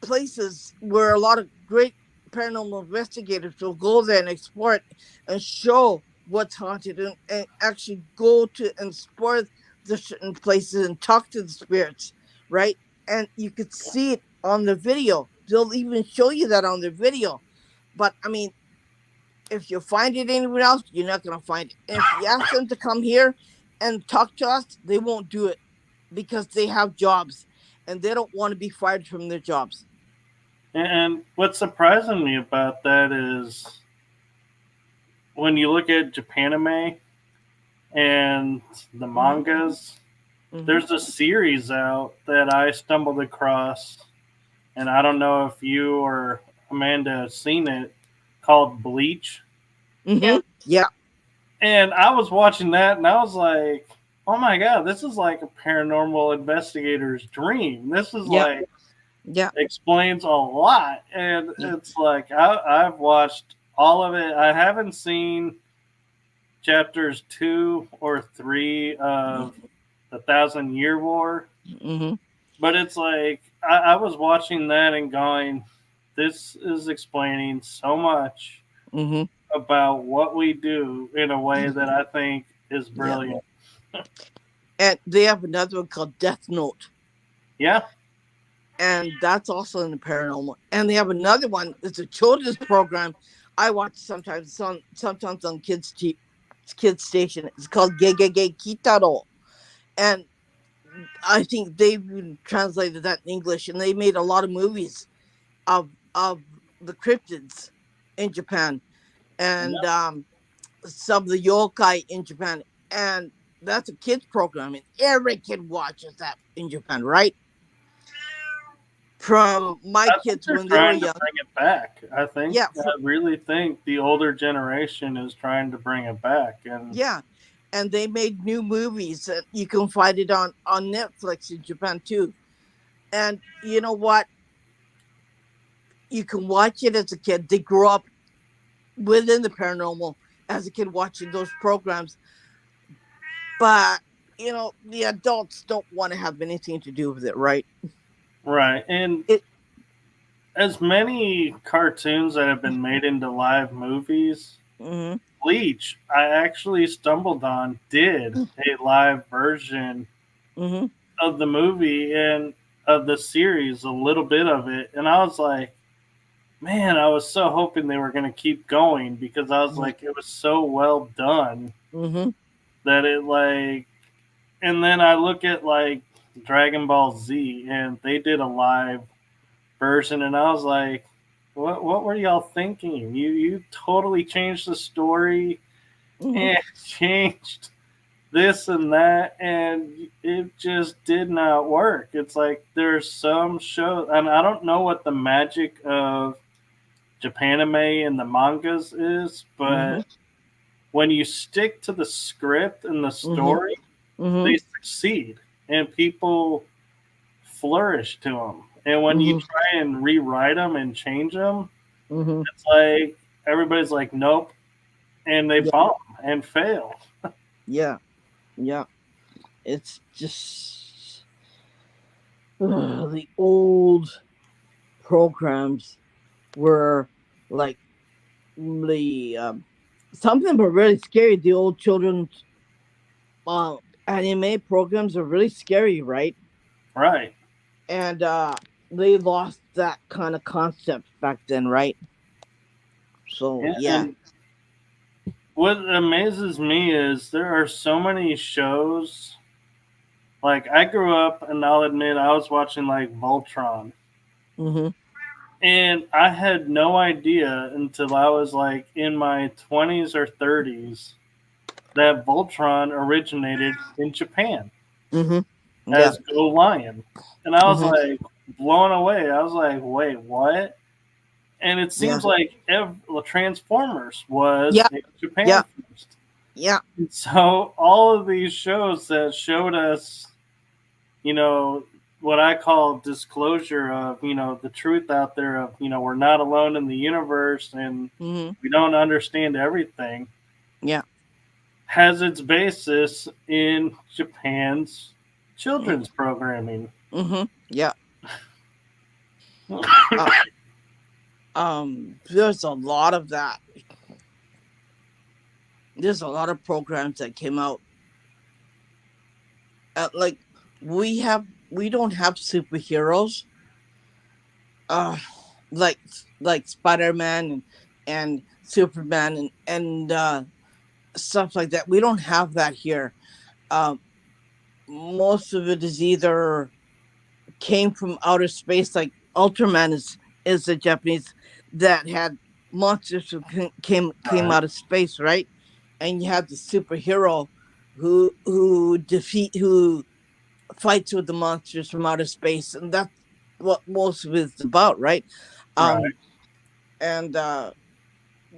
places where a lot of great paranormal investigators will go there and explore it and show what's haunted, and actually go to and explore the certain places and talk to the spirits, right? And you could see it on the video. They'll even show you that on the video. But I mean, if you find it anywhere else, you're not going to find it. And if you ask them to come here and talk to us, they won't do it because they have jobs and they don't want to be fired from their jobs. And what's surprising me about that is when you look at Japanime and the mangas, there's a series out that I stumbled across, and I don't know if you or Amanda have seen it, called Bleach. Mm-hmm. Yeah. And I was watching that and I was like, oh my God, this is like a paranormal investigator's dream. This is Yeah. like, Yeah. explains a lot. And Yeah. it's like, I've watched all of it. I haven't seen chapters 2 or 3 of the Thousand Year War, Mm-hmm. but it's like, I was watching that and going, this is explaining so much Mm-hmm. about what we do in a way that I think is brilliant. And they have another one called Death Note, Yeah. and that's also in the paranormal. And they have another one. It's a children's program. I watch sometimes on kids station. It's called Gegege Kitaro, and I think they've translated that in English, and they made a lot of movies of the cryptids, in Japan, and some of the yokai in Japan, and that's a kids program, and every kid watches that in Japan, right? From my I think kids they're when they were trying to young. bring it back. Yeah, I really think the older generation is trying to bring it back. And yeah, and they made new movies, and you can find it on Netflix in Japan too. And you know what? You can watch it as a kid. They grow up within the paranormal as a kid watching those programs, but the adults don't want to have anything to do with it, right? right, and It. as many cartoons that have been made into live movies, Mm-hmm, Bleach, I actually stumbled on, did a live version mm-hmm, of the movie and of the series, a little bit of it, and I was like, man, I was so hoping they were going to keep going because I was like, it was so well done mm-hmm. that it like, and then I look at like Dragon Ball Z and they did a live version, and I was like, what were y'all thinking? You totally changed the story Mm-hmm. and changed this and that, and it just did not work. It's like there's some show, and I don't know what the magic of Japanime and the mangas is, Mm-hmm. but when you stick to the script and the Mm-hmm. story, Mm-hmm. they succeed and people flourish to them. And when you Mm-hmm. try and rewrite them and change them, Mm-hmm. it's like everybody's like, nope, and they Yeah, bomb and fail. yeah, yeah. It's just the old programs were like the some of them were really scary. The old children's uh, anime programs are really scary, right? Right. And they lost that kind of concept back then, right? So Yeah, yeah. and what amazes me is there are so many shows. Like I grew up, and I'll admit I was watching like Voltron, Mm-hmm. and I had no idea until I was like in my 20s or 30s that Voltron originated in Japan Mm-hmm. Yeah. as Go Lion. And I was Mm-hmm. like blown away. I was like, wait, what? And it Yeah. seems like Transformers was Yeah. in Japan Yeah. first. Yeah. And so all of these shows that showed us, you know, what I call disclosure of, the truth out there of, we're not alone in the universe and Mm-hmm. we don't understand everything, Yeah. has its basis in Japan's children's programming. Mm-hmm. Yeah. Uh, there's a lot of that. There's a lot of programs that came out. Like we don't have superheroes. Uh, like Spider-Man and Superman and stuff like that. We don't have that here. Um, most of it is either came from outer space, like Ultraman is a Japanese that had monsters who came Right. out of space, right? And you have the superhero who fights with the monsters from outer space, and that's what most of it's about, right? Right. Um, and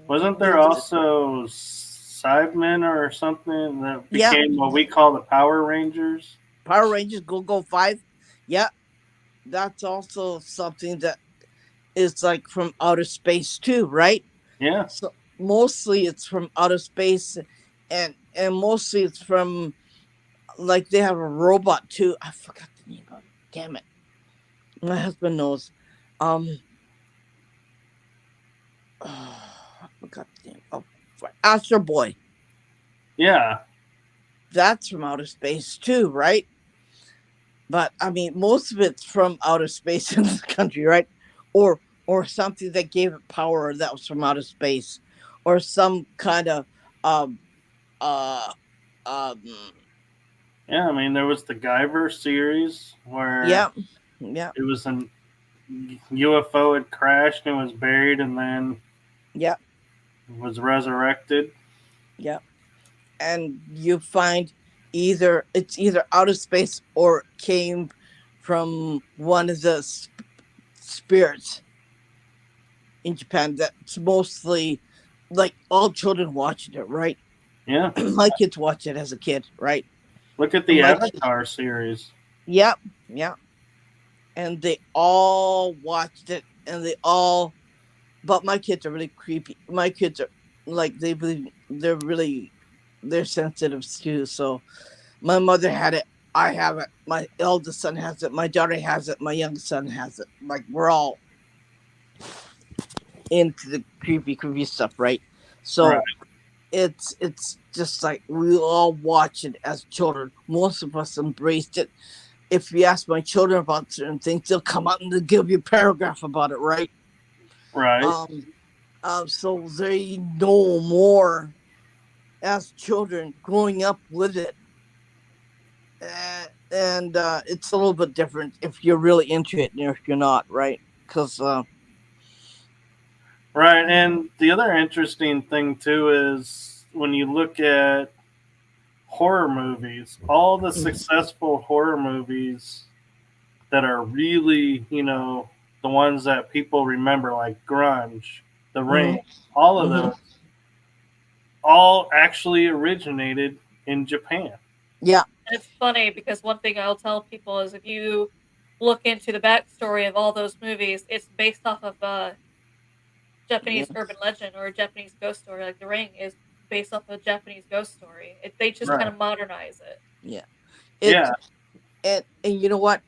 Wasn't there there's also Cybermen or something that yeah, became what we call the Power Rangers? Power Rangers Go 5, yeah, that's also something that is like from outer space too, right? Yeah. So mostly it's from outer space, and mostly it's from like they have a robot too. I forgot the name of it. Damn it, my husband knows. Um, I forgot the name. Oh, Astro Boy. Yeah. That's from outer space too, right? But I mean, most of it's from outer space in this country, right? Or something that gave it power that was from outer space, or some kind of um uh um Yeah. I mean, there was the Guyver series where yeah, yeah, it was an UFO had crashed and was buried, and then Yeah, was resurrected. yeah. And you find it's either out of space or came from one of the spirits in Japan. That's mostly like all children watching it, right? Yeah. My kids watch it as a kid, right? Look at And the my kids, Avatar series. yep, yeah, and they all watched it, and they all. But my kids are really creepy. My kids are like they believe they're sensitive too. So my mother had it. I have it. My eldest son has it. My daughter has it. My youngest son has it. Like we're all into the creepy stuff, right? Right. So it's just like we all watch it as children. Most of us embraced it. If you ask my children about certain things, they'll come out and they'll give you a paragraph about it, right? Right. So they know more as children growing up with it. And it's a little bit different if you're really into it and if you're not, right? Because Right. And the other interesting thing too is when you look at horror movies, all the successful horror movies that are really, the ones that people remember, like Grunge, The Ring, all of those, all actually originated in Japan. yeah, And it's funny because one thing I'll tell people is if you look into the backstory of all those movies, it's based off of a yeah, Japanese urban legend or a Japanese ghost story. Like The Ring is based off of a Japanese ghost story. They just kind Right. of modernize it. yeah. Yeah. It's and you know what?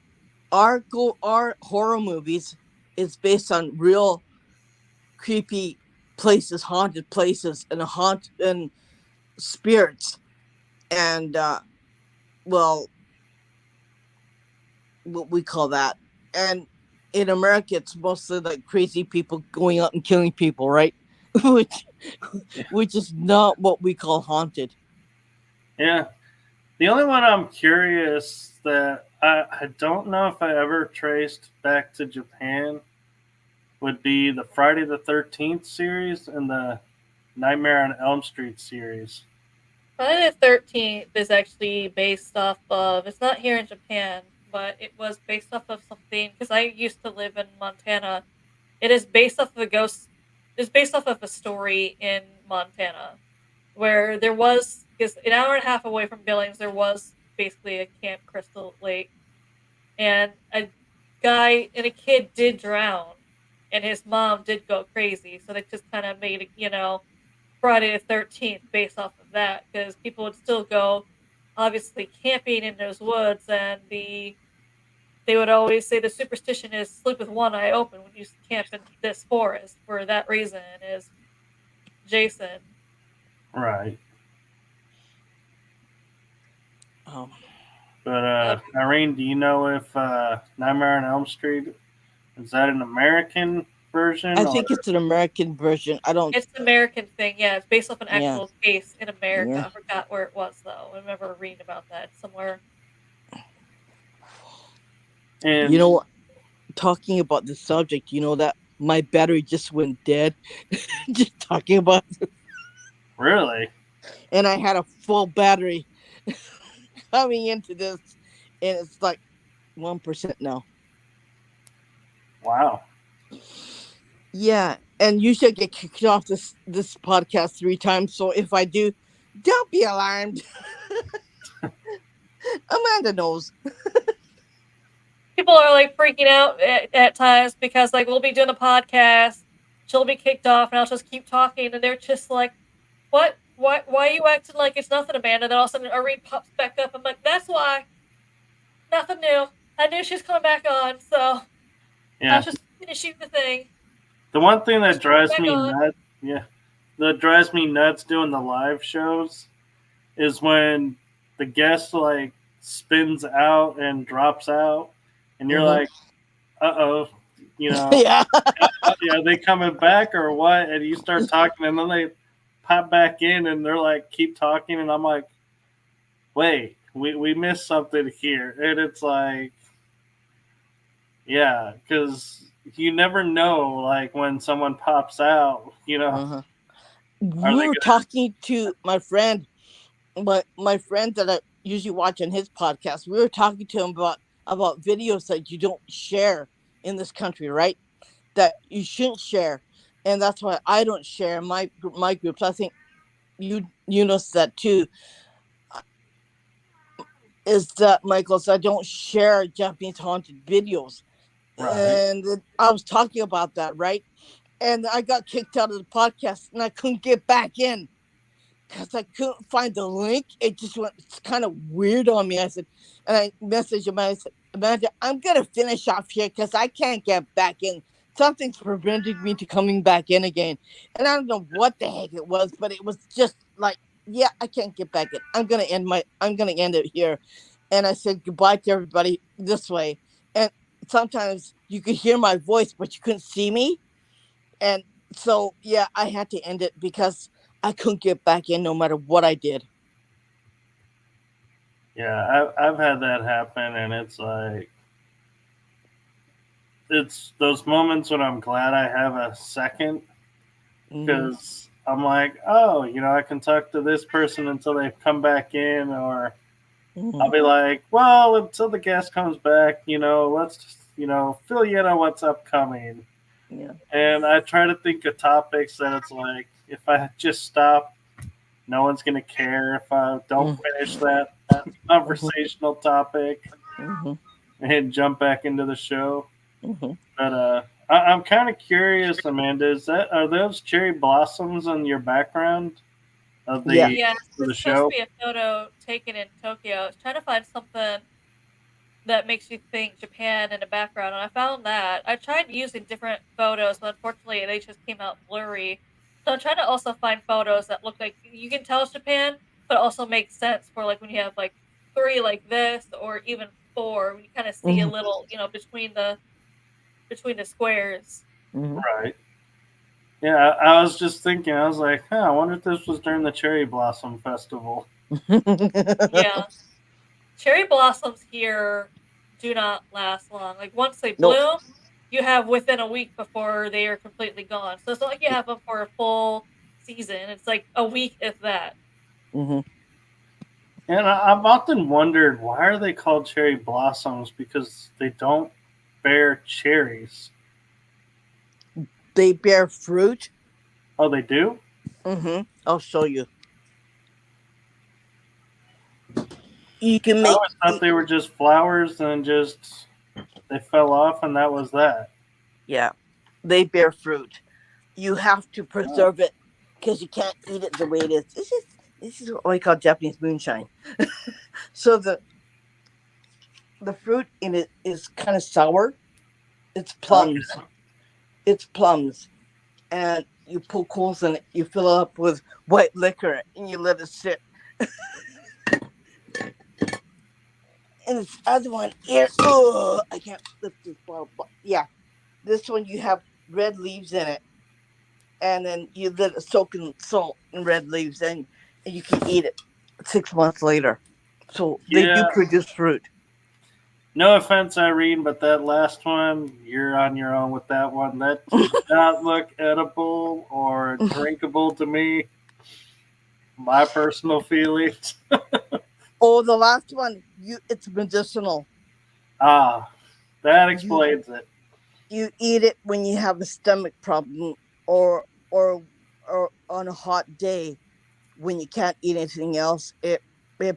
Our horror movies is based on real creepy places, haunted places, and spirits, and well, what we call that. And in America, it's mostly like crazy people going out and killing people, right? which which is not what we call haunted. Yeah. The only one I'm curious that I don't know if I ever traced back to Japan would be the Friday the 13th series and the Nightmare on Elm Street series. Friday the 13th is actually based off of, it's not here in Japan, but it was based off of something, because I used to live in Montana. It is based off of a ghost, it's based off of a story in Montana where there was, because an hour and a half away from Billings, there was basically a Camp Crystal Lake, and a guy and a kid did drown, and his mom did go crazy, so they just kind of made it, Friday the 13th based off of that because people would still go, obviously, camping in those woods, and they would always say the superstition is sleep with one eye open when you camp in this forest for that reason is Jason. Right. Um, But Uh, Irene, do you know if Nightmare on Elm Street is that an American version I or think it's an American version. I don't. it's an American thing, yeah. It's based off an Yeah, actual case in America. yeah. I forgot where it was though. I remember reading about that somewhere. You and know, talking about the subject, you know that my battery just went dead. Just talking about, really? and I had a full battery coming into this, and it's like 1% now. Wow. Yeah, and usually I get kicked off this podcast 3 times. So if I do, don't be alarmed. Amanda knows. People are like freaking out at times because like we'll be doing a podcast, she'll be kicked off, and I'll just keep talking, and they're just like, "What? Why are you acting like it's nothing, Amanda?" Then all of a sudden, Irene pops back up. I'm like, "That's why. Nothing new. I knew she was coming back on, so I Yeah. was just finishing the thing. The one thing that She's coming drives back me on." nuts, yeah, that drives me nuts doing the live shows is when the guest like spins out and drops out, and you're Mhm. like, "Uh oh," you know, Yeah. yeah, they coming back or what? And you start talking, and then they pop back in, and they're like, keep talking, and I'm like, wait, we missed something here, and it's like, yeah, because you never know, like when someone pops out, Uh-huh. are We they were gonna? talking to my friend, my friend that I usually watch on his podcast. We were talking to him about videos that you don't share in this country, right? That you shouldn't share, and that's why I don't share my groups. I think you notice that too. Is that Michael's? I don't share Japanese haunted videos, Right. and I was talking about that, right? And I got kicked out of the podcast, and I couldn't get back in because I couldn't find the link. It just went kind of weird on me. I said, and I messaged Amanda. I said, Amanda, I'm gonna finish off here because I can't get back in. Something's preventing me to coming back in again, and I don't know what the heck it was, but it was just like, yeah, I can't get back in. I'm gonna end it here, and I said goodbye to everybody this way. And sometimes you could hear my voice, but you couldn't see me, and so yeah, I had to end it because I couldn't get back in no matter what I did. Yeah, I've had that happen, and it's like it's those moments when I'm glad I have a second Hmm. because I'm like, oh, I can talk to this person until they come back in, or I'll Hmm. be like, well, until the guest comes back, let's just, fill you in on what's upcoming. Yeah. And I try to think of topics that it's like, if I just stop, no one's going to care if I don't Hmm. finish that conversational topic Hmm. and jump back into the show. Hmm. But I'm kind of curious, Amanda. Are those cherry blossoms in your background of Yeah. the Yes, of it's the supposed to show? be a photo taken in Tokyo. I was trying to find something that makes you think Japan in the background, and I found that. I tried using different photos, but unfortunately they just came out blurry. So I'm trying to also find photos that look like you can tell it's Japan, but also make sense for like when you have like three like this, or even four, when you kind of see a Hmm. little, between the squares. Hmm. Right. Yeah, I was just thinking. I was like, I wonder if this was during the cherry blossom festival. Yeah, cherry blossoms here do not last long. Like once they Nope. bloom, you have within a week before they are completely gone. So it's not like you have them for a full season. It's like a week, if that. Hmm. And I've often wondered, why are they called cherry blossoms? Because they don't bear cherries. They bear fruit. Oh, they do? I'll show you. You can I make. always thought they were just flowers and just they fell off and that was that. Yeah, they bear fruit. You have to Oh, preserve it because you can't eat it the way it is. This is what we call Japanese moonshine. So the fruit in it is kind of sour. It's okay. plums. It's plums, and you poke holes in it. You fill it up with white liquor, and you let it sit. And this other one here, oh, I can't lift this bottle. Yeah, this one you have red leaves in it, and then you let it soak in salt and red leaves, and you can eat it 6 months later. So they do Yeah, produce fruit. no offense, Irene, but that last one, you're on your own with that one. That did not look edible or drinkable to me. My personal feelings. Oh, the last one, it's medicinal. Ah, that You explains it. you eat it when you have a stomach problem, or or or on a hot day when you can't eat anything else. It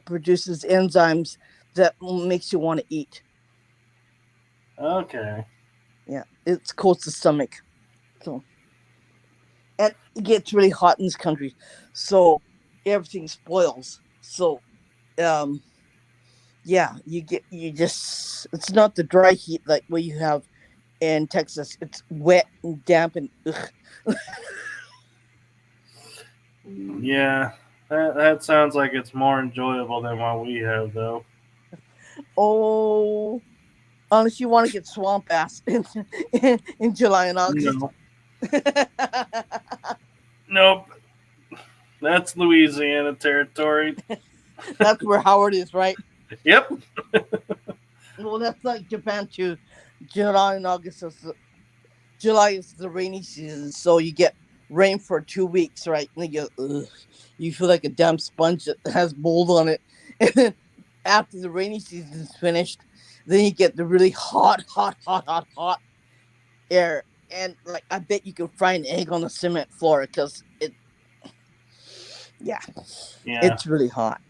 produces enzymes that makes you want to eat. Okay. Yeah, it coats the stomach. So, and it gets really hot in this country, so everything spoils. So um yeah, you just, it's not the dry heat like what you have in Texas. It's wet and damp and ugh. Yeah, that sounds like it's more enjoyable than what we have, though. Oh, unless you want to get swamp ass in July and August. No. Nope. That's Louisiana territory. That's where Howard is, right? Yep. Well, that's like Japan too. July and August is July is the rainy season, so you get rain for 2 weeks, right? And you feel like a damn sponge that has mold on it. And then after the rainy season's finished, then you get the really hot air. And like, I bet you can fry an egg on the cement floor because yeah, Yeah. it's really hot.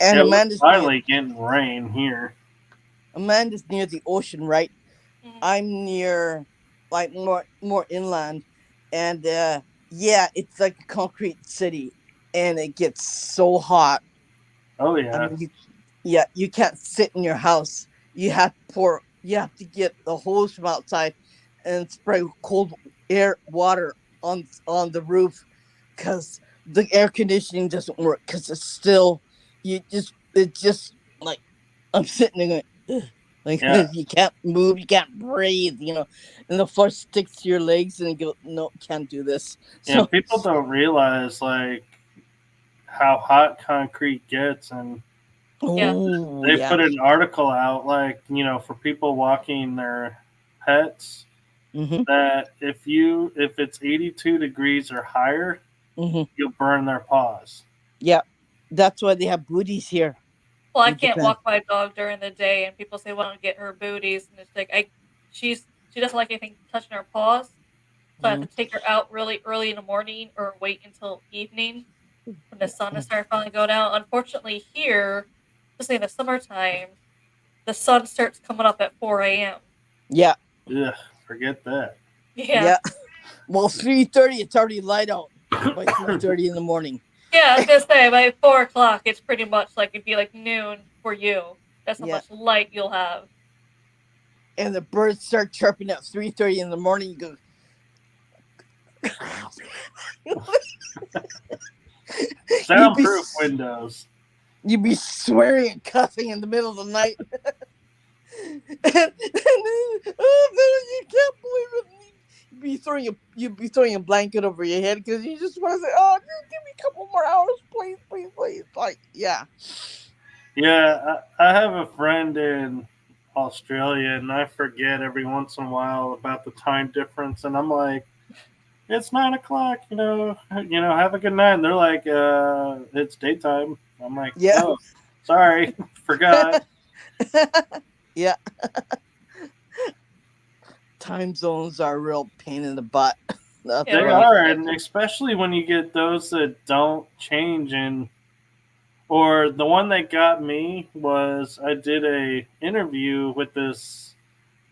And Yeah, we're Amanda's finally getting rain here. near the ocean, right? Mhm. I'm near like more inland, and yeah, it's like a concrete city, and it gets so hot. Oh I yeah. mean, you can't sit in your house. You have to get the hose from outside and spray cold air water on the roof because the air conditioning doesn't work because it's still it's just like I'm sitting there going, "Ugh." Like Yeah. you can't move, you can't breathe, and the force sticks to your legs, and you go, no, can't do this. Yeah, So, people don't realize like how hot concrete gets, and Yeah. oh they yeah, put an article out like, for people walking their pets, mm-hmm, that if it's 82 degrees or higher, mm-hmm, you'll burn their paws. yeah. That's why they have booties here Well, I in can't Japan. walk my dog during the day, and people say, "Why don't get her booties?" And it's like she doesn't like anything touching her paws, so I have to Mm-hmm. take her out really early in the morning or wait until evening when the sun is starting to finally go down. Unfortunately, here, especially in the summertime, the sun starts coming up at 4 a.m. Yeah, Ugh, forget that. Yeah, yeah. Well, 3:30, it's already light out by 3:30 in the morning, yeah. I was gonna say by 4 o'clock, it's pretty much like it'd be like noon for you. That's how yeah. much light you'll have. And the birds start chirping at 3:30 in the morning. You go, you'd be Soundproof windows. you'd be swearing and cussing in the middle of the night. Oh, man, you can't believe it. You'd be throwing a blanket over your head because you just want to say, "Oh, just give me a couple more hours, please, please, please." Like, yeah, Yeah, I have a friend in Australia, and I forget every once in a while about the time difference, and I'm like, it's 9 o'clock, have a good night. And they're like, it's daytime. I'm like, yeah, oh, sorry, forgot. yeah. Time zones are a real pain in the butt. That's Yeah, They right. are, and especially when you get those that don't change. And or the one that got me was I did a interview with this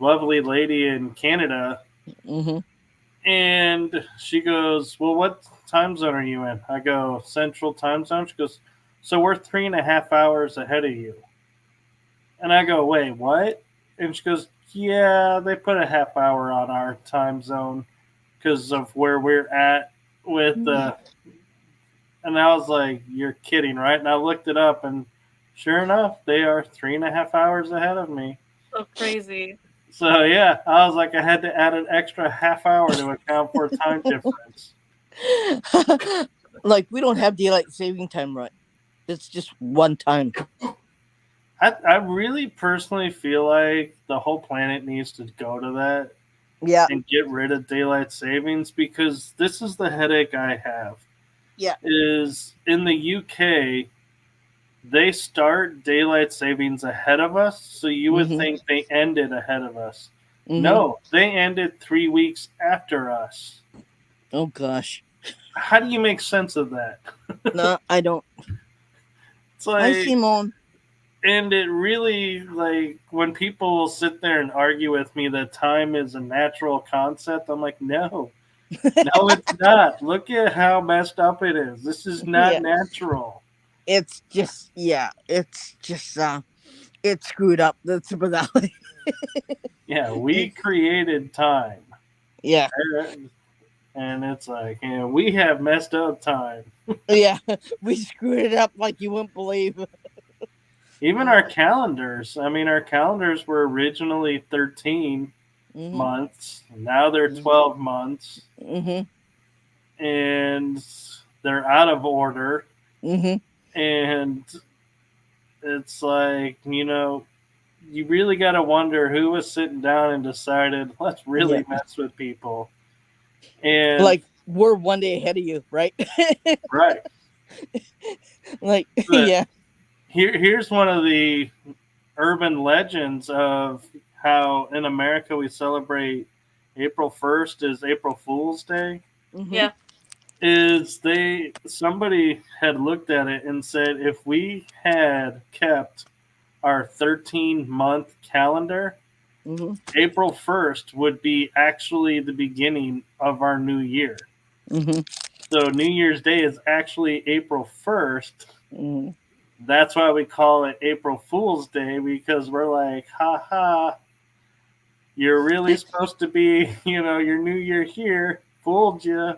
lovely lady in Canada, Mm-hmm. and she goes, "Well, what time zone are you in?" I go, "Central time zone." She goes, "So we're 3.5 hours ahead of you." And I go, "Wait, what?" And she goes, "Yeah, they put a half hour on our time zone because of where we're at with the." And I was like, "You're kidding, right?" And I looked it up, and sure enough, they are 3.5 hours ahead of me. so crazy. So yeah, I was like, I had to add an extra half hour to account for time difference. Like, we don't have daylight saving time, right? It's just one time. I really personally feel like the whole planet needs to go to that Yeah, and get rid of daylight savings, because this is the headache I have. yeah. Is in the UK, they start daylight savings ahead of us, so you would Mm-hmm. think they ended ahead of us. Mm-hmm. No, they ended 3 weeks after us. Oh gosh. How do you make sense of that? No, I don't. It's Hi, like, Simone. and it really, like, when people will sit there and argue with me that time is a natural concept, I'm like, no, no, it's not. Look at how messed up it is. This is not Yeah, natural. it's just, it's screwed up. That's the reality. Yeah, we It's, created time. yeah, And it's like, we have messed up time. yeah. We screwed it up like you wouldn't believe. Even our calendars. I mean, our calendars were originally 13 Mm-hmm. months. Now they're 12 months. Mm-hmm. And they're out of order. Mm-hmm. And it's like, you really got to wonder who was sitting down and decided, let's really Yeah. mess with people. And Like we're one day ahead of you, right? right, Like but yeah. here's one of the urban legends of how in America we celebrate April 1st is April Fool's Day. Mm-hmm. Yeah. Is somebody had looked at it and said if we had kept our 13-month calendar, Mm-hmm. April 1st would be actually the beginning of our new year. Mm-hmm. So New Year's Day is actually April 1st. Mm-hmm. That's why we call it April Fool's Day, because we're like, ha ha, you're really supposed to be, your new year here, fooled you,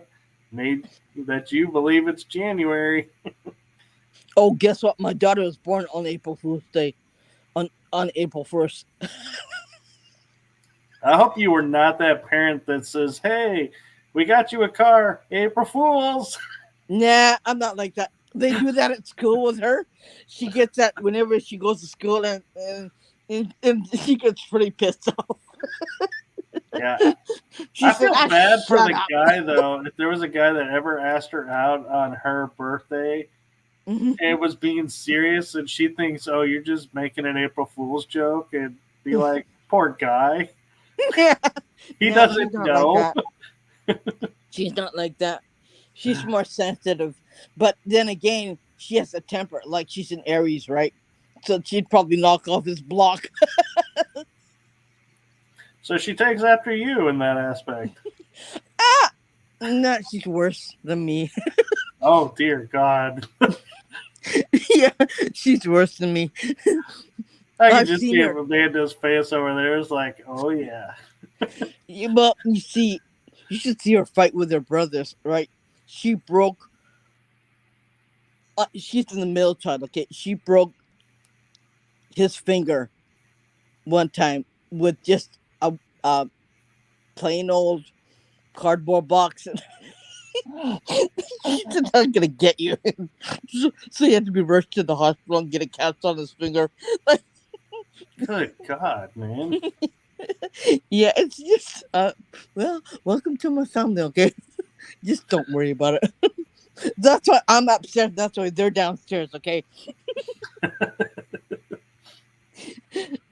made that you believe it's January. Oh, guess what? My daughter was born on April Fool's Day. On April 1st. I hope you were not that parent that says, hey, we got you a car, April Fools. Nah, I'm not like that. They do that at school with her. She gets that whenever she goes to school, and she gets pretty pissed off. Yeah. She I said, feel bad for shut the up. guy, though. If there was a guy that ever asked her out on her birthday Mhm. and was being serious and she thinks, oh, you're just making an April Fool's joke, and be like, poor guy. Yeah. He No, she's doesn't not know. like that. She's not like that. She's more sensitive. But then again, she has a temper. Like she's an Aries, right? So she'd probably knock off his block. So she takes after you in that aspect. Ah! No, she's worse than me. Oh, dear God. Yeah, she's worse than me. I can I've just seen see her. Amanda's face over there. It's like, oh, yeah. Well, you see, you should see her fight with her brothers, right? She broke. She's in the middle child, okay? She broke his finger one time with just a plain old cardboard box. She said, "I'm gonna get you." So he had to be rushed to the hospital and get a cast on his finger. Like, Good God, man. yeah, it's just well, welcome to my family, okay? Just don't worry about it. That's why I'm upstairs. That's why they're downstairs, okay?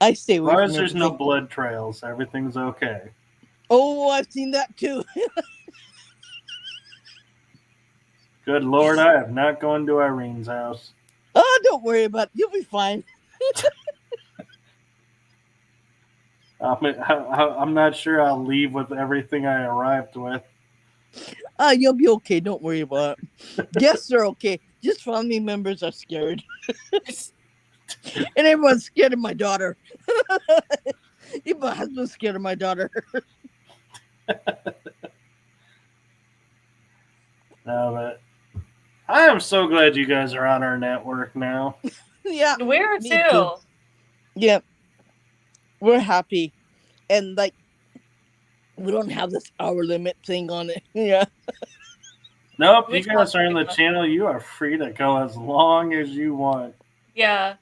I stay As away long from as there's no everything. blood trails, everything's okay. Oh, I've seen that too. Good Lord, I have not gone to Irene's house. Oh, don't worry about it. You'll be fine. I'm not sure I'll leave with everything I arrived with. You'll be okay. Don't worry about it. Guests are okay. Just family members are scared. And everyone's scared of my daughter. Even my husband's scared of my daughter. No, but I am so glad you guys are on our network now. Yeah. We're Me too. Yeah. We're happy. And like we don't have this hour limit thing on it. Yeah. Nope, We you guys talk are in the about- channel. You are free to go as long as you want. Yeah.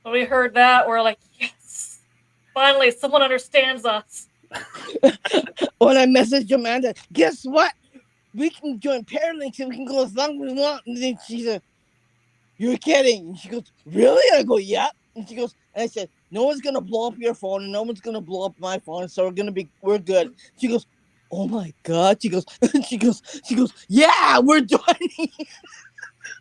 When we heard that, we're like, yes, finally, someone understands us. When I messaged Amanda, guess what? We can join Paralinx and we can go as long as we want. And then she said, you're kidding. And she goes, really? I go, yeah. And she goes, and I said, no one's gonna blow up your phone and no one's gonna blow up my phone, so we're good. She goes, oh my god. She goes, she goes, yeah, we're joining.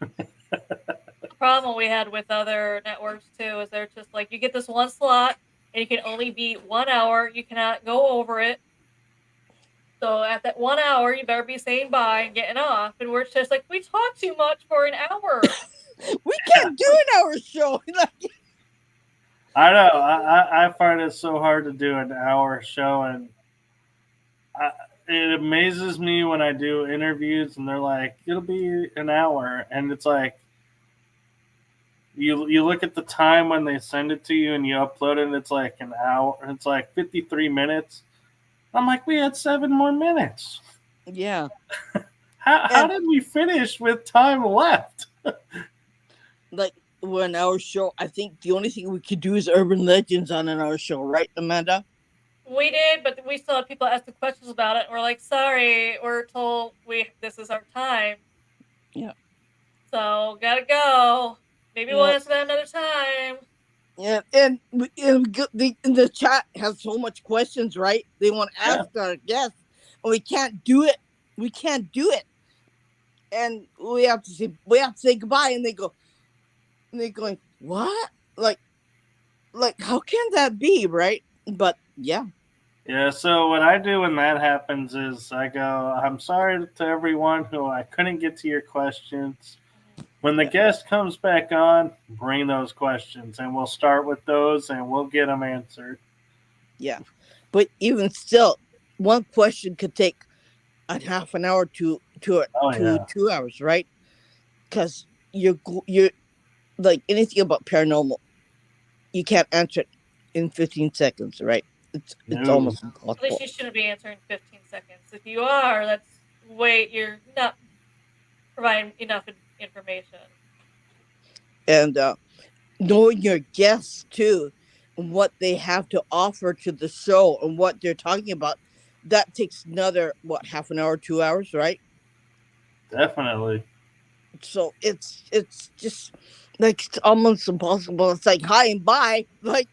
The problem we had with other networks too is they're just like, you get this one slot and you can only be 1 hour. You cannot go over it. So at that 1 hour, you better be saying bye and getting off. And we're just like, we talk too much for an hour. We can't do an hour show. Like, I know. I find it so hard to do an hour show, and it amazes me when I do interviews and they're like, it'll be an hour. And it's like, you look at the time when they send it to you and you upload it, and it's like an hour. It's like 53 minutes. I'm like, we had 7 more minutes. yeah. How did we finish with time left? Like when our show, I think the only thing we could do is urban legends on our show, right, Amanda? We did, but we still had people asking questions about it. And we're like, sorry, we're told this is our time, Yeah. so gotta go. Maybe we'll Yeah. answer that another time. Yeah, and the chat has so much questions, right? They want to Yeah. ask our guests, and we can't do it. We can't do it, and we have to say goodbye. And they're going, what? Like how can that be, right? But yeah, Yeah, so what I do when that happens is I go, I'm sorry to everyone who I couldn't get to your questions. When the Yeah. guest comes back on, bring those questions and we'll start with those and we'll get them answered. yeah. But even still, one question could take a half an hour Oh, to yeah. 2 hours, right? Because you're like anything about paranormal, you can't answer it in 15 seconds, right? It's No. almost At least impossible. you shouldn't be answering 15 seconds. If you are, you're not providing enough information. And knowing your guests too, and what they have to offer to the show and what they're talking about, that takes another half an hour, 2 hours, right? Definitely. So it's just like it's almost impossible. It's like hi and bye, like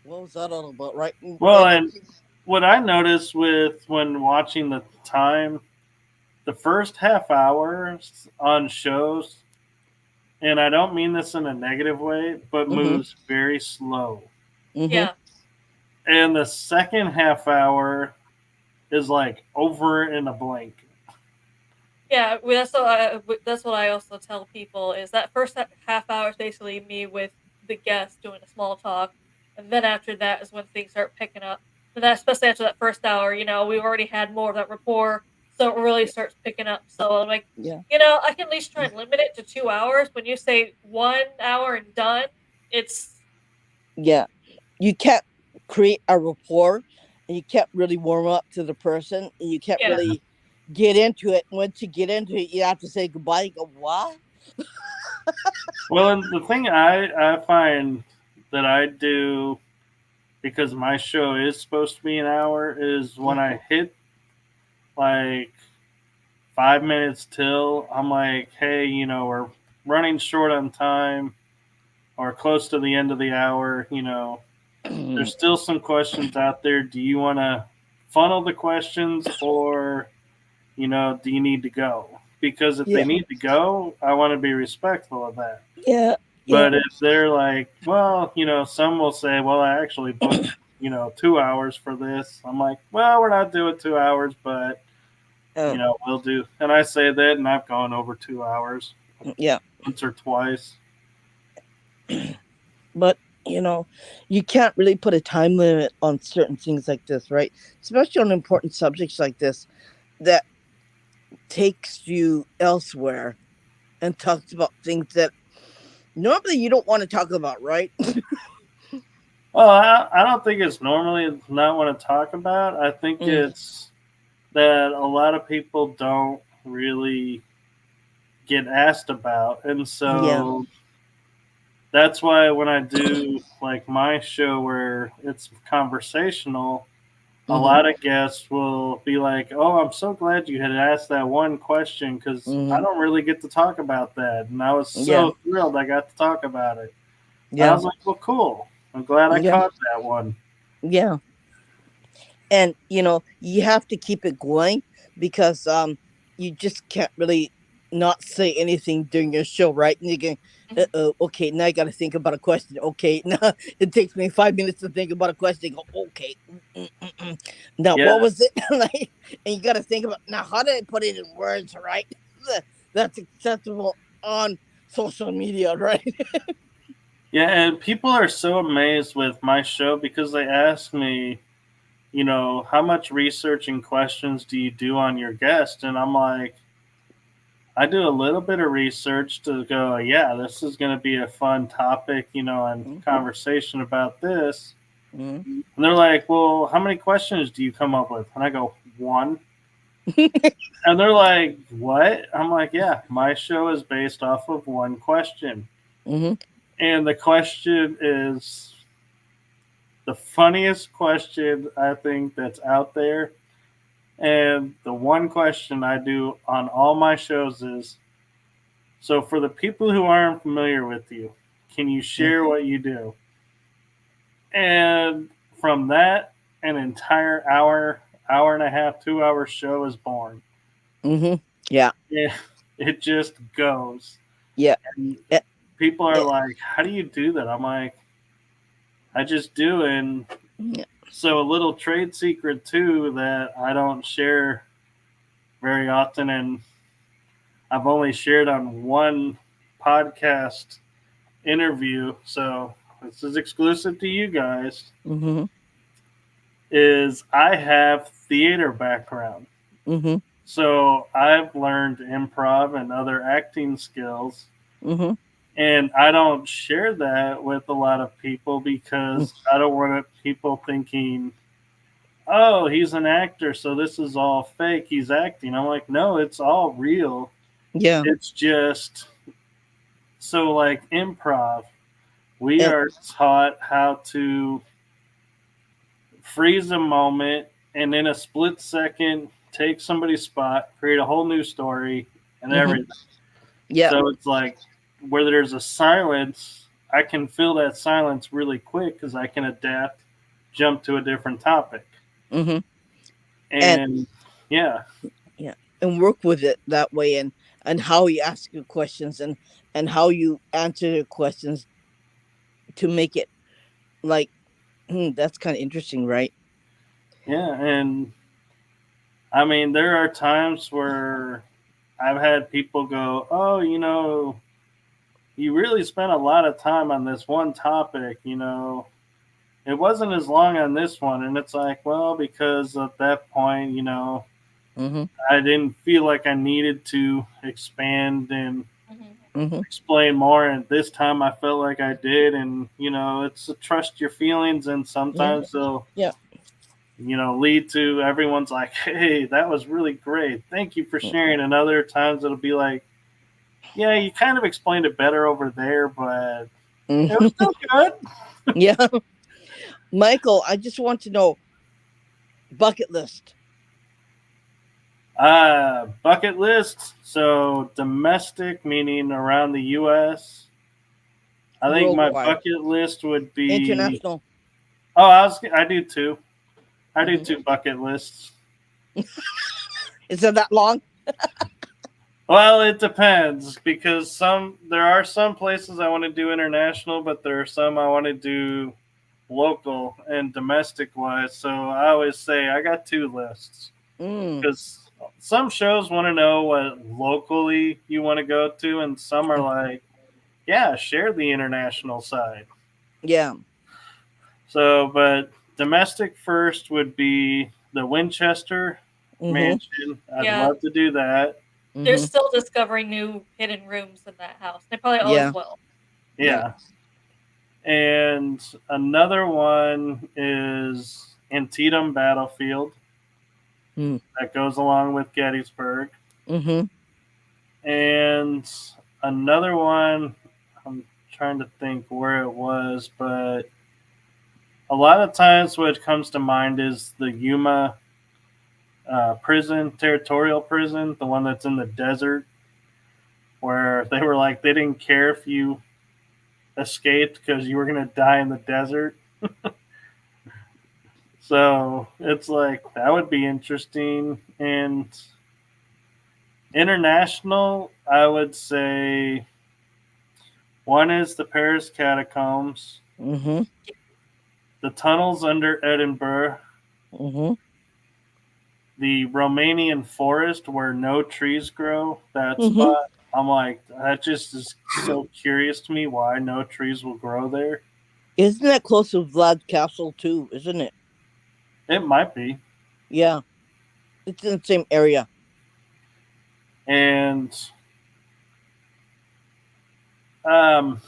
what was that all about, right? Well, And and what I noticed with when watching the time, the first half hour on shows, and I don't mean this in a negative way, but mm-hmm, moves very slow. mm-hmm, Yeah, And the second half hour is like over in a blink. yeah. That's what I also tell people is that first half hour is basically me with the guest doing a small talk, and then after that is when things start picking up. And that, especially after that first hour, we've already had more of that rapport, so it really starts picking up. So I'm like, yeah, I can at least try and limit it to 2 hours. When you say 1 hour and done, it's yeah. You can't create a rapport, and you can't really warm up to the person, and you can't yeah, really get into it. Once you get into it, you have to say goodbye. You go, what? Well, and the thing I find that I do, because my show is supposed to be an hour, is when I hit like 5 minutes till, I'm like, hey, we're running short on time or close to the end of the hour. There's still some questions out there. Do you want to funnel the questions or, do you need to go? Because if they Yeah, need to go, I want to be respectful of that. yeah, yeah, But if they're like, well, some will say, well, I actually booked, 2 hours for this. I'm like, well, we're not doing 2 hours, but, um, we'll do. And I say that, and I've gone over 2 hours yeah. once or twice. But you can't really put a time limit on certain things like this, right? Especially on important subjects like this that takes you elsewhere and talks about things that normally you don't want to talk about, right? Well, I don't think it's normally not want to talk about. I think Mm, it's that a lot of people don't really get asked about. And yeah. so that's why when I do like my show where it's conversational, a Mm-hmm, lot of guests will be like, "Oh, I'm so glad you had asked that one question because I mm-hmm, don't really get to talk about that." And I was yeah. so thrilled I got to talk about it. And I Yeah. was like, "Well, cool. I'm glad I Yeah. caught that one." Yeah. And you have to keep it going because you just can't really not say anything during your show, right? And you can mhm. okay, now I gotta think about a question. Okay, now it takes me 5 minutes to think about a question. Go, okay. Now Yeah, what was it? Like, and you gotta think about now how did I put it in words, right? That's acceptable on social media, right? yeah, and people are so amazed with my show because they ask me, how much research and questions do you do on your guest? And I'm like, I do a little bit of research to go, yeah, this is going to be a fun topic, and conversation about this. Mhm. And they're like, well, how many questions do you come up with? And I go, one. And they're like, what? I'm like, yeah, my show is based off of one question. Mm-hmm. And the question is the funniest question I think that's out there. And the one question I do on all my shows is, so for the people who aren't familiar with you, can you share what you do? And from that, an entire hour, hour and a half, 2 hour show is born. Mm-hmm. Yeah. It just goes. Yeah. And Yeah. people are Yeah. like, how do you do that? I'm like, I just do. And Yeah. so a little trade secret too that I don't share very often, and I've only shared on one podcast interview, so this is exclusive to you guys, Mm-hmm. is I have theater background. Mm-hmm. So I've learned improv and other acting skills. Mm-hmm. And I don't share that with a lot of people because I don't want people thinking, oh, he's an actor, so this is all fake. He's acting. I'm like, no, it's all real. Yeah. It's just so like improv. We And are taught how to freeze a moment and in a split second take somebody's spot, create a whole new story and Mhm. everything. yeah. So it's like where there's a silence, I can fill that silence really quick because I can adapt, jump to a different topic. Mm-hmm. And yeah. Yeah. And work with it that way, and how you ask your questions, and how you answer your questions to make it like that's kind of interesting, right? Yeah. And I mean, there are times where I've had people go, oh, you really spent a lot of time on this one topic, it wasn't as long on this one. And it's like, well, because at that point, Mm-hmm. I didn't feel like I needed to expand and Mm-hmm. Mm-hmm. explain more. And this time I felt like I did. And, it's a trust your feelings. And sometimes they'll, Yeah. lead to everyone's like, hey, that was really great. Thank you for Mm. sharing. And other times it'll be like, yeah, you kind of explained it better over there, but it was Mhm. still good. Yeah. Michael, I just want to know bucket list. Bucket list. So domestic, meaning around the U.S. I think my Worldwide. bucket list would be. International. Oh, I do too. I do Mhm. 2 bucket lists. Is it that long? Well, it depends because there are some places I want to do international, but there are some I want to do local and domestic wise. So I always say I got 2 lists Mm. because some shows want to know what locally you want to go to, and some are like, yeah, share the international side. Yeah. So, but domestic first would be the Winchester Mm-hmm. Mansion. I'd Yeah. love to do that. They're Mm-hmm. still discovering new hidden rooms in that house. They probably Yeah. always will. Yeah. And another one is Antietam Battlefield Mm. that goes along with Gettysburg. Mm-hmm. And another one, I'm trying to think where it was, but a lot of times what comes to mind is the Yuma prison, territorial prison, the one that's in the desert, where they were like, they didn't care if you escaped because you were going to die in the desert. So it's like, that would be interesting. And international, I would say one is the Paris catacombs, Mm-hmm. the tunnels under Edinburgh, Mm-hmm. the Romanian forest where no trees grow, that Mm-hmm. spot. I'm like, that just is so curious to me why no trees will grow there. Isn't that close to Vlad Castle too? Isn't it? It might be. Yeah. It's in the same area. And um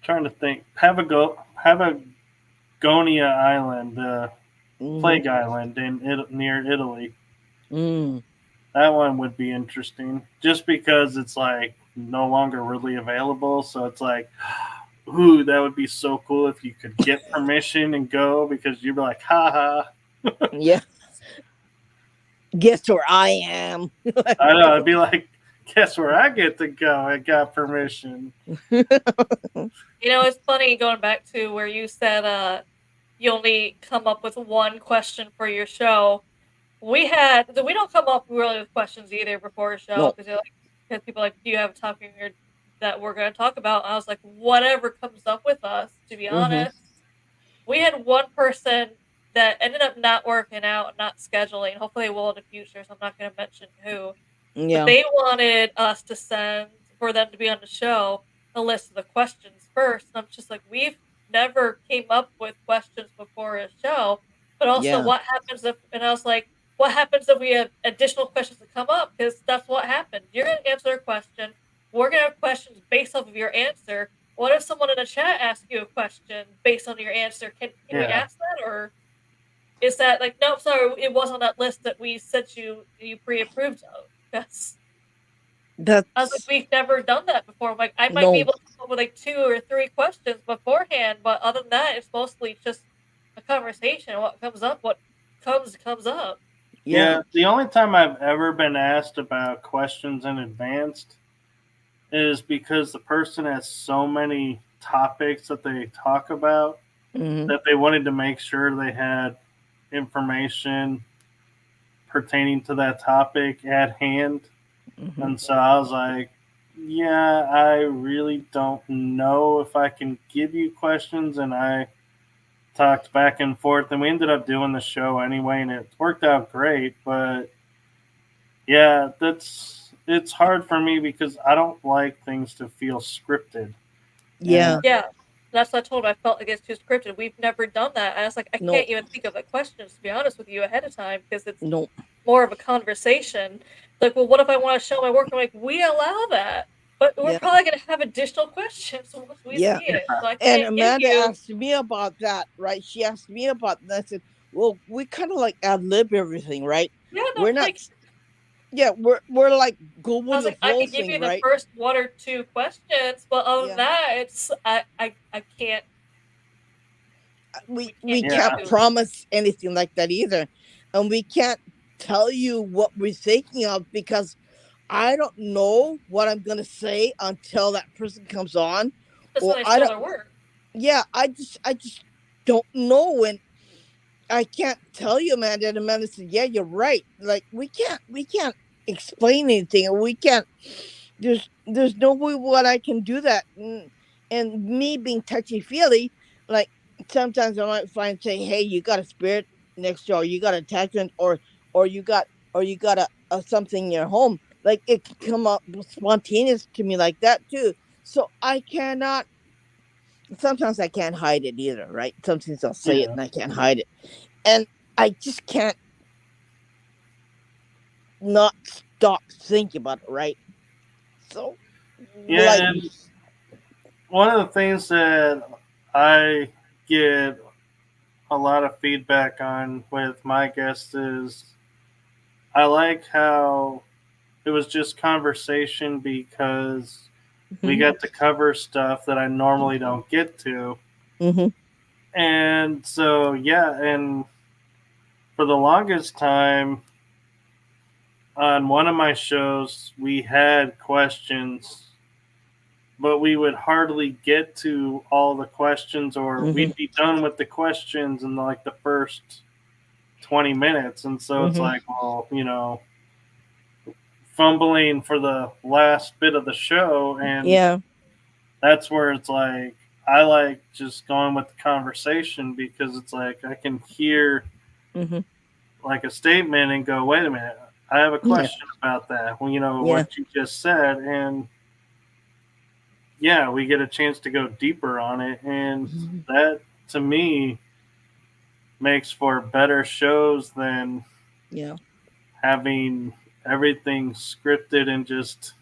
trying to think, Patagonia Island, Mm-hmm. Plague Island near Italy. Mm. That one would be interesting, just because it's like no longer really available. So it's like, ooh, that would be so cool if you could get permission and go, because you'd be like, ha ha. Yeah. Guess where I am. I know. I'd be like, guess where I get to go? I got permission. You know, it's funny going back to where you said you only come up with one question for your show. We don't come up really with questions either before a show No. because people are like, do you have a topic that we're going to talk about? And I was like, whatever comes up with us. To be honest, we had one person that ended up not working out, not scheduling. Hopefully, it will in the future. So I'm not going to mention who. But Yeah. they wanted us to send for them to be on the show a list of the questions first. And I'm just like, we've never came up with questions before a show. But also, Yeah. what happens if? And I was like, what happens if we have additional questions that come up? Because that's what happened. You're going to answer a question. We're going to have questions based off of your answer. What if someone in the chat asks you a question based on your answer? Can we Yeah. ask that, or is that like, no, sorry, it was on that list that we sent you pre-approved of? That's I was like, That's we've never done that before. I'm like, I might be no. able to come up with like 2 or 3 questions beforehand, but other than that, it's mostly just a conversation. What comes up, what comes up. Yeah. The only time I've ever been asked about questions in advance is because the person has so many topics that they talk about Mhm. that they wanted to make sure they had information pertaining to that topic at hand. Mhm. And so I was like, yeah, I really don't know if I can give you questions. And I talked back and forth, and we ended up doing the show anyway, and it worked out great. But yeah, it's hard for me because I don't like things to feel scripted. Yeah. And Yeah, that's what I told him. I felt like it's too scripted. We've never done that. And I was like, I No. can't even think of the questions, to be honest with you, ahead of time, because it's No. more of a conversation. Like, well, what if I want to show my work? I'm like, we allow that. But we're Yeah. probably going to have additional questions once we Yeah. see it. So I And can't give Amanda you. asked me about that, right? She asked me about that. I said, well, we kind of like ad lib everything, right? Yeah, no, We're not. like, Yeah, we're like go I with was the like, I flow can give you thing, the right? first 1 or 2 questions, but other Yeah. than that, it's I can't. We can't give can't you. promise anything like that either, and we can't tell you what we're thinking of because I don't know what I'm gonna say until that person comes on, Just or when they I show don't. their work. Yeah, I just don't know, and I can't tell you, Amanda. And Amanda said, "Yeah, you're right. Like we can't explain anything, and we can't. There's no way what I can do that, and me being touchy feely, like sometimes I might find say, hey, you got a spirit next door, you got attachment, or you got a something in your home. Like it can come up spontaneous to me like that too. So I cannot. Sometimes I can't hide it either, right? Sometimes I'll say it yeah, and I can't hide it, and I just can't not stop thinking about it, right? So, like, and one of the things that I get a lot of feedback on with my guests is I like how it was just conversation because we got to cover stuff that I normally don't get to. mm-hmm. And so, yeah, and for the longest time on one of my shows, we had questions, but we would hardly get to all the questions, or we'd be done with the questions in like the first 20 minutes. And so it's like, well, fumbling for the last bit of the show. And Yeah. that's where it's like, I like just going with the conversation because it's like I can hear like a statement and go, wait a minute, I have a question about that. Well, what you just said. And yeah, we get a chance to go deeper on it. And that to me makes for better shows than having everything scripted and just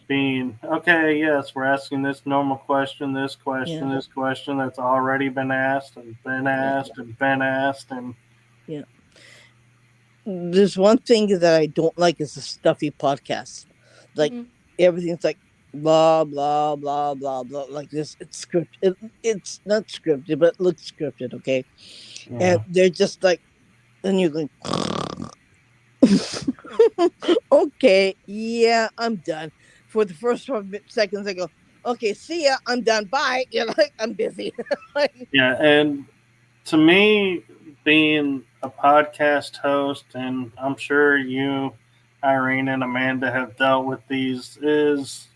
being, okay, yes, we're asking this normal question, this question, this question that's already been asked and been asked and been asked. And there's one thing that I don't like is the stuffy podcast. Like everything's like blah blah blah blah blah like this. It's scripted. It's not scripted, but it looks scripted. Okay, Yeah. and they're just like, and you're going, okay, yeah, I'm done. For the first 5 seconds, I go, okay, see ya, I'm done. Bye. You're like, I'm busy. Like, Yeah. And to me, being a podcast host, and I'm sure you, Irene, and Amanda have dealt with these, is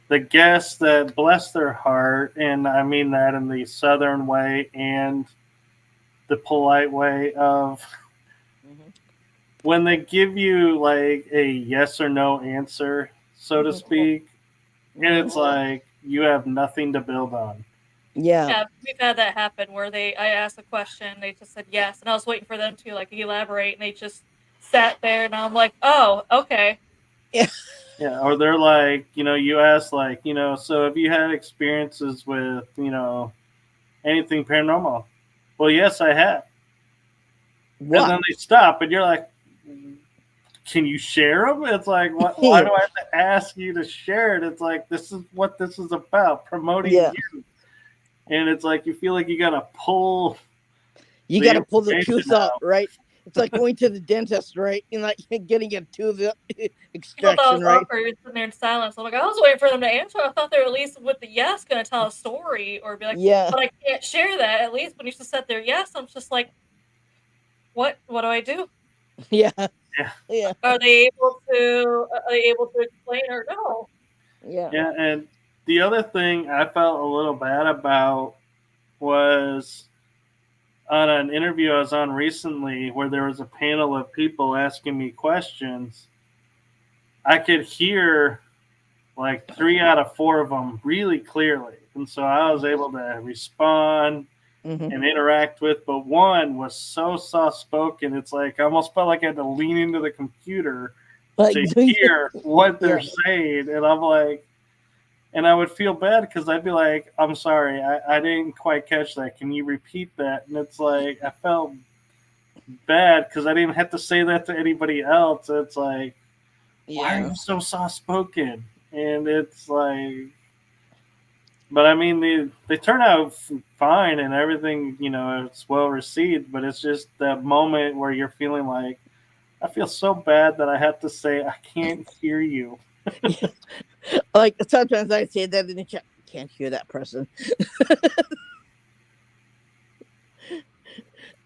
the guests that bless their heart. And I mean that in the Southern way and the polite way of mhm, when they give you like a yes or no answer, so to mhm, speak, and mhm. it's like you have nothing to build on. Yeah, Yeah, we've had that happen where I asked a question, they just said yes, and I was waiting for them to like elaborate, and they just sat there, and I'm like, oh, okay. yeah, Yeah, or they're like, you ask like, so have you had experiences with, anything paranormal? Well, yes, I have. And what? then they stop, and you're like, can you share them? It's like, why Yeah, do I have to ask you to share it? It's like, this is what this is about, promoting yeah. you. And it's like, you feel like you got to pull You got the to pull the information tooth out, out. right? It's like going to the dentist, right? And like getting a tooth I thought that was extraction, right? awkward. You're sitting there in silence. I'm like, I was waiting for them to answer. I thought they were at least with the yes going to tell a story or be like, Yeah, but I can't share that. At least when you just said their yes, I'm just like, what? What do I do? yeah, Yeah. yeah, Are they able to? Are they able to explain or no? yeah. Yeah. And the other thing I felt a little bad about was on an interview I was on recently where there was a panel of people asking me questions. I could hear like 3 out of 4 of them really clearly. And so I was able to respond Hmm. and interact with, but one was so soft spoken. It's like I almost felt like I had to lean into the computer Like, to hear what they're yeah, saying. And I'm like, and I would feel bad because I'd be like, I'm sorry, I didn't quite catch that. Can you repeat that? And it's like, I felt bad because I didn't have to say that to anybody else. It's like, why are yeah, you so soft spoken? And it's like, but I mean, they turn out fine and everything, it's well received, but it's just that moment where you're feeling like, I feel so bad that I have to say, I can't hear you. yeah. Like sometimes I say that in the chat. Can't hear that person,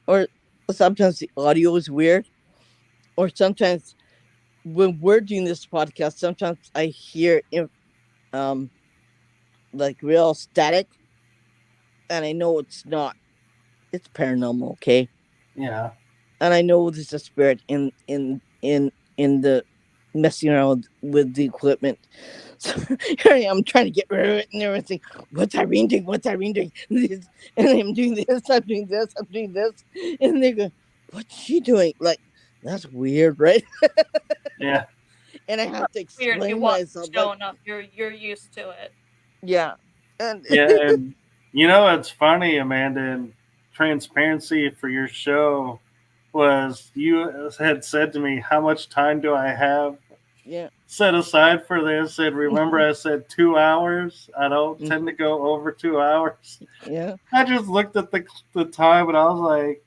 or sometimes the audio is weird, or sometimes when we're doing this podcast, sometimes I hear um like real static, and I know it's not. It's paranormal, okay? Yeah. And I know there's a spirit in the messing around with the equipment. So here I am trying to get rid of it and everything. What's Irene doing? What's Irene doing? And I'm doing this, I'm doing this, I'm doing this. And they go, what's she doing? Like, that's weird, right? Yeah. And I have to Weird. If you explain watch myself, the like, show enough, you're used to it. yeah. And Yeah. And, it's funny, Amanda, and transparency for your show was you had said to me, how much time do I have yeah. set aside for this? And remember, I said 2 hours. I don't Mm, tend to go over 2 hours. yeah. I just looked at the time and I was like,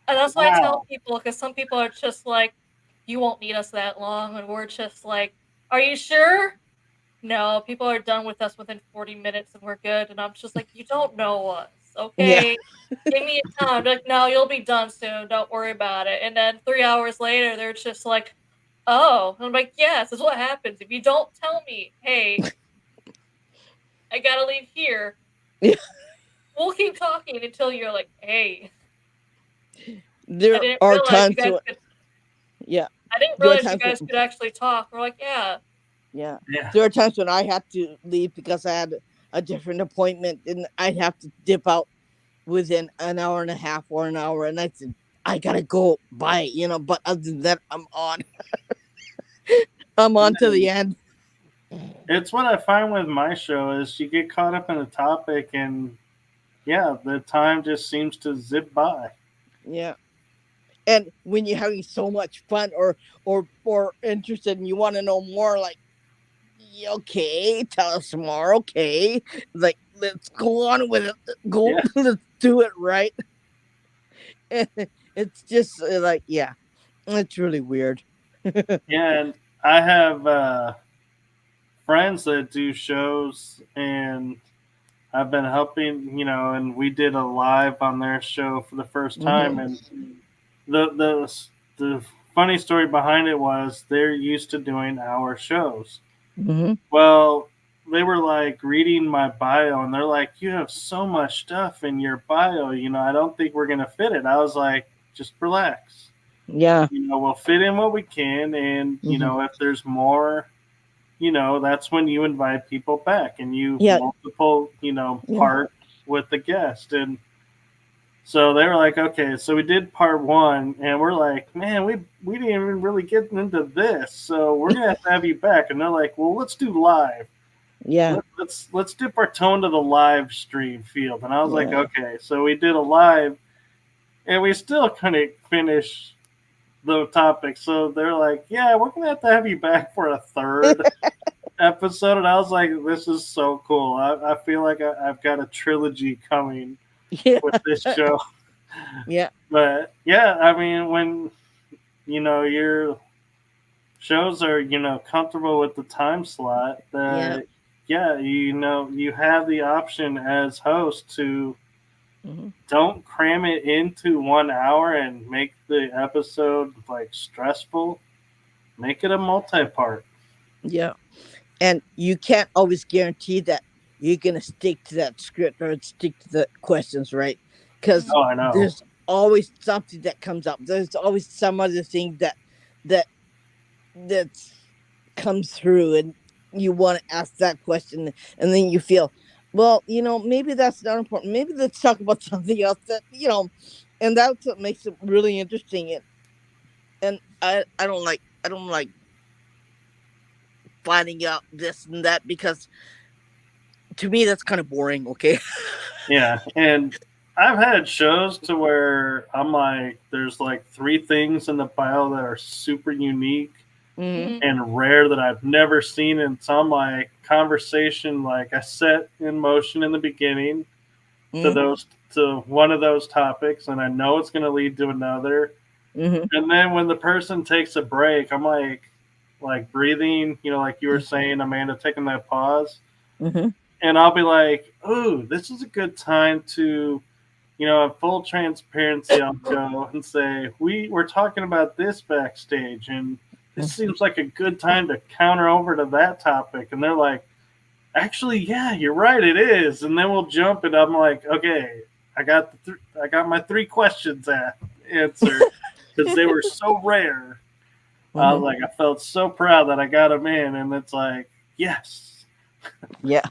And that's why I tell wow. people, because some people are just like, you won't need us that long, and we're just like, are you sure? No, people are done with us within 40 minutes and we're good. And I'm just like, you don't know us, Yeah. okay? Give me a time. They're like, no, you'll be done soon. Don't worry about it. And then 3 hours later, they're just like, oh. And I'm like, yes, this is what happens. If you don't tell me, hey, I gotta leave here, Yeah. we'll keep talking until you're like, hey, I There didn't are realize you times guys when, could. yeah. I didn't There are realize you times when, guys could actually talk. We're like, yeah. yeah. Yeah. There are times when I had to leave because I had a different appointment and I'd have to dip out within an hour and a half or an hour. And I said, I gotta go. Bye. But other than that, I'm on. I'm on to the end. It's what I find with my show is you get caught up in a topic and yeah, the time just seems to zip by. Yeah. And when you're having so much fun or interested and you want to know more, like okay, tell us more. Okay, like let's go on with it. Go, Yeah. let's do it right. It's just like, yeah, it's really weird. Yeah, and I have friends that do shows, and I've been helping, and we did a live on their show for the first time, Hmm. and the funny story behind it was they're used to doing hour shows. Hmm. Well, they were like reading my bio, and they're like, "You have so much stuff in your bio, I don't think we're gonna fit it." I was like, "Just relax. Yeah. We'll fit in what we can, and Hmm. if there's more, that's when you invite people back and you Yeah. multiple, Yeah. part with the guest." And so they were like, "Okay." So we did part one, and we're like, "Man, we didn't even really get into this, so we're gonna have you back." And they're like, "Well, let's do live. Yeah. Let's dip our toe into the live stream field." And I was like, Yeah. "Okay." So we did a live, and we still couldn't finish the topic. So they're like, "Yeah, we're gonna have you back for a third episode." And I was like, "This is so cool. I feel like I've got a trilogy coming Yeah. with this show." Yeah. But yeah, I mean, when your shows are comfortable with the time slot, Yeah. that yeah, you have the option as host to Hmm. don't cram it into 1 hour and make the episode like stressful. Make it a multi-part. Yeah. And you can't always guarantee that you're gonna stick to that script or stick to the questions, right? Because Oh, I know. there's always something that comes up. There's always some other thing that that comes through, and you want to ask that question, and then you feel, well, maybe that's not important. Maybe let's talk about something else and that's what makes it really interesting. And I don't like finding out this and that, because to me that's kind of boring. Okay. Yeah, and I've had shows to where I'm like, there's like three things in the bio that are super unique Hmm. Mhm. and rare that I've never seen in some like conversation, like I set in motion in the beginning to Hmm. those to one of those topics, and I know it's going to lead to another. Hmm. And then when the person takes a break, I'm like breathing, like you were saying, Amanda, taking that pause, Hmm. and I'll be like, "Ooh, this is a good time to." In full transparency, I'll go and say, we're talking about this backstage, and this seems like a good time to counter over to that topic. And they're like, "Actually, yeah, you're right, it is." And then we'll jump, and I'm like, "Okay, I got my three questions answered because they were so rare." I was Hmm. like, I felt so proud that I got them in, and it's like, yes, Yeah.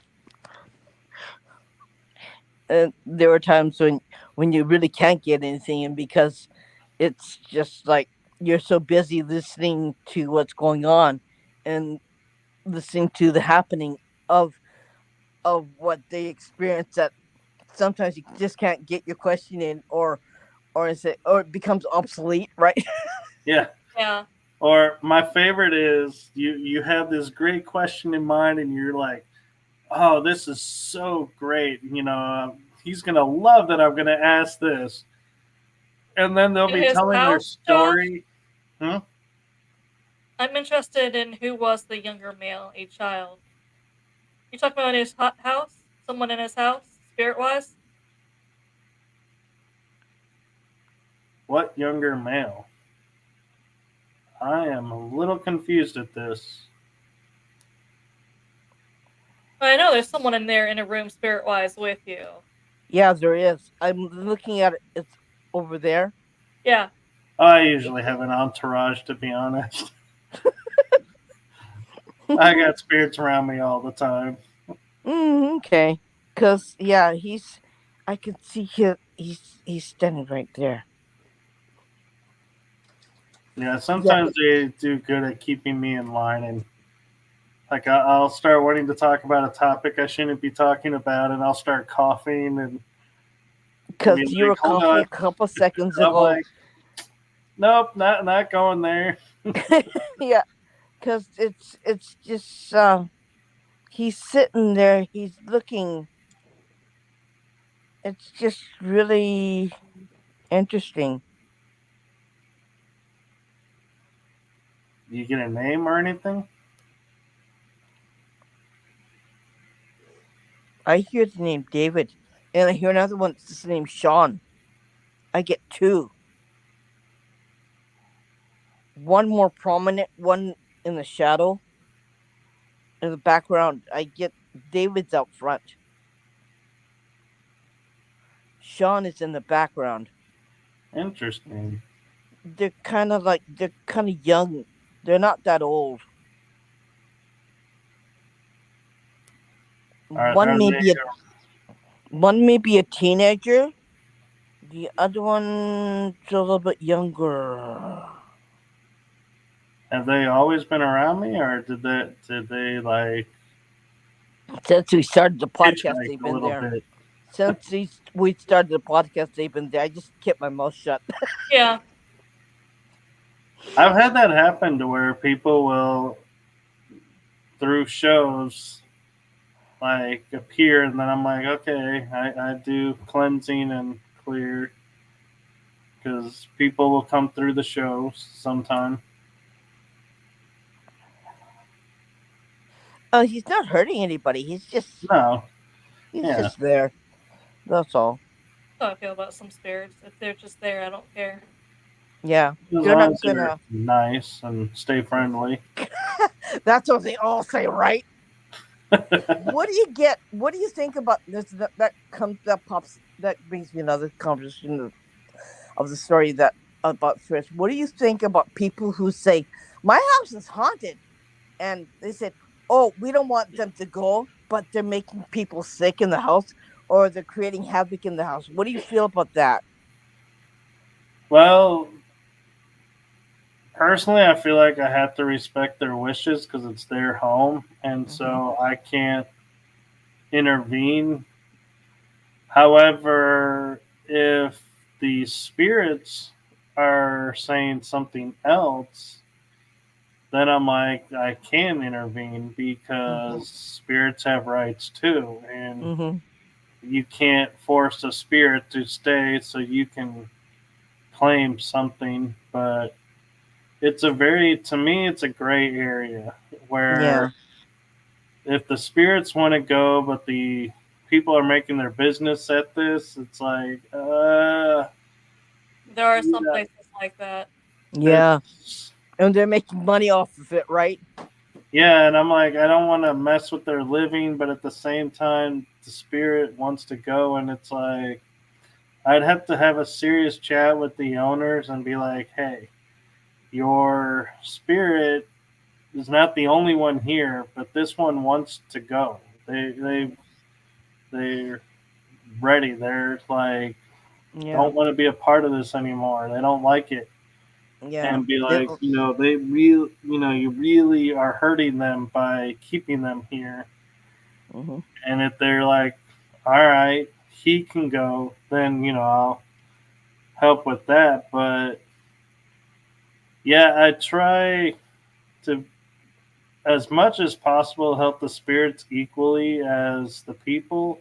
And there were times when you really can't get anything in, because it's just like you're so busy listening to what's going on, and listening to the happening of what they experience, that sometimes you just can't get your question in, or it becomes obsolete, right? yeah. Yeah. Or my favorite is you have this great question in mind, and you're like, "Oh, this is so great. He's gonna love that I'm gonna ask this." And then they'll In be his telling their house, Josh, story. Hmm? I'm interested in who was the younger male, a child. You talking about in his house? Someone in his house, spirit wise? What younger male? I am a little confused at this. I know there's someone in there in a room, spirit wise, with you. Yeah, there is. I'm looking at it. It's over there. Yeah. I usually have an entourage, to be honest. I got spirits around me all the time. Okay. Cause yeah, I can see him. He's standing right there. Yeah, Yeah. sometimes they do good at keeping me in line, and like I'll start wanting to talk about a topic I shouldn't be talking about, and I'll start coughing and Cause be you like, were "Hold coughing on." a couple seconds I'm ago. like, "Nope, not going there." Yeah. Cause it's just He's sitting there. He's looking. It's just really interesting. You get a name or anything? I hear the name David, and I hear another one that's the name Sean. I get two. One more prominent, one in the shadow. In the background, I get David's out front. Sean is in the background. Interesting. They're kind of young. They're not that old. Are One may they be a teenager. The other one's a little bit younger. have they always been around me, or did they like Since we started the podcast, hitchhike they've a been little there. bit? Since we started the podcast, they've been there. I just kept my mouth shut. Yeah. I've had that happen to where people will through shows like appear, and then I'm like, okay, I do cleansing and clear because people will come through the shows sometime. He's not hurting anybody. He's No, yeah, just there. That's all. That's how I feel about some spirits. If they're just there, I don't care. Yeah, as they're long not as they're gonna. nice and stay friendly. That's what they all say, right? What do you get? What do you think about this? That brings me another conversation of the story that about spirits. What do you think about people who say my house is haunted, and they said, "Oh, we don't want them to go, but they're making people sick in the house, or they're creating havoc in the house." What do you feel about that? Well, personally, I feel like I have to respect their wishes because it's their home, and so I can't intervene. However, if the spirits are saying something else, then I'm like, I can intervene because spirits have rights too, and Mm-hmm. you can't force a spirit to stay so you can claim something. But to me, it's a gray area where Yeah. if the spirits want to go, but the people are making their business at this, it's like, There are some yeah, places like that. Yeah. And they're making money off of it, right? yeah, and I'm like, I don't want to mess with their living, but at the same time, the spirit wants to go, and it's like, I'd have to have a serious chat with the owners and be like, hey, your spirit is not the only one here, but this one wants to go. They're ready. They're like, Yeah. don't want to be a part of this anymore. They don't like it. Yeah. And be like, you really are hurting them by keeping them here. Mm-hmm. And if they're like, all right, he can go, then, I'll help with that. But yeah, I try to, as much as possible, help the spirits equally as the people.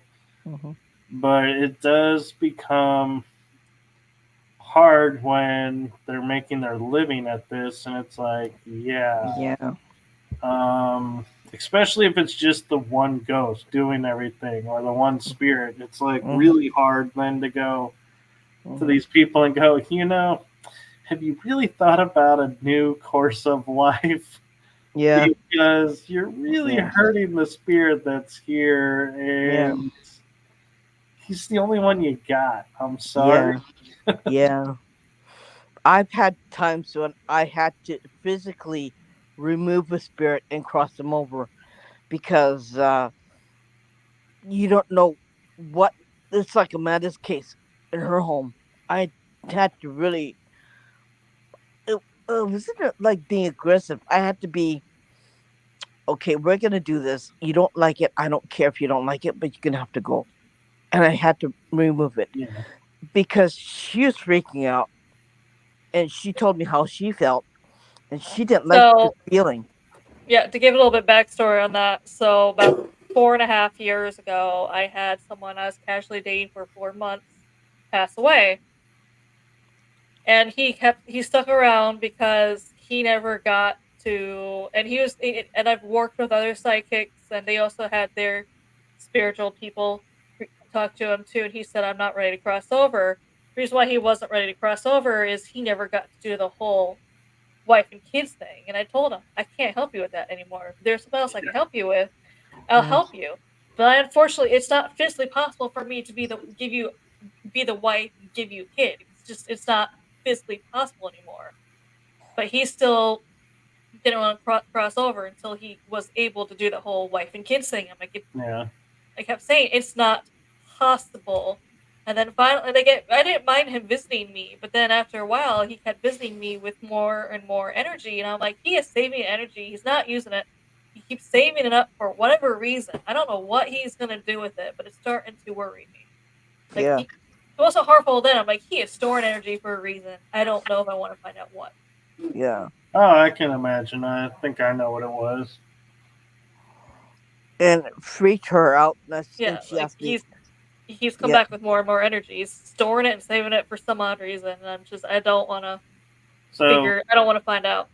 Mm-hmm. But it does become hard when they're making their living at this. And it's like, yeah. Yeah. Especially if it's just the one ghost doing everything or the one spirit. It's like Mhm. really hard then to go to these people and go, have you really thought about a new course of life? Yeah. Because you're really Yeah. hurting the spirit that's here, Yeah. and he's the only one you got. I'm sorry. Yeah. Yeah. I've had times when I had to physically remove a spirit and cross them over because you don't know what. It's like Amanda's case in her home. I had to really. It wasn't like being aggressive. I had to be okay. We're gonna do this. You don't like it. I don't care if you don't like it, but you're gonna have to go. And I had to remove it Yeah. because she was freaking out, and she told me how she felt, and she didn't like the So feeling. Yeah, to give a little bit backstory on that. So about 4.5 years ago, I had someone I was casually dating for 4 months pass away. And he stuck around because he never got to, and and I've worked with other psychics, and they also had their spiritual people talk to him too, and he said, I'm not ready to cross over. The reason why he wasn't ready to cross over is he never got to do the whole wife and kids thing. And I told him, I can't help you with that anymore. If there's something else I can help you with, I'll help you. But unfortunately, it's not physically possible for me to be the wife and give you a kid. It's not physically possible anymore. But he still didn't want to cross over until he was able to do the whole wife and kids thing. I'm like, Yeah. I kept saying it's not possible. And then finally, I didn't mind him visiting me, but then after a while, he kept visiting me with more and more energy, and I'm like, he is saving energy. He's not using it. He keeps saving it up for whatever reason. I don't know what he's gonna do with it, but it's starting to worry me. Like Yeah. he wasn't harmful then. I'm like, he is storing energy for a reason. I don't know if I want to find out what. Yeah. Oh, I can imagine. I think I know what it was. And it freaked her out. And Yeah, she like asked me, he keeps coming yeah, back with more and more energy. He's storing it and saving it for some odd reason. And I don't want to So I don't want to find out.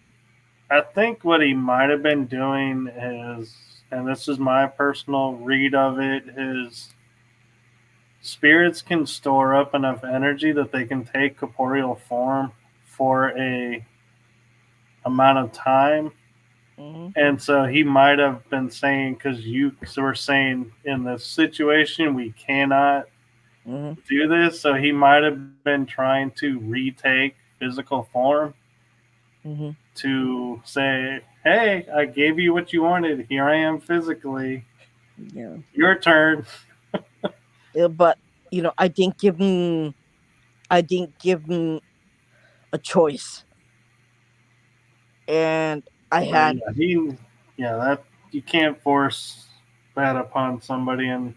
I think what he might have been doing is, and this is my personal read of it, is spirits can store up enough energy that they can take corporeal form for a amount of time. hmm And so he might have been saying, because you were saying in this situation, we cannot hmm do this. So he might have been trying to retake physical form hmm to say, hey, I gave you what you wanted. Here I am physically. yeah. Your turn. Yeah, but I didn't give him a choice, and I So had, yeah, that you can't force that upon somebody. And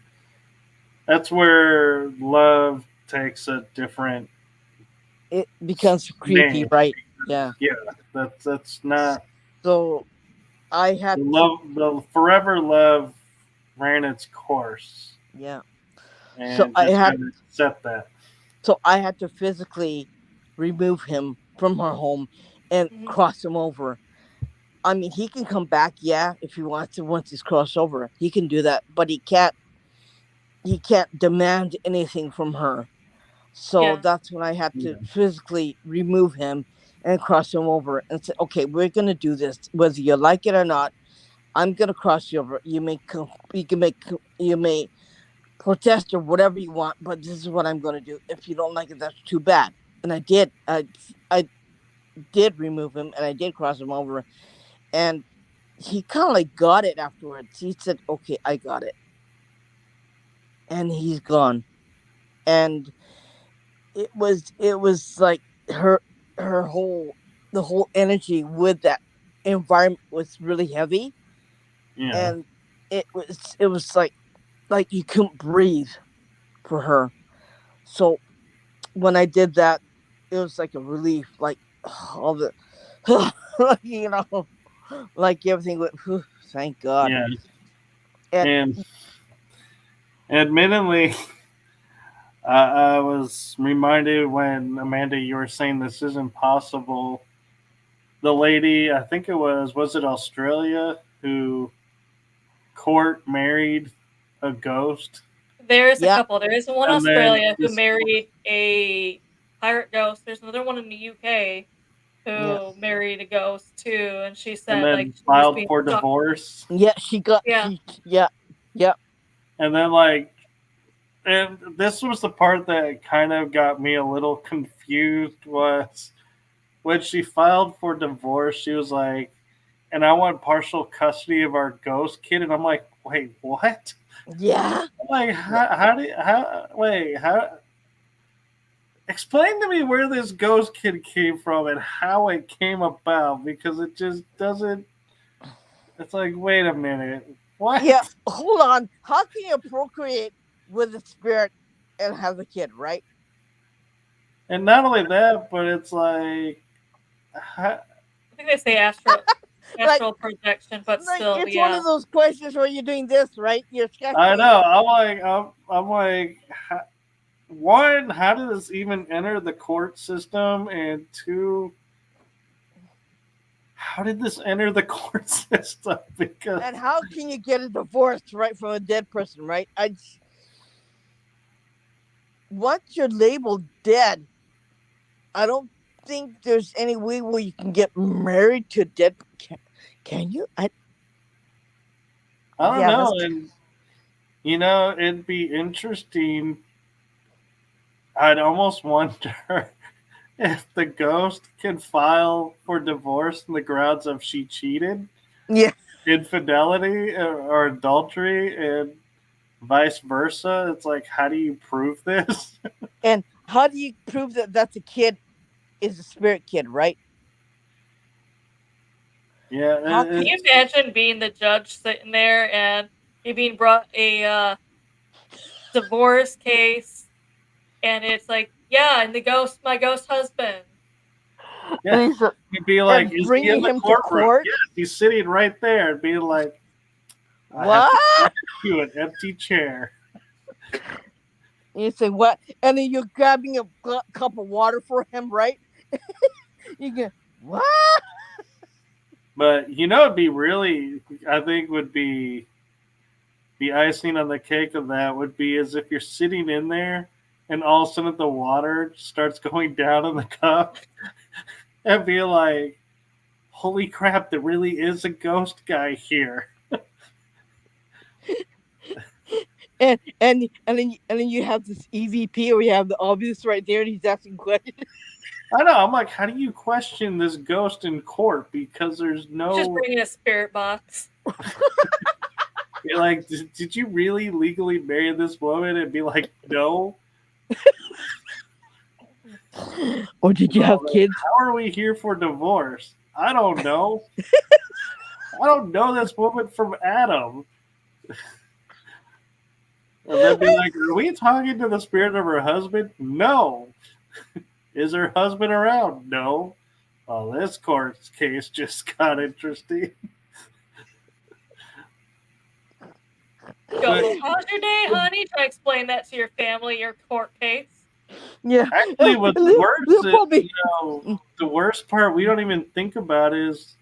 that's where love takes a different it becomes creepy, name. right? Yeah. Yeah, that's not So I had the to, love. The forever love ran its course, yeah. So and I just had, gotta accept that. so I had to physically remove him from her home and Hmm. cross him over. I mean, he can come back, yeah, if he wants to. Once he's crossed over, he can do that, but he can't. He can't demand anything from her. So Yeah. that's when I had Yeah, to physically remove him and cross him over and say, okay, we're gonna do this, whether you like it or not. I'm gonna cross you over. You may protest or whatever you want, but this is what I'm gonna do. If you don't like it, that's too bad. And I did. I did remove him and I did cross him over, and he kind of like got it afterwards. He said, "Okay, I got it," and he's gone. And it was like her her whole the whole energy with that environment was really heavy, yeah, and it was like you couldn't breathe for her. So when I did that, it was like a relief, like all the like, like everything went, "Whew, thank God." yeah. And And admittedly, I was reminded when Amanda, you were saying this isn't possible. The lady, I think was it Australia, who court married a ghost, There's a yeah, couple. There is one and then Australia who this, married a pirate ghost. There's another one in the UK yeah, who married a ghost too, and she and said like then she was filed being for stalked. divorce, yeah. Yeah. Yeah, yeah, and then like, and this was the part that kind of got me a little confused was when she filed for divorce. She was like, and I want partial custody of our ghost kid, and I'm like, wait, what? yeah, Like, yeah, how explain to me where this ghost kid came from and how it came about, because it just doesn't. It's like, wait a minute, what? yeah. Hold on. How can you procreate with a spirit and have a kid, right? And not only that, but it's like, how, I think they say astral. astral projection, but Like still, it's one yeah. of those questions where you're doing this, right? You're I sketching. know. I'm like, one, how did this even enter the court system? And two, how did this enter the court system? Because And how can you get a divorce right from a dead person, right? Once you're labeled dead, I don't think there's any way where you can get married to a dead. Can you? I don't Yeah, know. that's And it'd be interesting. I'd almost wonder if the ghost can file for divorce on the grounds of she cheated, yeah. infidelity, or adultery, and vice versa. It's like, how do you prove this? And how do you prove that that's a kid is a spirit kid, right? Yeah, How Can can you imagine being the judge sitting there and you being brought a divorce case, and it's like, yeah, and my ghost husband. yeah. and, he's, You'd be like, and is he in bringing the him to courtroom? court? Yes, he's sitting right there. And being like, I have What? to talk to an empty chair. And you say what? And then you're grabbing a cup of water for him, right? You go what? But it'd be really, I think, would be the icing on the cake of that would be as if you're sitting in there and all of a sudden the water starts going down in the cup and be like, holy crap, there really is a ghost guy here. And then you have this EVP where you have the obvious right there, and he's asking questions. I know. I'm like, how do you question this ghost in court? Because there's Just no. bringing a spirit box. You're like, did you really legally marry this woman? And be like, no. Or did you have Well, kids? how are we here for divorce? I don't know. I don't know this woman from Adam. And then be like, are we talking to the spirit of her husband? No. Is her husband around? No. Well, this court case just got interesting. Go, how's your day, honey? Try to explain that to your family, your court case. Yeah. Actually, what's worse They'll is, probably the worst part we don't even think about is,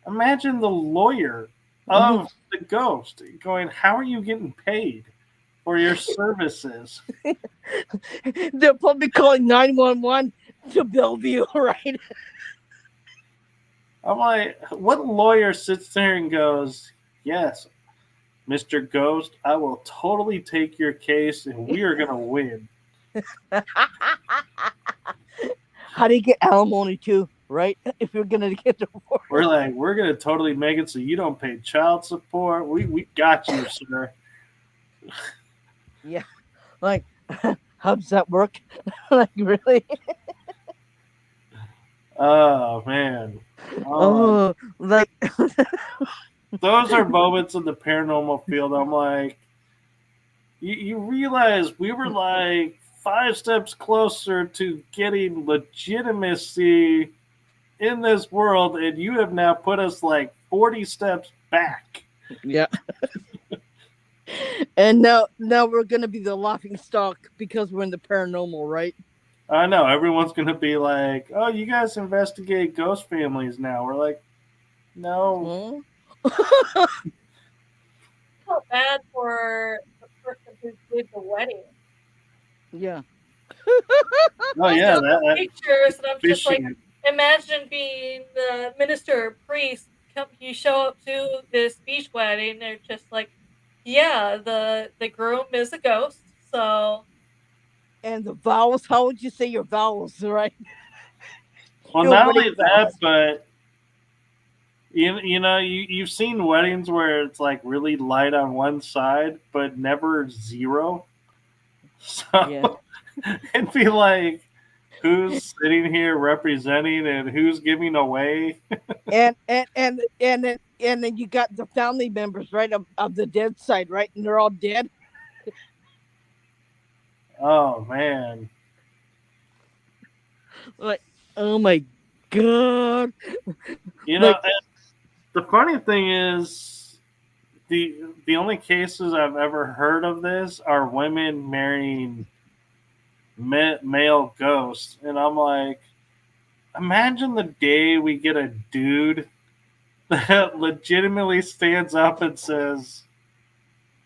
imagine the lawyer Mhm. of the ghost going, how are you getting paid for your services? They're probably calling 911 to Bellevue, right? I'm like, what lawyer sits there and goes, yes, Mr. Ghost, I will totally take your case and we are going to win. How do you get alimony too, right? If you're gonna get divorced. We're like, we're going to totally make it so you don't pay child support. We got you, sir. Yeah. Like, how does that work? Like, really? Oh, man. Oh, like, Those are moments in the paranormal field. I'm like, you realize we were like 5 steps closer to getting legitimacy in this world, and you have now put us like 40 steps back. yeah. And now we're gonna be the laughing stock because we're in the paranormal, right? I know everyone's gonna be like, "Oh, you guys investigate ghost families now." We're like, "No." Huh? So bad for the person who did the wedding. Yeah. Oh I yeah, saw the that pictures, and I'm just like, fishing. imagine being the minister or priest. You show up to this beach wedding, and they're just like, yeah, the groom is a ghost, so And the vowels, how would you say your vowels, right? Well, Your not wedding only that, vowels. but you've seen weddings where it's like really light on one side, but never zero. So Yeah. it'd be like, who's sitting here representing and who's giving away? And then you got the family members, right, of the dead side, right? And they're all dead. Oh man. Like, oh my god. You know, Like, the funny thing is, the only cases I've ever heard of this are women marrying male ghosts, and I'm like, imagine the day we get a dude that legitimately stands up and says,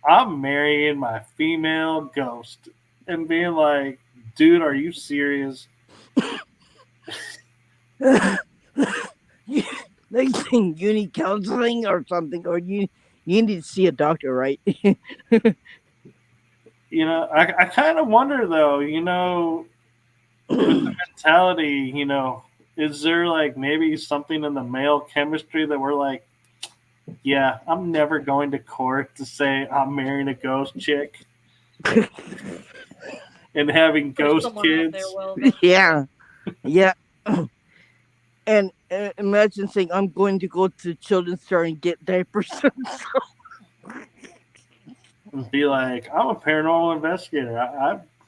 I'm marrying my female ghost, and being like, dude, are you serious? They think you need counseling or something, or you need to see a doctor, right? You know, I kind of wonder though, with the mentality, is there like maybe something in the male chemistry that we're like, yeah, I'm never going to court to say I'm marrying a ghost chick and having There's ghost someone out there kids. will eventually. Yeah, yeah. And imagine saying, "I'm going to go to the children's store and get diapers." And be like, I'm a paranormal investigator.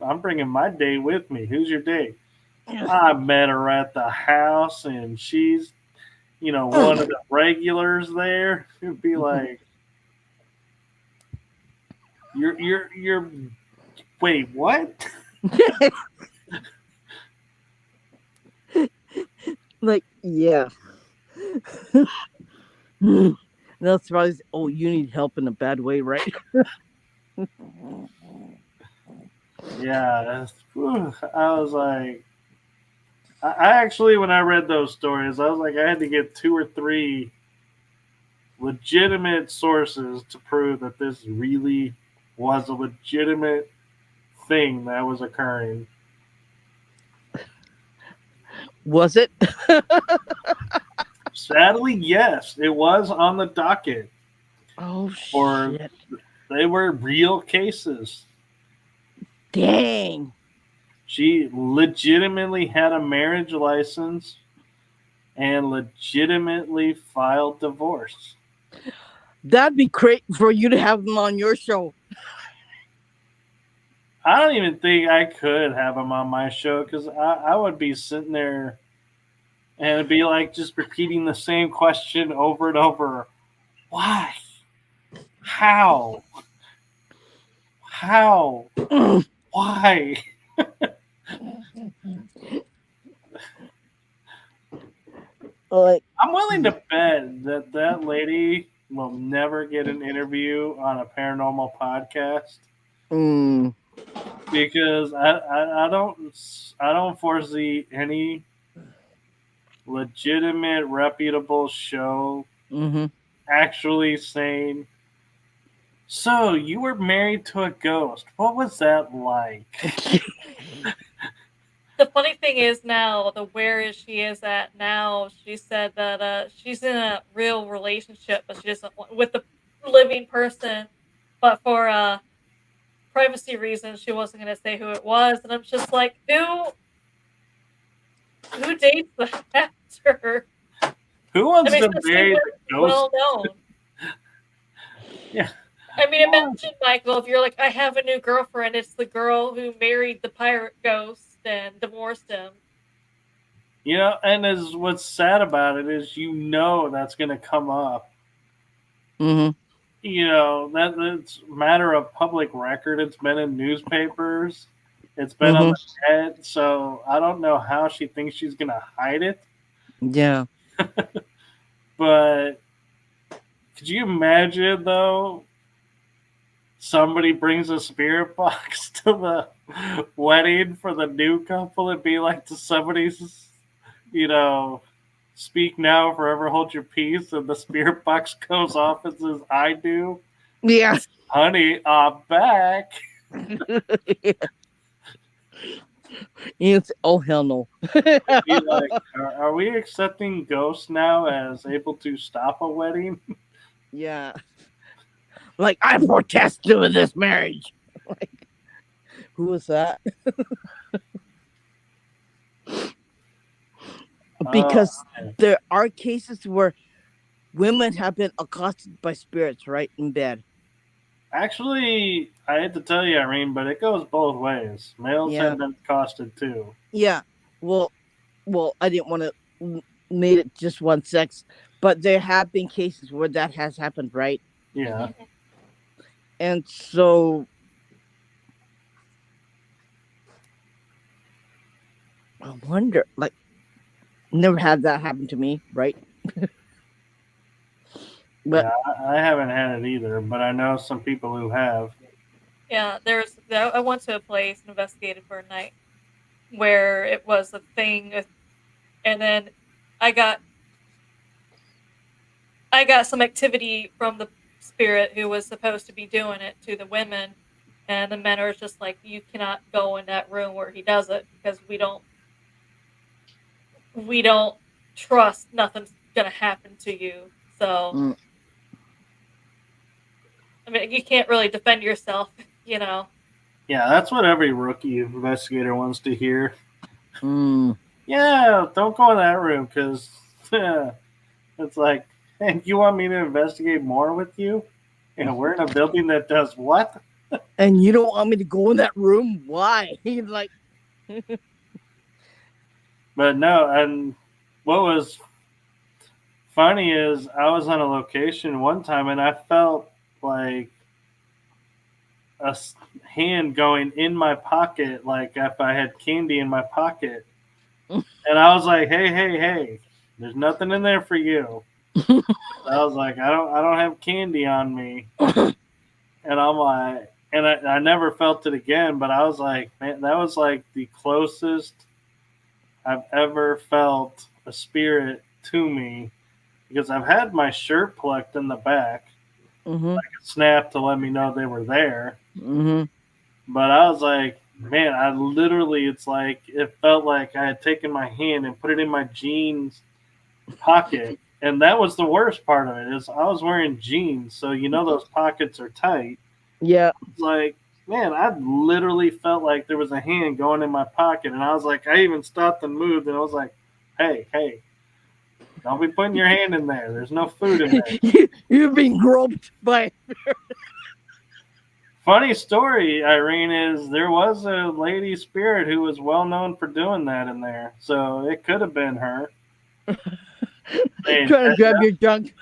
I'm bringing my date with me. Who's your date? I met her at the house, and she's, one of the regulars there. It'd be like, you're. Wait, what? Like, yeah. That's probably. Oh, you need help in a bad way, right? Yeah, I was like, I actually, when I read those stories, I was like, I had to get 2 or 3 legitimate sources to prove that this really was a legitimate thing that was occurring. Was it? Sadly, yes, it was on the docket, Oh or shit! they were real cases. Dang. She legitimately had a marriage license and legitimately filed divorce. That'd be great for you to have them on your show. I don't even think I could have him on my show because I would be sitting there and it'd be like just repeating the same question over and over. Why? How? How? Why? Like, I'm willing to bet that that lady will never get an interview on a paranormal podcast mm, because I don't foresee any legitimate reputable show mm-hmm. actually saying, so you were married to a ghost, what was that like? The funny thing is now, the where is she is at now, she said that she's in a real relationship, but she doesn't want with the living person, but for privacy reasons, she wasn't going to say who it was, and I'm just like, who dates that actor? Who I wants mean, to especially marry when the it's ghost? well known. Yeah. I mean, imagine, Michael, if you're like, I have a new girlfriend. It's the girl who married the pirate ghost and divorced him. And as what's sad about it is that's going to come up. Mm-hmm. That's a matter of public record. It's been in newspapers. It's been on Mm-hmm. the net. So I don't know how she thinks she's going to hide it. Yeah. But could you imagine, though, somebody brings a spirit box to the wedding for the new couple and be like to somebody's, speak now, forever hold your peace, and the spirit box goes off and says, I do. Yeah. Honey, I'm back. Oh hell no. Be like, are we accepting ghosts now as able to stop a wedding? Yeah. Like, I protest to this marriage. Like, who was that? Because there are cases where women have been accosted by spirits right in bed. Actually, I hate to tell you, Irene, but it goes both ways. Males Yeah. have been accosted too. Yeah. Well, I didn't want to made it just one sex, But there have been cases where that has happened, right? Yeah. And so I wonder, like, never had that happen to me, right? But Yeah, I haven't had it either, but I know some people who have. Yeah, I went to a place and investigated for a night where it was a thing, and then I got I got some activity from the spirit who was supposed to be doing it to the women, and the men are just like, you cannot go in that room where he does it because we don't trust nothing's gonna happen to you. So mm, I mean, you can't really defend yourself, you know. Yeah, that's what every rookie investigator wants to hear. mm. Yeah, don't go in that room because it's like, hey, you want me to investigate more with you? And we're in a building that does what? And you don't want me to go in that room? Why? Like, But no, and what was funny is I was on a location one time and I felt like a hand going in my pocket, like if I had candy in my pocket. And I was like, hey, hey, hey, there's nothing in there for you. I was like, I don't have candy on me. And I'm like, and I never felt it again, but I was like, man, that was like the closest I've ever felt a spirit to me because I've had my shirt plucked in the back, mm-hmm, snapped to let me know they were there. mm-hmm. But I was like, man, I literally, it's like, it felt like I had taken my hand and put it in my jeans pocket. And that was the worst part of it is I was wearing jeans. So, those pockets are tight. Yeah. It's like, man, I literally felt like there was a hand going in my pocket. And I was like, I even stopped and moved. And I was like, hey, hey, don't be putting your hand in there. There's no food in there. You're being groped by. Funny story, Irene, is there was a lady spirit who was well known for doing that in there. So it could have been her. Saying, Trying to grab your junk.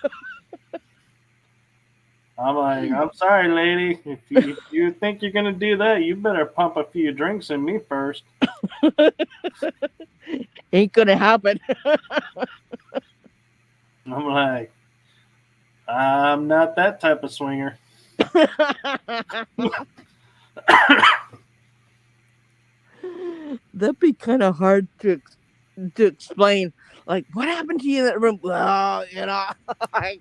I'm like, I'm sorry, lady. If you think you're gonna do that, you better pump a few drinks in me first. Ain't gonna happen. I'm like, I'm not that type of swinger. That'd be kind of hard to explain. Like, what happened to you in that room? Well, like,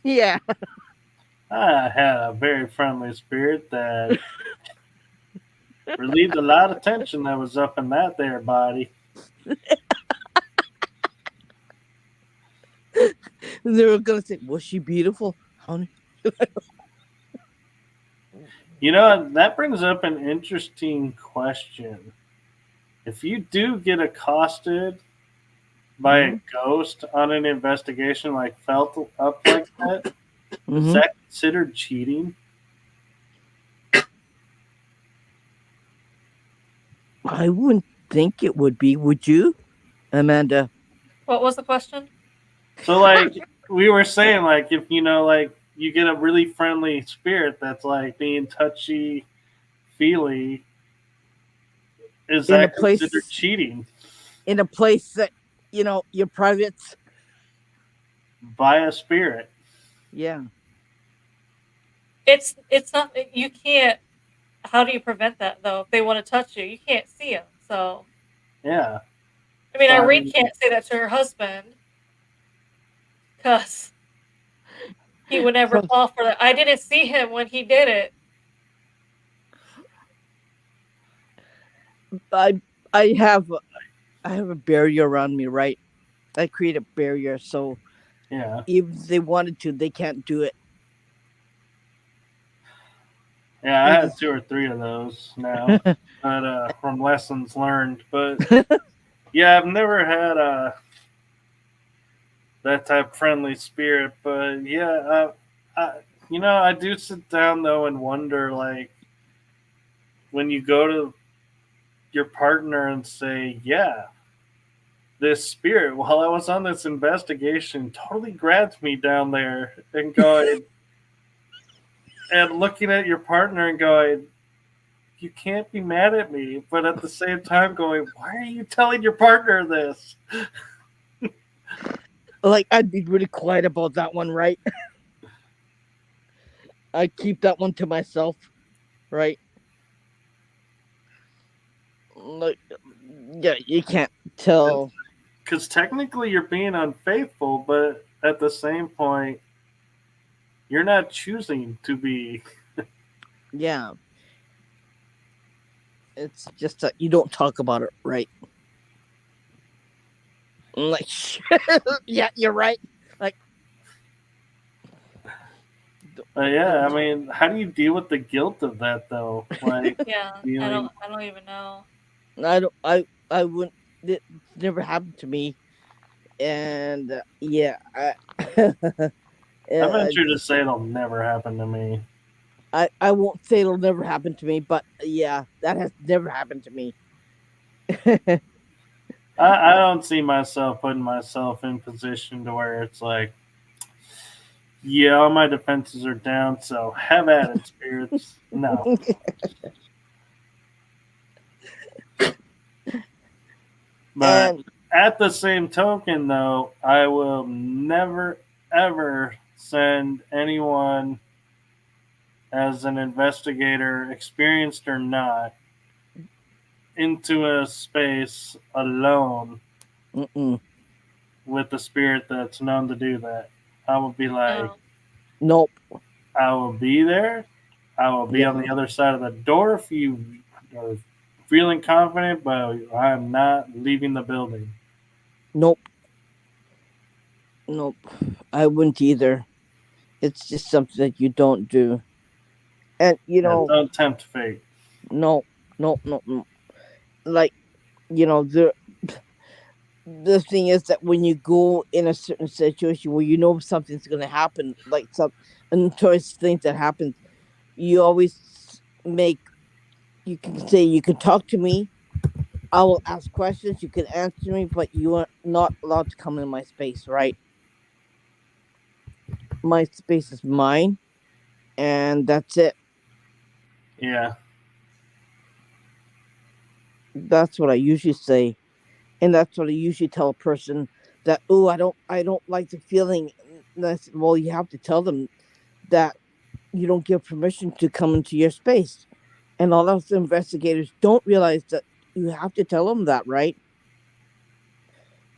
yeah. I had a very friendly spirit that relieved a lot of tension that was up in that there body. They were gonna say, "Was she beautiful, honey?" That brings up an interesting question. If you do get accosted by a ghost on an investigation, like felt up like that, is that considered cheating? I wouldn't think it would be. Would you, Amanda? What was the question? So, like we were saying, like if like you get a really friendly spirit that's like being touchy feely, is In a that place, considered cheating in a place that your privates. by a spirit? Yeah. It's not, you can't. How do you prevent that though? If they want to touch you, you can't see them. So Yeah. I mean, So, I Irene mean, can't say that to her husband because he would never So fall for that. I didn't see him when he did it. I have a barrier around me, right? I create a barrier, so yeah. if they wanted to, they can't do it. Yeah, I They had just 2 or 3 of those now, but from lessons learned. But yeah, I've never had that type of friendly spirit. But yeah, I do sit down though and wonder, like, when you go to your partner and say, "Yeah, this spirit, while I was on this investigation, totally grabbed me down there and going, and looking at your partner and going, you can't be mad at me, but at the same time going, why are you telling your partner this? Like, I'd be really quiet about that one, right? I'd keep that one to myself, right? Like, yeah, you can't tell. Because technically you're being unfaithful, but at the same point, you're not choosing to be. Yeah, it's just that you don't talk about it, right? I'm like, yeah, you're right. Like, Yeah, I mean, how do you deal with the guilt of that though? Like, Yeah, feeling. I don't even know. I wouldn't. It never happened to me, and yeah, I uh, venture to say it'll never happen to me. I won't say it'll never happen to me, but yeah, that has never happened to me. I don't see myself putting myself in position to where it's like, yeah, all my defenses are down, so have at it, spirits. No. But And at the same token, though, I will never, ever send anyone as an investigator, experienced or not, into a space alone mm-mm, with a spirit that's known to do that. I will be like, No. nope, I will be there. I will be on yeah, the other side of the door if you are feeling confident, but I am not leaving the building. nope, nope. I wouldn't either. It's just something that you don't do, and Yeah, don't tempt fate. no, no. Like, the thing is that when you go in a certain situation where you know something's going to happen, like some untoward things that happen, you always make, you can say, you can talk to me, I will ask questions, you can answer me, but you are not allowed to come in my space, right? My space is mine, and that's it. Yeah. That's what I usually say, and that's what I usually tell a person, that, oh, I don't like the feeling. And I said, well, you have to tell them that you don't give permission to come into your space. And a lot of the investigators don't realize that you have to tell them that, right?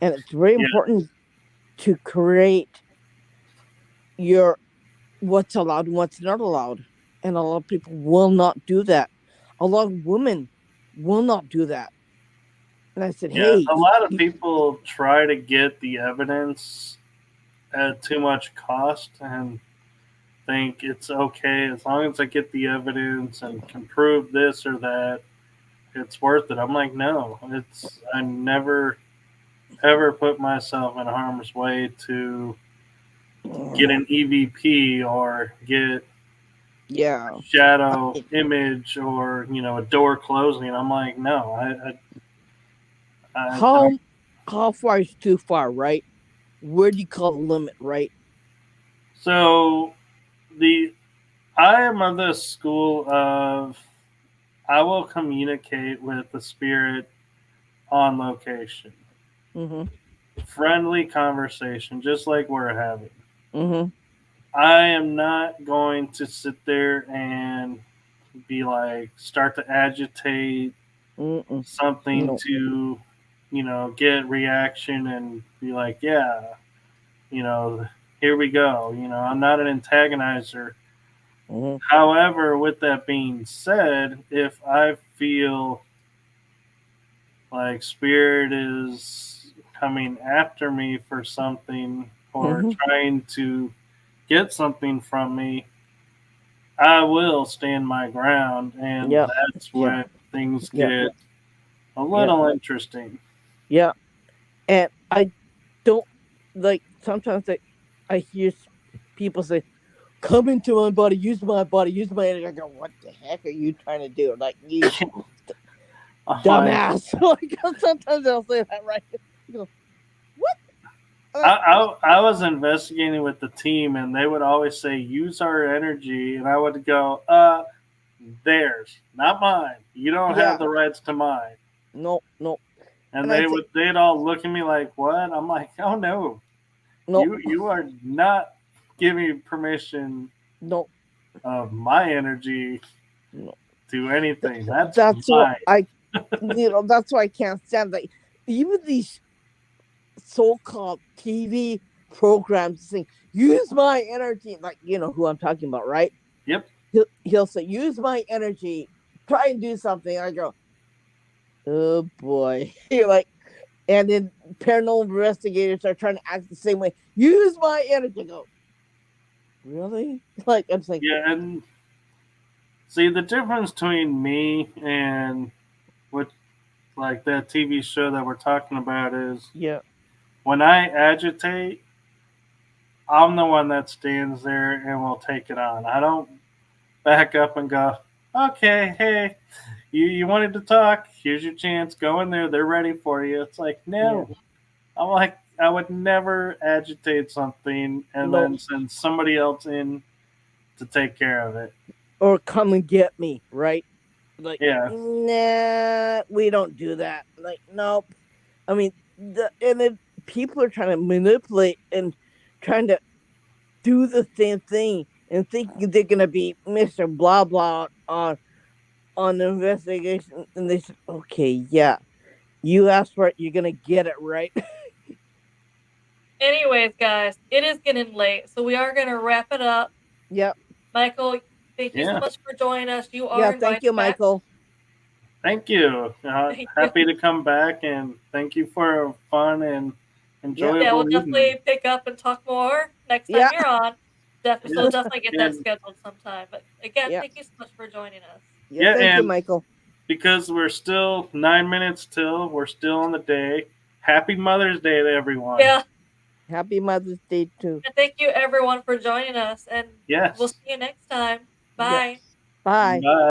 And it's very Yeah. important to create your what's allowed and what's not allowed. And a lot of people will not do that. A lot of women will not do that. And I said, Yeah. hey, A lot of people try to get the evidence at too much cost and think it's okay as long as I get the evidence and can prove this or that, it's worth it. I'm like, no, I never ever put myself in harm's way to get an EVP or get yeah. shadow image or a door closing. I'm like, no, I don't. How far is too far, right? Where do you call the limit, right? So the I am of the school of I will communicate with the spirit on location, Mm-hmm. friendly conversation, just like we're having. Mm-hmm. I am not going to sit there and be like start to agitate Mm-mm. something No. to get reaction and be like, yeah, you know here we go. I'm not an antagonizer. Mm-hmm. However, with that being said, if I feel like spirit is coming after me for something or Mm-hmm. trying to get something from me, I will stand my ground, and Yeah. that's Yeah. when things Yeah. get a Yeah. little interesting. Yeah. And I don't, like, sometimes I hear people say, come into my body, use my energy. I go, what the heck are you trying to do? Like, you I'm like, dumbass. Like, sometimes they'll say that, right? You go, what? I was investigating with the team, and they would always say, "Use our energy," and I would go, theirs, not mine. You don't Yeah. have the rights to mine." No. And And I'd say, they'd all look at me like, "What?" I'm like, "Oh no, no, you are not giving permission no, of my energy no. to anything. That's That's what mine." that's why I can't stand like even these so-called TV programs saying use my energy, like you know who I'm talking about, right? Yep. He'll say use my energy, try and do something. I go, oh boy, you're like, and then paranormal investigators are trying to act the same way. Use my energy. I go, really? Like I'm saying, Yeah, and see the difference between me and what like that TV show that we're talking about is yeah, when I agitate, I'm the one that stands there and will take it on. I don't back up and go, "Okay, hey, you wanted to talk? Here's your chance. Go in there. They're ready for you." It's like, no. I'm like, I would never agitate something and No. then send somebody else in to take care of it. or come and get me, right? Like, Yeah. nah, we don't do that. Like, nope. I mean, and then people are trying to manipulate and trying to do the same thing and thinking they're gonna be Mr. Blah Blah on the investigation, and they said, okay, yeah, you asked for it, you're gonna get it, right? Anyways, guys, it is getting late, so we are gonna wrap it up. Yep. Michael, thank you so Yeah. much for joining us. You are Yeah. invited Thank you, back. Michael. Thank you. Thank you. Happy to come back and thank you for a fun and enjoyable Yeah, we'll evening. definitely pick up and talk more next time Yeah. you're on. So Yeah. definitely get that And- scheduled sometime. But again, Yeah. thank you so much for joining us. Yeah. Thank you, and Michael. because we're still 9 minutes till, we're still on the day. Happy Mother's Day to everyone. Yeah, Happy Mother's Day too. and thank you everyone for joining us, and Yes. we'll see you next time. Bye. Bye. Bye.